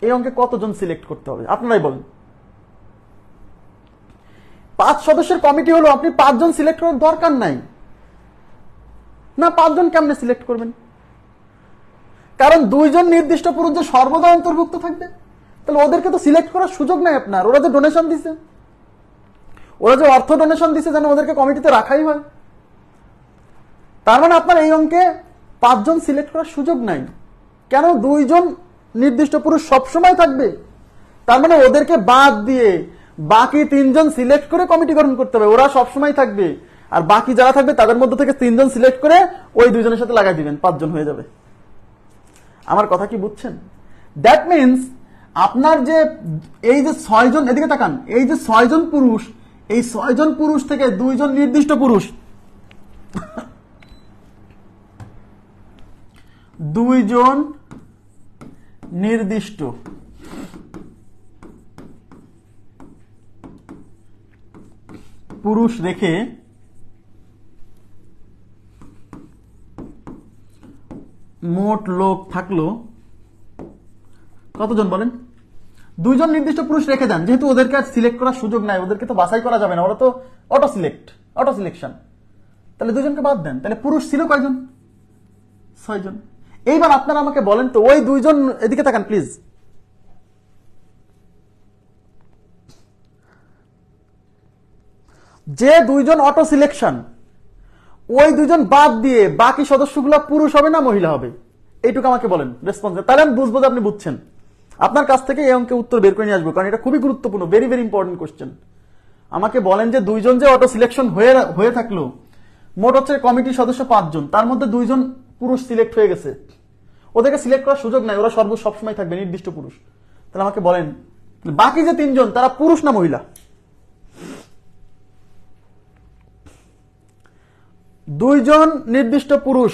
এই অঙ্কে কতজন সিলেক্ট করতে হবে আপনারাই বলেন। 5 সদস্যের কমিটি হলো, আপনি 5 জন সিলেক্ট করার দরকার নাই না। 5 জন কেমনে সিলেক্ট করবেন? কারণ 2 জন নির্দিষ্ট পুরুষ যে সর্বদা অন্তর্ভুক্ত থাকবে, তাহলে ওদেরকে তো সিলেক্ট করার সুযোগ নাই আপনার। ওরা যে ডোনেশন দিছে, ওরা যে অর্থ ডোনেশন দিছে যেন ওদেরকে কমিটিতে রাখাই হয়, তার মানে আপনার এই অঙ্কে 5 জন সিলেক্ট করার সুযোগ নাই। কেন? 2 জন নির্দিষ্ট পুরুষ সবসময় থাকবে, তার মানে ওদেরকে বাদ দিয়ে বাকি 3 জন সিলেক্ট করে কমিটি গঠন করতে হবে। ওরা সবসময় থাকবে, আর বাকি যারা থাকবে তাদের মধ্যে থেকে 3 জন সিলেক্ট করে ওই 2 জনের সাথে লাগাই দিবেন, 5 জন হয়ে যাবে। আমার কথা কি বুঝছেন? দ্যাট মিনস আপনার যে এই যে 6 জন, এদিকে তাকান, এই যে 6 জন পুরুষ, এই 6 জন পুরুষ থেকে 2 জন নির্দিষ্ট পুরুষ, 2 জন নির্দিষ্ট পুরুষ রেখে মোট লোক থাকলো কতজন বলেন? 2 জন নির্দিষ্ট পুরুষ রেখে দেন, যেহেতু ওদেরকে আর সিলেক্ট করার সুযোগ নাই, ওদেরকে তো বাছাই করা যাবে না, ওরা তো অটো সিলেকশন। তাহলে 2 জনকে বাদ দেন, তাহলে পুরুষ ছিল কয়জন? 6 জন। এইবার আপনারা আমাকে বলেন তো, ওই 2 জন, এদিকে তাকান প্লিজ, যে 2 জন অটো সিলেকশন, ওই 2 জন বাদ দিয়ে বাকি সদস্যগুলো পুরুষ হবে না মহিলা হবে? এইটুকু আমাকে বলেন রেসপন্স, তাহলে আমি বুঝবো যে আপনি বুঝছেন। আপনার কাছ থেকে এই অঙ্কের উত্তর বের করে নিয়ে আসবো, কারণ এটা খুবই গুরুত্বপূর্ণ, ভেরি ভেরি ইম্পর্টেন্ট কোশ্চেন। আমাকে বলেন যে 2 জন যে অটো সিলেকশন হয়ে থাকলো, মোট হচ্ছে কমিটির সদস্য 5 জন, তার মধ্যে 2 জন পুরুষ সিলেক্ট হয়ে গেছে, ওদেরকে সিলেক্ট করার সুযোগ নাই, ওরা সবসময় থাকবে নির্দিষ্ট পুরুষ। তাহলে আমাকে বলেন বাকি যে 3 জন তারা পুরুষ না মহিলা? 2 জন নির্দিষ্ট পুরুষ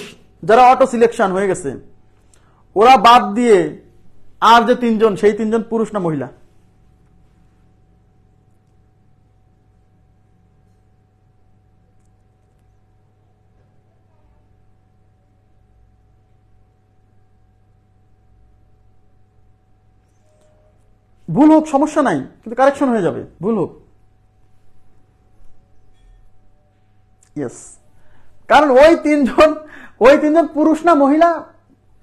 যারা অটো সিলেকশন হয়ে গেছে, ওরা বাদ দিয়ে আর যে 3 জন, সেই 3 জন পুরুষ না মহিলা? ভুল হোক সমস্যা নাই, কিন্তু কারেকশন হয়ে যাবে, ভুল হোক। ইয়েস, কারণ ওই 3 জন পুরুষ না মহিলা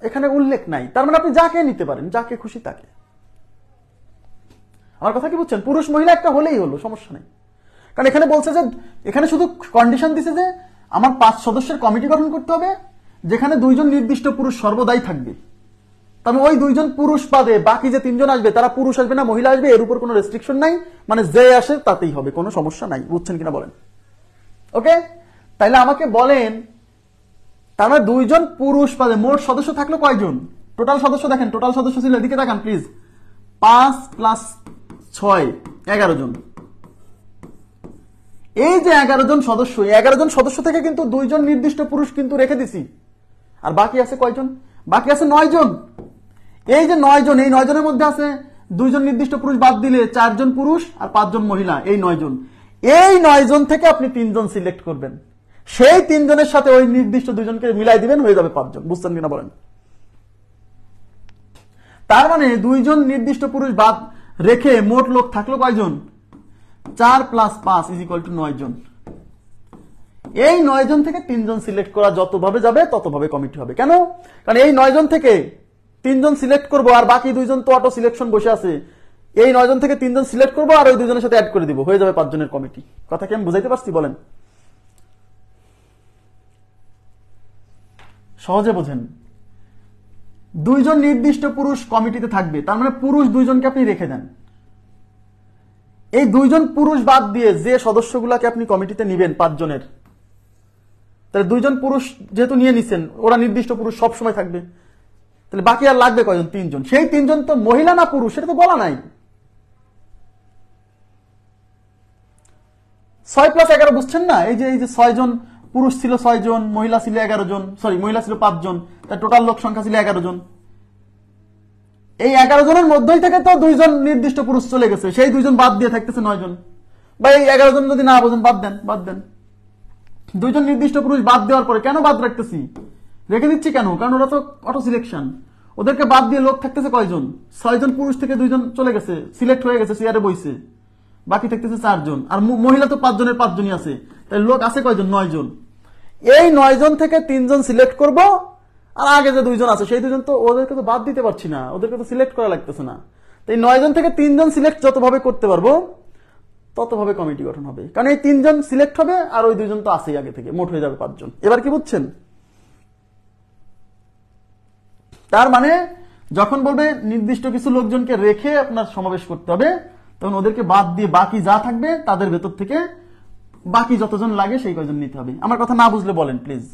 এখানে উল্লেখ নাই, তার মানে আপনি যাকে নিতে পারেন, যাকে খুশি তাকে। আমার কথা কি বুঝছেন? পুরুষ মহিলা একটা হলেই হলো, সমস্যা নেই। কারণ এখানে বলছে যে, এখানে শুধু কন্ডিশন দিছে যে আমার 5 সদস্যের কমিটি গঠন করতে হবে, যেখানে 2 জন নির্দিষ্ট পুরুষ সর্বদাই থাকবে। তবে ওই 2 জন পুরুষ বাদে বাকি যে 3 জন আসবে, তারা পুরুষ আসবে না মহিলা আসবে, এর উপর কোনো রেস্ট্রিকশন নাই, মানে যে আসে তাতেই হবে, কোনো সমস্যা নাই। বুঝছেন কিনা বলেন? ওকে, তাইলে আমাকে বলেন, তার মানে 2 জন পুরুষ বাদে মোট সদস্য থাকলো কয়জন? টোটাল সদস্য দেখেন, টোটাল সদস্য ছিল, এদিকে তাকান প্লিজ, 5 + 6 11 জন। এই যে 11 জন সদস্য, 11 জন সদস্য থেকে কিন্তু 2 জন নির্দিষ্ট পুরুষ কিন্তু রেখে দিছি, আর বাকি আছে কয়জন? বাকি আছে 9 জন। এই যে 9 জন, এই 9 জনের মধ্যে আছে 2 জন নির্দিষ্ট পুরুষ বাদ দিলে 4 জন পুরুষ আর 5 জন মহিলা, এই 9 জন। এই 9 জন থেকে আপনি 3 জন সিলেক্ট করবেন, সেই 3 জনের সাথে ওই নির্দিষ্ট 2 জনকে মিলাই দিবেন, হয়ে যাবে 5 জন। বুঝছেন কিনা বলেন? তার মানে 2 জন নির্দিষ্ট পুরুষ বাদ রেখে মোট লোক থাকলো কয়জন? 4 + 5 = 9 জন। এই 9 জন থেকে 3 জন সিলেক্ট করা যতভাবে যাবে ততভাবে কমিটি হবে। কেন? কারণ এই 9 জন থেকে 3 জন সিলেক্ট করবো, আর বাকি 2 জন তো অটো সিলেকশন বসে আছে। এই 9 জন থেকে 3 জন সিলেক্ট করবো, আর ওই 2 জনের সাথে অ্যাড করে দিব, হয়ে যাবে 5 জনের কমিটি। কথা কি আমি বুঝাইতে পারছি বলেন? সহজে বোঝেন। 2 জন নির্দিষ্ট পুরুষ কমিটিতে থাকবে, তার মানে পুরুষ 2 জনকে আপনি রেখে দেন। এই 2 জন পুরুষ বাদ দিয়ে যে সদস্যগুলাকে আপনি কমিটিতে নিবেন 5 জনের, তাহলে 2 জন পুরুষ যেহেতু নিয়ে নিছেন, ওরা নির্দিষ্ট পুরুষ সব সময় থাকবে, তাহলে বাকি আর লাগবে কয়জন? 3 জন। সেই 3 জন তো মহিলা না পুরুষ সেটা তো বলা নাই। 6 + 11 বুঝছেন না? এই যে 6 জন পুরুষ ছিল 6 জন, মহিলা ছিল 11 জন, সরি মহিলা ছিল 5 জন, তার টোটাল লোক সংখ্যা ছিল 11 জন। এই 11 জনের মধ্যেই থেকে তো 2 জন নির্দিষ্ট পুরুষ চলে গেছে, সেই 2 জন বাদ দিয়ে থাকতেছে 9 জন। বা এই 11 জন যদি না বোঝেন বাদ দেন, বাদ দেন। দুইজন নির্দিষ্ট পুরুষ বাদ দেওয়ার পরে কেন বাদ রাখতেছি, রেখে দিচ্ছি কেন? কারণ ওরা তো অটো সিলেকশন, ওদেরকে বাদ দিয়ে লোক থাকতেছে কয়জন? 6 জন পুরুষ থেকে 2 জন চলে গেছে, সিলেক্ট হয়ে গেছে, চেয়ারে বইছে, বাকি থাকতেছে 4 জন। আর মহিলা তো 5 জনের 5 জনই আছে, তাই লোক আছে কয়জন? 9 জন। এই 9 জন থেকে 3 জন সিলেক্ট করব, আর আগে যে 2 জন আছে সেই 2 জন তো ওদেরকে তো বাদ দিতে পারছি না, ওদেরকে তো সিলেক্ট করা লাগতেছে না। তাই 9 জন থেকে 3 জন সিলেক্ট যতভাবে করতে পারবো ততভাবে কমিটি গঠন হবে, কারণ এই 3 জন সিলেক্ট হবে আর ওই 2 জন তো আছেই আগে থেকে, মোট হয়ে যাবে 5 জন। এবার কি বুঝছেন? তার মানে যখন বলবে নির্দিষ্ট কিছু লোকজনকে রেখে আপনার সমাবেশ করতে হবে, তখন ওদেরকে বাদ দিয়ে বাকি যা থাকবে তাদের ভেতর থেকে বাকি যতজন লাগে সেই কয়জন নিতে হবে। আমার কথা না বুঝলে বলেন প্লিজ।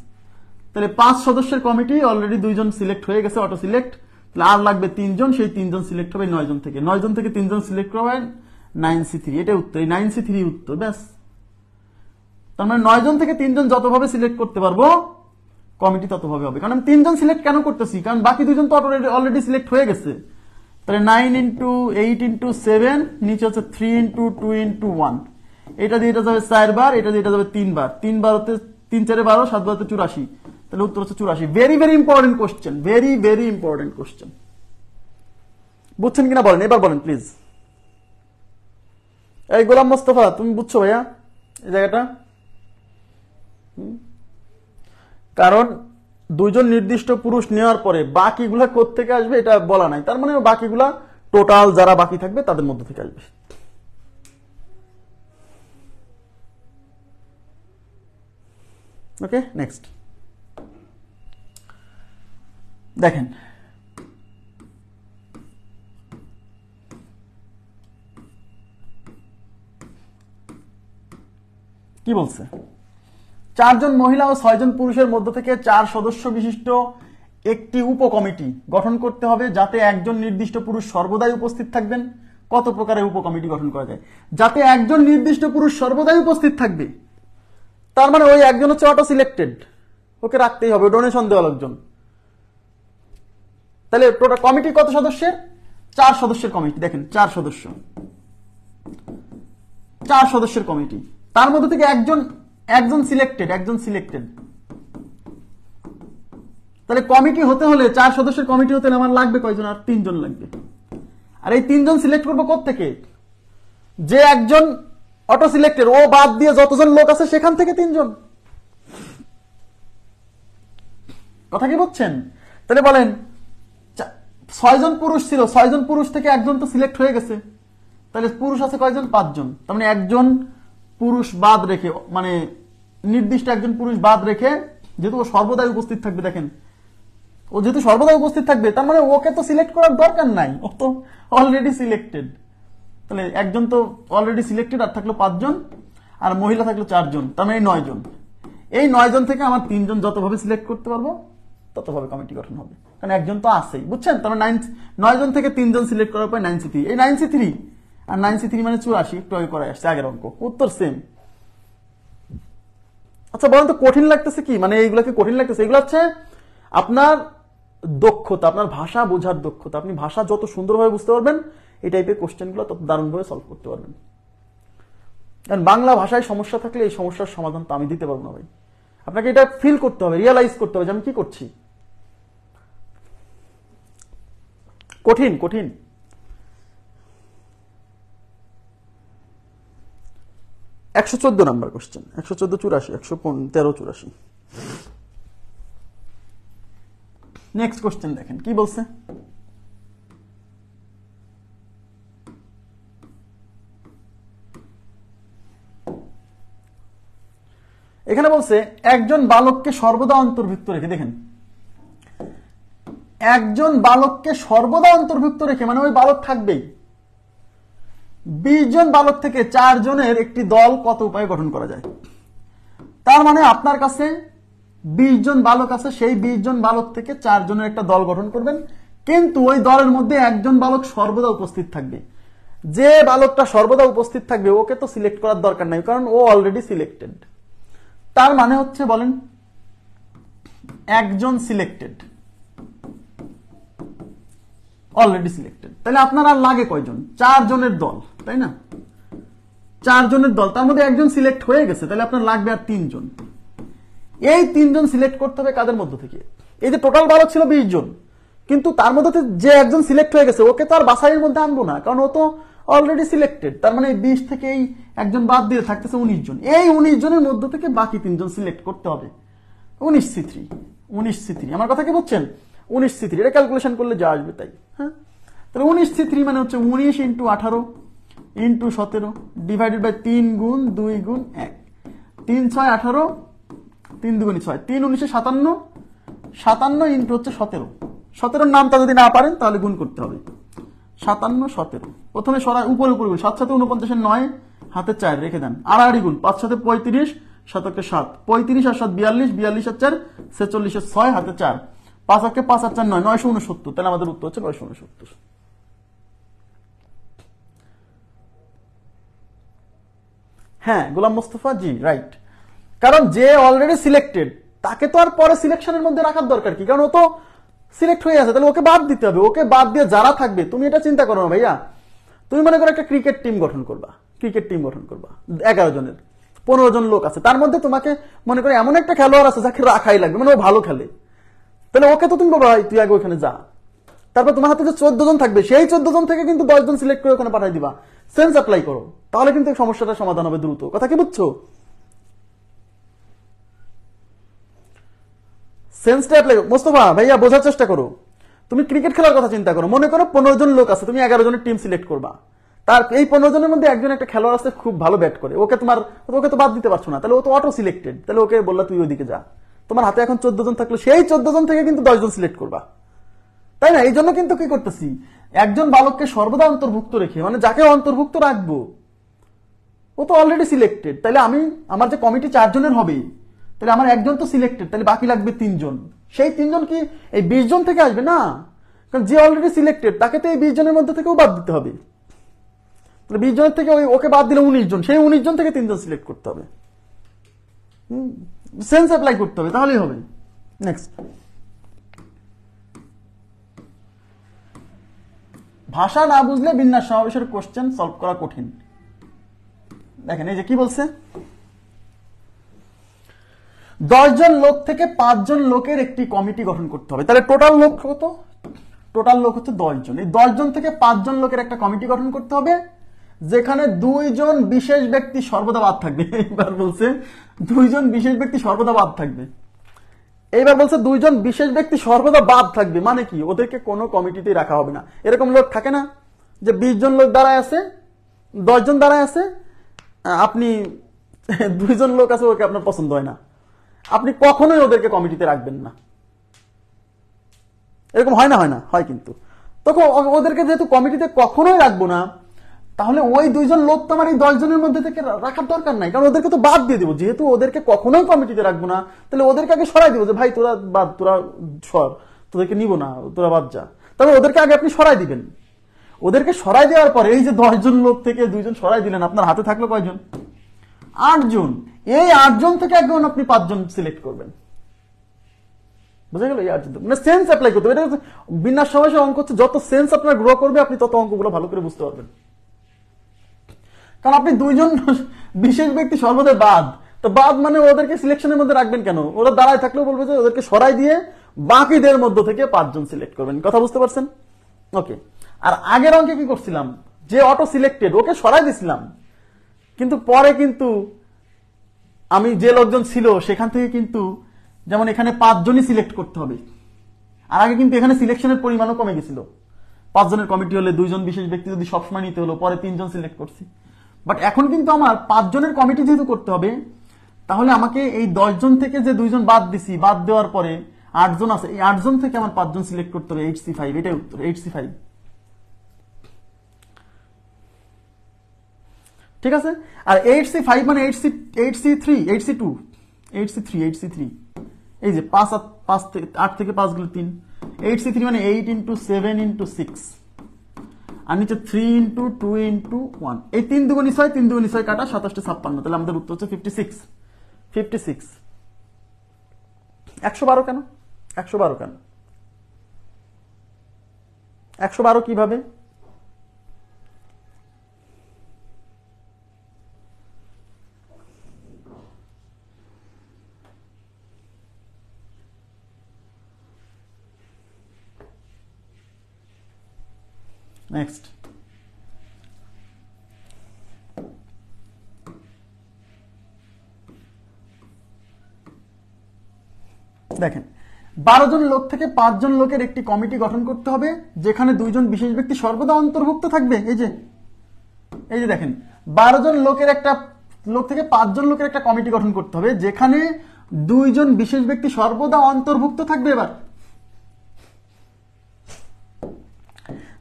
তাহলে 5 সদস্যের কমিটি, অলরেডি 2 জন সিলেক্ট হয়ে গেছে, অটো সিলেক্ট, তাহলে আর লাগবে 3 জন, সেই 3 জন সিলেক্ট হবে 9 জন থেকে। 9 জন থেকে 3 জন সিলেক্ট করা হয় 9C3, এটা উত্তর, এই 9C3 উত্তর, ব্যাস। তার মানে 9 জন থেকে 3 জন যতভাবে সিলেক্ট করতে পারবো কমিটি ততভাবে হবে। কারণ আমি 3 জন সিলেক্ট কেন করতেছি, কারণ বাকি 2 জন তো অলরেডি সিলেক্ট হয়ে গেছে। তাহলে 9 × 8 × 7, নিচে হচ্ছে 3 × 2 × 1, এটা দিয়ে এটা যাবে 4 বার, এটা দিয়ে এটা যাবে 3 বার, 3 বার হতে 3 4 12, 7 বার হতে 84, তাহলে উত্তর হচ্ছে 84। Very very important question, very very important question. বুঝছেন কিনা বলেন, এবার বলেন প্লিজ। এই গোলাম মোস্তফা, তুমি বুঝছো ভাইয়া এই জায়গাটা? কারণ 2 জন নির্দিষ্ট পুরুষ নেওয়ার পরে বাকিগুলা কোত্থেকে আসবে এটা বলা নাই, তার মানে বাকিগুলা টোটাল যারা বাকি থাকবে তাদের মধ্যে থেকে আসবে। ওকে, নেক্সট দেখেন, কি বলছে? 4 জন মহিলা ও 6 জন পুরুষের মধ্য থেকে 4 সদস্য বিশিষ্ট একটি উপকমিটি গঠন করতে হবে, যাতে একজন নির্দিষ্ট পুরুষ সর্বদাই উপস্থিত থাকবেন। কত প্রকারের উপকমিটি গঠন করা যায়? যাতে একজন নির্দিষ্ট পুরুষ সর্বদাই উপস্থিত থাকবে, তার মানে ওই একজন হচ্ছে অটো সিলেক্টেড, ওকে রাখতেই হবে, ডোনেশন দেওয়া লোকজন। তাহলে টোটাল কমিটি কত সদস্যের? 4 সদস্যের কমিটি। দেখেন 4 সদস্য, 4 সদস্যের কমিটি, তার মধ্যে থেকে একজন সিলেক্টেড। তাহলে কমিটি হতে হলে 4 সদস্যের কমিটি হতে হলে আমার লাগবে কয়জন? আর 3 জন লাগবে। আর এই 3 জন সিলেক্ট করবো কোত্থেকে? যে একজন অটো সিলেক্টেড, ও বাদ দিয়ে যতজন লোক আছে সেখান থেকে 3 জন। কথা কি বুঝছেন? তাহলে বলেন 6 জন পুরুষ ছিল, 6 জন পুরুষ থেকে একজন তো সিলেক্ট হয়ে গেছে, তাহলে পুরুষ আছে কয়জন? 5 জন। তার মানে একজন পুরুষ বাদ রেখে, মানে নির্দিষ্ট একজন পুরুষ বাদ রেখে, যেহেতু ও সর্বদাই উপস্থিত থাকবে, দেখেন ও যেহেতু সর্বদাই উপস্থিত থাকবে, তার মানে ওকে তো সিলেক্ট করার দরকার নাই, ও তো অলরেডি সিলেক্টেড। তাহলে একজন তো অলরেডি সিলেক্টেড, আর থাকলো 5 জন, আর মহিলা থাকলো 4 জন, তার মানে 9 জন। এই 9 জন থেকে আমার 3 জন যতভাবে সিলেক্ট করতে পারবো ততভাবে কমিটি গঠন হবে, কারণ একজন তো আছেই, বুঝছেন? তার মানে 9 জন থেকে 3 জন সিলেক্ট করার পর 9C3, এই 9C3 আর 9C3 মানে 84, একটু আগে করা আসছে, আগের অঙ্ক, উত্তর সেম। আচ্ছা বলেন তো কঠিন লাগতেছে কি? মানে এইগুলাকে কঠিন লাগতেছে? এগুলো হচ্ছে আপনার দক্ষতা, আপনার ভাষা বোঝার দক্ষতা। আপনি ভাষা যত সুন্দরভাবে বুঝতে পারবেন, এই টাইপের কোশ্চেনগুলো তত দারুণভাবে সলভ করতে পারবেন। কারণ বাংলা ভাষায় সমস্যা থাকলে এই সমস্যার সমাধান তো আমি দিতে পারবো না ভাই। আপনাকে এটা ফিল করতে হবে, রিয়েলাইজ করতে হবে যে আমি কি করছি। কঠিন কঠিন। একশো 14 নাম্বার কোশ্চেন, 114 84, 113 84। নেক্সট কোশ্চেন দেখেন কি বলছে। এখানে বলছে একজন বালককে সর্বদা অন্তর্ভুক্ত রেখে, দেখেন একজন বালককে সর্বদা অন্তর্ভুক্ত রেখে, মানে ওই বালক থাকবেই। 20 জন বালক থেকে 4 জনের একটি দল কত উপায়ে গঠন করা যায়? তার মানে আপনার কাছে 20 জন বালক আছে, সেই 20 জন বালক থেকে 4 জনের একটা দল গঠন করবেন, কিন্তু ওই দলের মধ্যে একজন বালক সর্বদা উপস্থিত থাকবে। যে বালকটা সর্বদা উপস্থিত থাকবে ওকে তো সিলেক্ট করার দরকার নাই, কারণ ও অলরেডি সিলেক্টেড। তার মানে হচ্ছে বলেন একজন সিলেক্টেড, অলরেডি সিলেক্টেড। তাহলে আপনার আর লাগে কয়জন? 4 জনের দল, তাই না? 4 জনের দল, তার মধ্যে একজন সিলেক্ট হয়ে গেছে, তাহলে আপনার লাগবে আর 3 জন। এই 3 জন সিলেক্ট করতে হবে কাদের মধ্য থেকে? এই যে টোটাল বালক ছিল 20 জন, কিন্তু তার মধ্যে যে একজন সিলেক্ট হয়ে গেছে ওকে তো আর বাছাইয়ের মধ্যে আনবো না, কারণ ও তো অলরেডি সিলেক্টেড। তার মানে 20 থেকে এই একজন বাদ দিয়ে থাকতেছে 19 জন। এই 19 জনের মধ্য থেকে বাকি 3 জন সিলেক্ট করতে হবে। 19C3 আমার কথা কি বুঝছেন? 19C3 এটা ক্যালকুলেশন করলে যা আসবে তাই। হ্যাঁ, তাহলে 19C3 মানে হচ্ছে 19 × 18 × 17 ডিভাইডেড বাই 3 গুণ 2 গুণ 1, 3 6 18, 3 2 6, 3 19 57, 57 ইন্টু হচ্ছে 17। 17 নামটা যদি না পারেন তাহলে গুণ করতে হবে। 57 17 প্রথমে সরাই উপরে উপরে গুণ, 7 7 49 9 হাতে 4 রেখে দেন, আড়াআড়ি গুণ, 5 7 35 7 7 35 আর 7 42 42 আর 4 46 6 হাতে 4, 5 8 5 আর 4 9 969। তাহলে আমাদের উত্তর হচ্ছে 969। হ্যাঁ, গোলাম মোস্তফা, জি রাইট। কারণ যে অলরেডি সিলেক্টেড তাকে তো আর পরে সিলেকশনের মধ্যে রাখার দরকার কি, কারণ ও তো সিলেক্ট হয়ে আছে, তাহলে ওকে বাদ দিতে হবে। ওকে বাদ দিয়ে যারা থাকবে, তুমি এটা চিন্তা করো না ভাইয়া, তুমি মনে করো একটা ক্রিকেট টিম গঠন করবা, 11 জনের, 15 জন লোক আছে, তার মধ্যে তোমাকে মনে করো এমন একটা খেলোয়াড় আছে যাকে রাখাই লাগবে, মানে ও ভালো খেলে, তাহলে ওকে তো তুমি বলবা তুই আগে ওখানে যা। তারপর তোমার হাতে যে 14 জন থাকবে, সেই 14 জন থেকে কিন্তু 10 জন সিলেক্ট করে ওখানে পাঠাই দিবা, সেন্স অ্যাপ্লাই করো, তাহলে কিন্তু সমস্যাটা সমাধান হবে দ্রুত। কথা কি বুঝছো? সেন্সটা অ্যাপ্লাই। মোস্তফা ভাইয়া বোঝার চেষ্টা করো, তুমি ক্রিকেট খেলার কথা চিন্তা করো, মনে করো 15 জন লোক আছে, তুমি 11 জনের টিম সিলেক্ট করবা, তার এই 15 জনের মধ্যে একজন একটা খেলোয়াড় আছে খুব ভালো ব্যাট করে, ওকে তো বাদ দিতে পারছো না, তাহলে ও তো অটো সিলেক্টেড, তাহলে ওকে বললা তুই ওইদিকে যা। তোমার হাতে এখন 14 জন থাকলো, সেই 14 জন থেকে কিন্তু 10 জন সিলেক্ট করবা, তাই না? এই জন্য কিন্তু কি করতেছি, একজন বালককে সর্বদা অন্তর্ভুক্ত রেখে, মানে যাকে অন্তর্ভুক্ত রাখবো ও তো অলরেডি সিলেক্টেড, তাহলে আমার যে কমিটি 4 জনের হবে, তাহলে আমার একজন তো সিলেক্টেড, তাহলে বাকি লাগবে 3 জন। সেই 3 জন কি এই 20 জন থেকে আসবে না, কারণ যে অলরেডি সিলেক্টেড তাকে তো এই 20 জনের মধ্যে থেকেও বাদ দিতে হবে। তাহলে 20 জনের থেকে ওকে বাদ দিলে 19 জন, সেই 19 জন থেকে 3 জন সিলেক্ট করতে হবে, সেন্স অ্যাপ্লাই করতে হবে, তাহলেই হবে। নেক্সট, ভাষা না বুঝলে বিন্যাস সমাবেশের কোশ্চেন সলভ করা কঠিন। দেখেন এই যে কি বলছে, 10 জন লোক থেকে 5 জন লোকের একটি কমিটি গঠন করতে হবে। তাহলে টোটাল লোক কত? টোটাল লোক হচ্ছে 10 জন। এই 10 জন থেকে 5 জন লোকের একটা কমিটি গঠন করতে হবে, যেখানে 2 জন বিশেষ ব্যক্তি সর্বদা বাদ থাকবে। এইবার বলছে 2 জন বিশেষ ব্যক্তি সর্বদা বাদ থাকবে। এইবার বলছে 2 জন বিশেষ ব্যক্তি সর্বদা বাদ থাকবে, মানে কি ওদেরকে কোনো কমিটিতেই রাখা হবে না। এরকম লোক থাকে না যে 20 জন লোক দাঁড়ায় আছে, 10 জন দাঁড়ায় আছে, আপনি 2 জন লোক আছে ওকে আপনার পছন্দ হয় না, আপনি কখনোই ওদেরকে কমিটিতে রাখবেন না। এরকম হয় না? হয় কিন্তু। তখন ওদেরকে যেহেতু কমিটিতে কখনোই রাখবো না, তাহলে ওই 2 জন লোক তো আমার এই 10 জনের মধ্যে থেকে রাখার দরকার নাই, কারণ ওদেরকে তো বাদ দিয়ে দেবো। যেহেতু ওদেরকে কখনোই কমিটিতে রাখবো না, তাহলে ওদেরকে আগে সরাই দিব, যে ভাই তোরা বাদ, তোরা সর, তোদেরকে নিব না, তোরা বাদ যা। তবে ওদেরকে আগে আপনি সরাই দিবেন। ওদেরকে সরাই দেওয়ার পরে এই যে 10 জন লোক থেকে 2 জন সরাই দিলেন, আপনার হাতে থাকলো কয়জন? 8 জন। এই 8 জন থেকে একজন আপনি 5 জন সিলেক্ট করবেন, বুঝা গেল? এই 8 জন মানে সেন্স অ্যাপ্লাই করতে হবে। এটা বিন্যাস সমাবেশের অঙ্ক হচ্ছে, যত সেন্স আপনার গ্রো করবে আপনি তত অঙ্কগুলো ভালো করে বুঝতে পারবেন। কারণ আপনি 2 জন বিশেষ ব্যক্তি সর্বদা বাদ, তো বাদ মানে ওদেরকে সিলেকশনের মধ্যে রাখবেন কেন? ওরা দাঁড়ায় থাকলেও বলবে যে ওদেরকে সরাই দিয়ে বাকিদের মধ্য থেকে 5 জন সিলেক্ট করবেন। কথা বুঝতে পারছেন? ওকে। আর আগের অঙ্কে কি করছিলাম, যে অটো সিলেক্টেড ওকে সরাই দিছিলাম, কিন্তু পরে কিন্তু আমি যে লোকজন ছিল সেখান থেকে কিন্তু, যেমন এখানে 5 জনই সিলেক্ট করতে হবে, আর আগে কিন্তু এখানে সিলেকশনের পরিমাণও কমে গেছিল। 5 জনের কমিটি হলে 2 জন বিশেষ ব্যক্তি যদি সবসময় নিতে হলো, পরে 3 জন সিলেক্ট করছি। বাট এখন কিন্তু আমার 5 জনের কমিটি যেহেতু করতে হবে, তাহলে আমাকে এই 10 জন থেকে যে 2 জন বাদ দিছি, বাদ দেওয়ার পরে 8 জন আছে, এই 8 জন থেকে আমার 5 জন সিলেক্ট করতে হবে। 8C5, এটাই উত্তর, 8C5। ঠিক আছে? আর 8C5 মানে 8C3, 8C2, 8C3, এই যে 8 থেকে 5 গেলে 3, 8C3 মানে 8 × 7 × 6, আর নিচে 3 × 2 × 1, এই 3 দুগুণী 6, 3 দুগুণী 6 কাটা 27 56, তাহলে আমাদের উত্তর হচ্ছে 56। 112 কেন? 112 কেন? 112 কিভাবে? নেক্সট, দেখেন 12 জন লোক থেকে 5 জন লোকের একটি কমিটি গঠন করতে হবে যেখানে 2 জন বিশেষ ব্যক্তি সর্বদা অন্তর্ভুক্ত থাকবে। এই যে দেখেন 12 জন লোকের একটা লোক থেকে 5 জন লোকের একটা কমিটি গঠন করতে হবে যেখানে 2 জন বিশেষ ব্যক্তি সর্বদা অন্তর্ভুক্ত থাকবে। এবার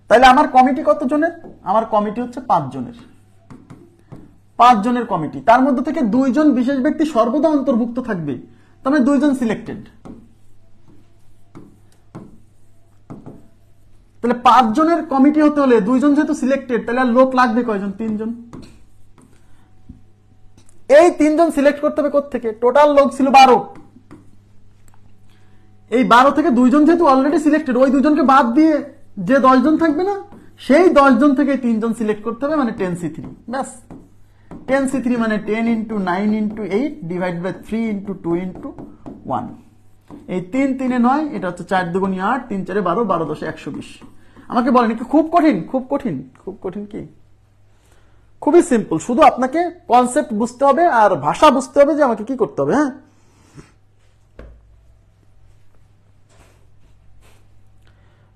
তাহলে আমার কমিটি কত জনের? আমার কমিটি হচ্ছে 5 জনের। 5 জনের কমিটি, তার মধ্যে থেকে 2 জন বিশেষ ব্যক্তি সর্বদা অন্তর্ভুক্ত থাকবে, তার মানে 2 জন সিলেক্টেড। তাহলে 5 জনের কমিটি হতে হলে 2 জন যেহেতু সিলেক্টেড, তাহলে আর লোক লাগবে কয়জন? 3 জন। এই 3 জন সিলেক্ট করতে হবে কোত্থেকে? টোটাল লোক ছিল 12। এই 12 থেকে 2 জন যেহেতু অলরেডি সিলেক্টেড, ওই 2 জনকে বাদ দিয়ে যে 10 জন থাকবে না, সেই 10 জন থেকে 3 জন সিলেক্ট করতে হবে, মানে 10C3। ব্যাস, 10C3 মানে 10 × 9 × 8 ডিভাইড বাই 3 × 2 × 1। এই 3 3 এ 9, এটা হচ্ছে 4 2 8, 3 4 12, 12 10 120। আমাকে বলেন কি খুব কঠিন? খুব কঠিন? খুব কঠিন কি? খুবই সিম্পল, শুধু আপনাকে কনসেপ্ট বুঝতে হবে আর ভাষা বুঝতে হবে যে আমাকে কি করতে হবে।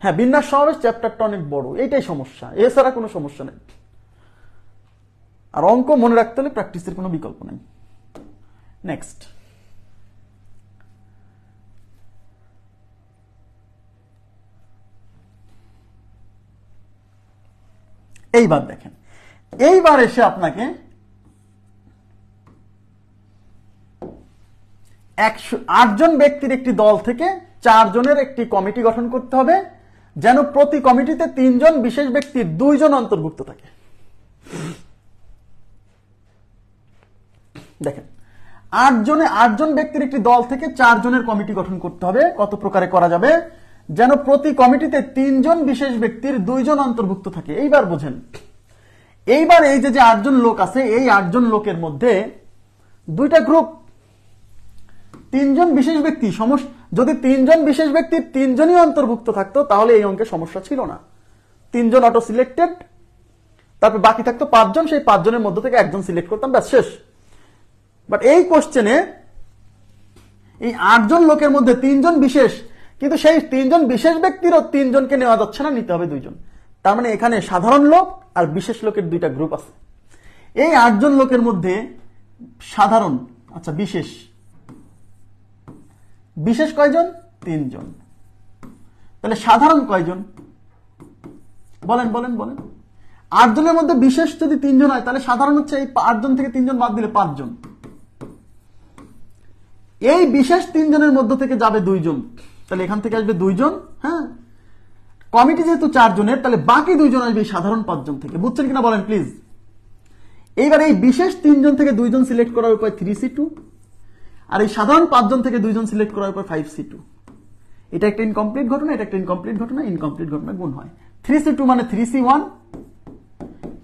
হ্যাঁ, বিন্যাস সমাবেশ চ্যাপ্টারটা অনেক বড়, এইটাই সমস্যা, এছাড়া কোনো সমস্যা নেই। আর অঙ্ক মনে রাখতে হলে প্র্যাকটিসের কোনো বিকল্প নেই। নেক্সট, এইবার দেখেন, এইবার এসে আপনাকে 8 জন ব্যক্তির একটি দল থেকে 4 জনের একটি কমিটি গঠন করতে হবে যেন প্রতি কমিটিতে 3 জন বিশেষ ব্যক্তির 2 জন অন্তর্ভুক্ত থাকে। দেখেন 8 জন ব্যক্তির একটি দল থেকে 4 জনের কমিটি গঠন করতে হবে। কত প্রকারে করা যাবে? যেন প্রতি কমিটিতে 3 জন বিশেষ ব্যক্তির 2 জন অন্তর্ভুক্ত থাকে। এইবার বোঝেন, এইবার এই যে 8 জন লোক আছে, এই 8 জন লোকের মধ্যে 2টা গ্রুপ, 3 জন বিশেষ ব্যক্তি। যদি 3 জন বিশেষ ব্যক্তির 3 জনই অন্তর্ভুক্ত থাকতো তাহলে এই অঙ্কে সমস্যা ছিল না। 3 জন অটো সিলেক্টেড, তারপর বাকি থাকতো 5 জন, সেই 5 জনের মধ্যে থেকে একজন সিলেক্ট করতাম, ব্যাস শেষ। বাট এই কোশ্চেনে এই 8 জন লোকের মধ্যে 3 জন বিশেষ, কিন্তু সেই 3 জন বিশেষ ব্যক্তিরও 3 জনকে নেওয়া যাচ্ছে না, নিতে হবে 2 জন। তার মানে এখানে সাধারণ লোক আর বিশেষ লোকের 2টা গ্রুপ আছে। এই 8 জন লোকের মধ্যে সাধারণ, আচ্ছা বিশেষ কয়জন? 3 জন। তাহলে সাধারণ কয়জন? বলেন বলেন বলেন। 8 জনের মধ্যে বিশেষ যদি 3 জন হয়, তাহলে সাধারণ হচ্ছে এই 8 জন থেকে 3 জন বাদ দিলে 5 জন। এই বিশেষ 3 জনের মধ্য থেকে যাবে 2 জন, তাহলে এখান থেকে আসবে 2 জন। হ্যাঁ, কমিটি যেহেতু 4 জনের, তাহলে বাকি 2 জন আসবে এই সাধারণ 5 জন থেকে। বুঝছেন কিনা বলেন প্লিজ? এইবার এই বিশেষ 3 জন থেকে 2 জন সিলেক্ট করার উপায় 3C2, আর এই সাধারণ 5 জন থেকে 2 জন সিলেক্ট করার উপায় 5C2। এটা একটা ইনকমপ্লিট ঘটনা, এটা একটা ইনকমপ্লিট ঘটনা, ইনকমপ্লিট ঘটনা গুণ হয়। 3C2 মানে 3C1,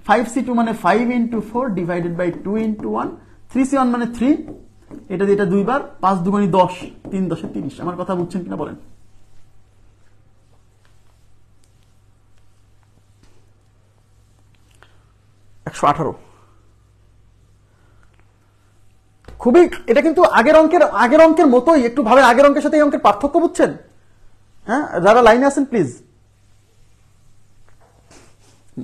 5C2 মানে 5 × 4 ডিভাইডেড বাই 2 × 1, 3C1 মানে 3, এটা দিয়ে এটা 2 বার, 5 2 10, 3 10 30। আমার কথা বুঝছেন কিনা বলেন? $118। খুবই, এটা কিন্তু আগের অঙ্কের মতোই, একটু ভাবে আগের অঙ্কের সাথে এই অঙ্কের পার্থক্য বুঝছেন? হ্যাঁ, যারা লাইনে আছেন প্লিজ।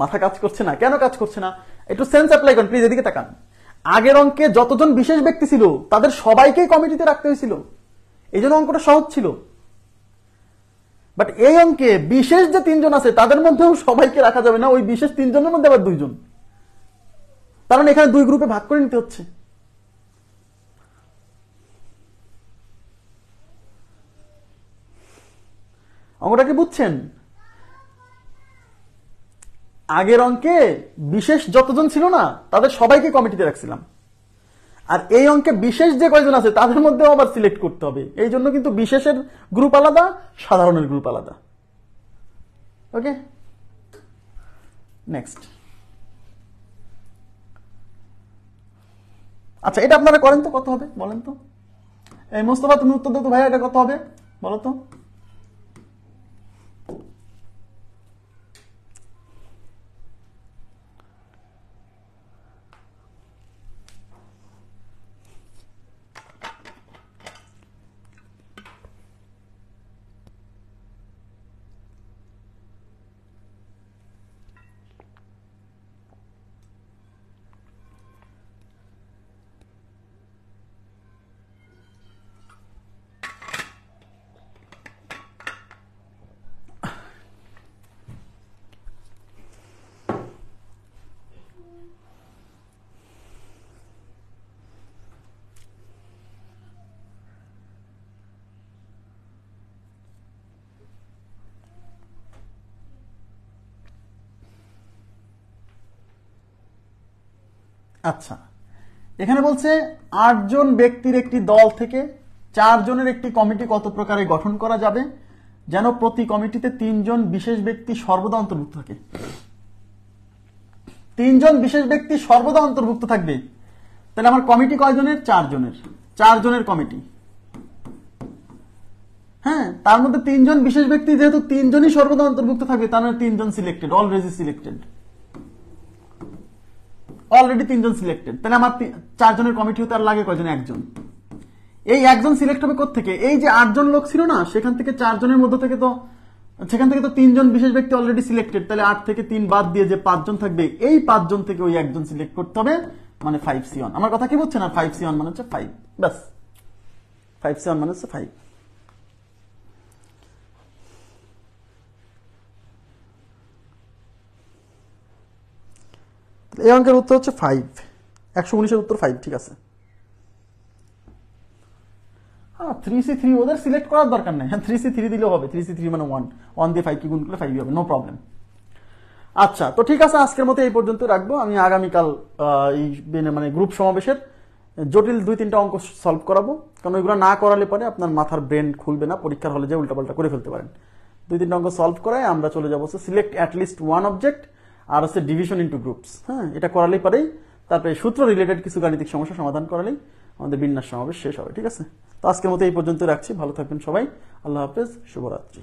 মাথা কাজ করছে না? কেন কাজ করছে না? একটু সেন্স অ্যাপ্লাই করেন প্লিজ, এদিকে তাকান। আগের অঙ্কে যতজন বিশেষ ব্যক্তি ছিল তাদের সবাইকেই কমিটিতে রাখতে হয়েছিল, এই জন্য অঙ্কটা সহজ ছিল। বাট এই অঙ্কে বিশেষ যে 3 জন আছে তাদের মধ্যেও সবাইকে রাখা যাবে না, ওই বিশেষ 3 জনের মধ্যে আবার 2 জন, কারণ এখানে 2 গ্রুপে ভাগ করে নিতে হচ্ছে। অঙ্কটা কি বুঝছেন? আগের অঙ্কে বিশেষ যতজন ছিল না তাদের সবাইকে কমিটিতে রাখছিলাম, আর এই অঙ্কে বিশেষ যে কয়জন আছে তাদের মধ্যেও আবার সিলেক্ট করতে হবে। এই জন্য কিন্তু বিশেষের গ্রুপ আলাদা, সাধারণের গ্রুপ আলাদা। ওকে, নেক্সট। আচ্ছা, এটা আপনারা করেন তো, কত হবে বলেন তো? এই মোস্তফা, তুমি উত্তর দাও তো ভাইয়া, এটা কত হবে বলো তো? আচ্ছা, এখানে বলছে 8 জন ব্যক্তির একটি দল থেকে 4 জনের একটি কমিটি কত প্রকারে গঠন করা যাবে যেন প্রতি কমিটিতে 3 জন বিশেষ ব্যক্তি সর্বদা অন্তর্ভুক্ত থাকে। 3 জন বিশেষ ব্যক্তি সর্বদা অন্তর্ভুক্ত থাকবে, তাহলে আমার কমিটি কয়জনের? 4 জনের। 4 জনের কমিটি। হ্যাঁ, তার মধ্যে 3 জন বিশেষ ব্যক্তি, যেহেতু 3 জনই সর্বদা অন্তর্ভুক্ত থাকবে, তার মানে 3 জন সিলেক্টেড, অলরেডি সিলেক্টেড, অলরেডি 3 জন সিলেক্টেড। তাহলে আমার 4 জনের কমিটি হতে আর লাগে কয়জন? 1 জন। এই 1 জন সিলেক্ট হবে কোত্থেকে? এই যে 8 জন লোক ছিল না, সেখান থেকে 4 জনের মধ্যে থেকে তো, সেখান থেকে তো 3 জন বিশেষ ব্যক্তি অলরেডি সিলেক্টেড। তাহলে 8 থেকে 3 বাদ দিয়ে যে 5 জন থাকবে, এই 5 জন থেকে ওই 1 জন সিলেক্ট করতে হবে, মানে 5C1। আমার কথা কি বুঝছেন? আর 5C1 মানে হচ্ছে 5, ব্যাস। 5C1 মানে হচ্ছে 5। এই অঙ্কের উত্তর হচ্ছে 5। 119-এর উত্তর 5, ঠিক আছে। 3C3 ওদের সিলেক্ট করার দরকার নাই, 3C3 দিলেও হবে। 3C3 মানে 1 দিয়ে 5 কি গুণ করলে 5 হবে, নো প্রবলেম। আচ্ছা, তো ঠিক আছে, আজকের মতো এই পর্যন্ত রাখবো। আমি আগামীকাল এই মানে গ্রুপ সমাবেশের জটিল 2-3টা অঙ্ক সলভ করাবো, কারণ ওইগুলো না করালে পরে আপনার মাথার ব্রেন খুলবে না, পরীক্ষার হলে যে উল্টাপাল্টা করে ফেলতে পারেন। 2-3টা অঙ্ক সলভ করায় আমরা চলে যাবো সিলেক্ট অ্যাটলিস্ট 1 অবজেক্ট, আর হচ্ছে ডিভিশন ইন্টু গ্রুপস। হ্যাঁ, এটা করালেই পারেই, তারপরে সূত্র রিলেটেড কিছু গাণিতিক সমস্যা সমাধান করালেই আমাদের বিন্যাস সমাবেশ শেষ হবে। ঠিক আছে, তো আজকের মতো এই পর্যন্ত রাখছি। ভালো থাকবেন সবাই, আল্লাহ হাফেজ, শুভরাত্রি।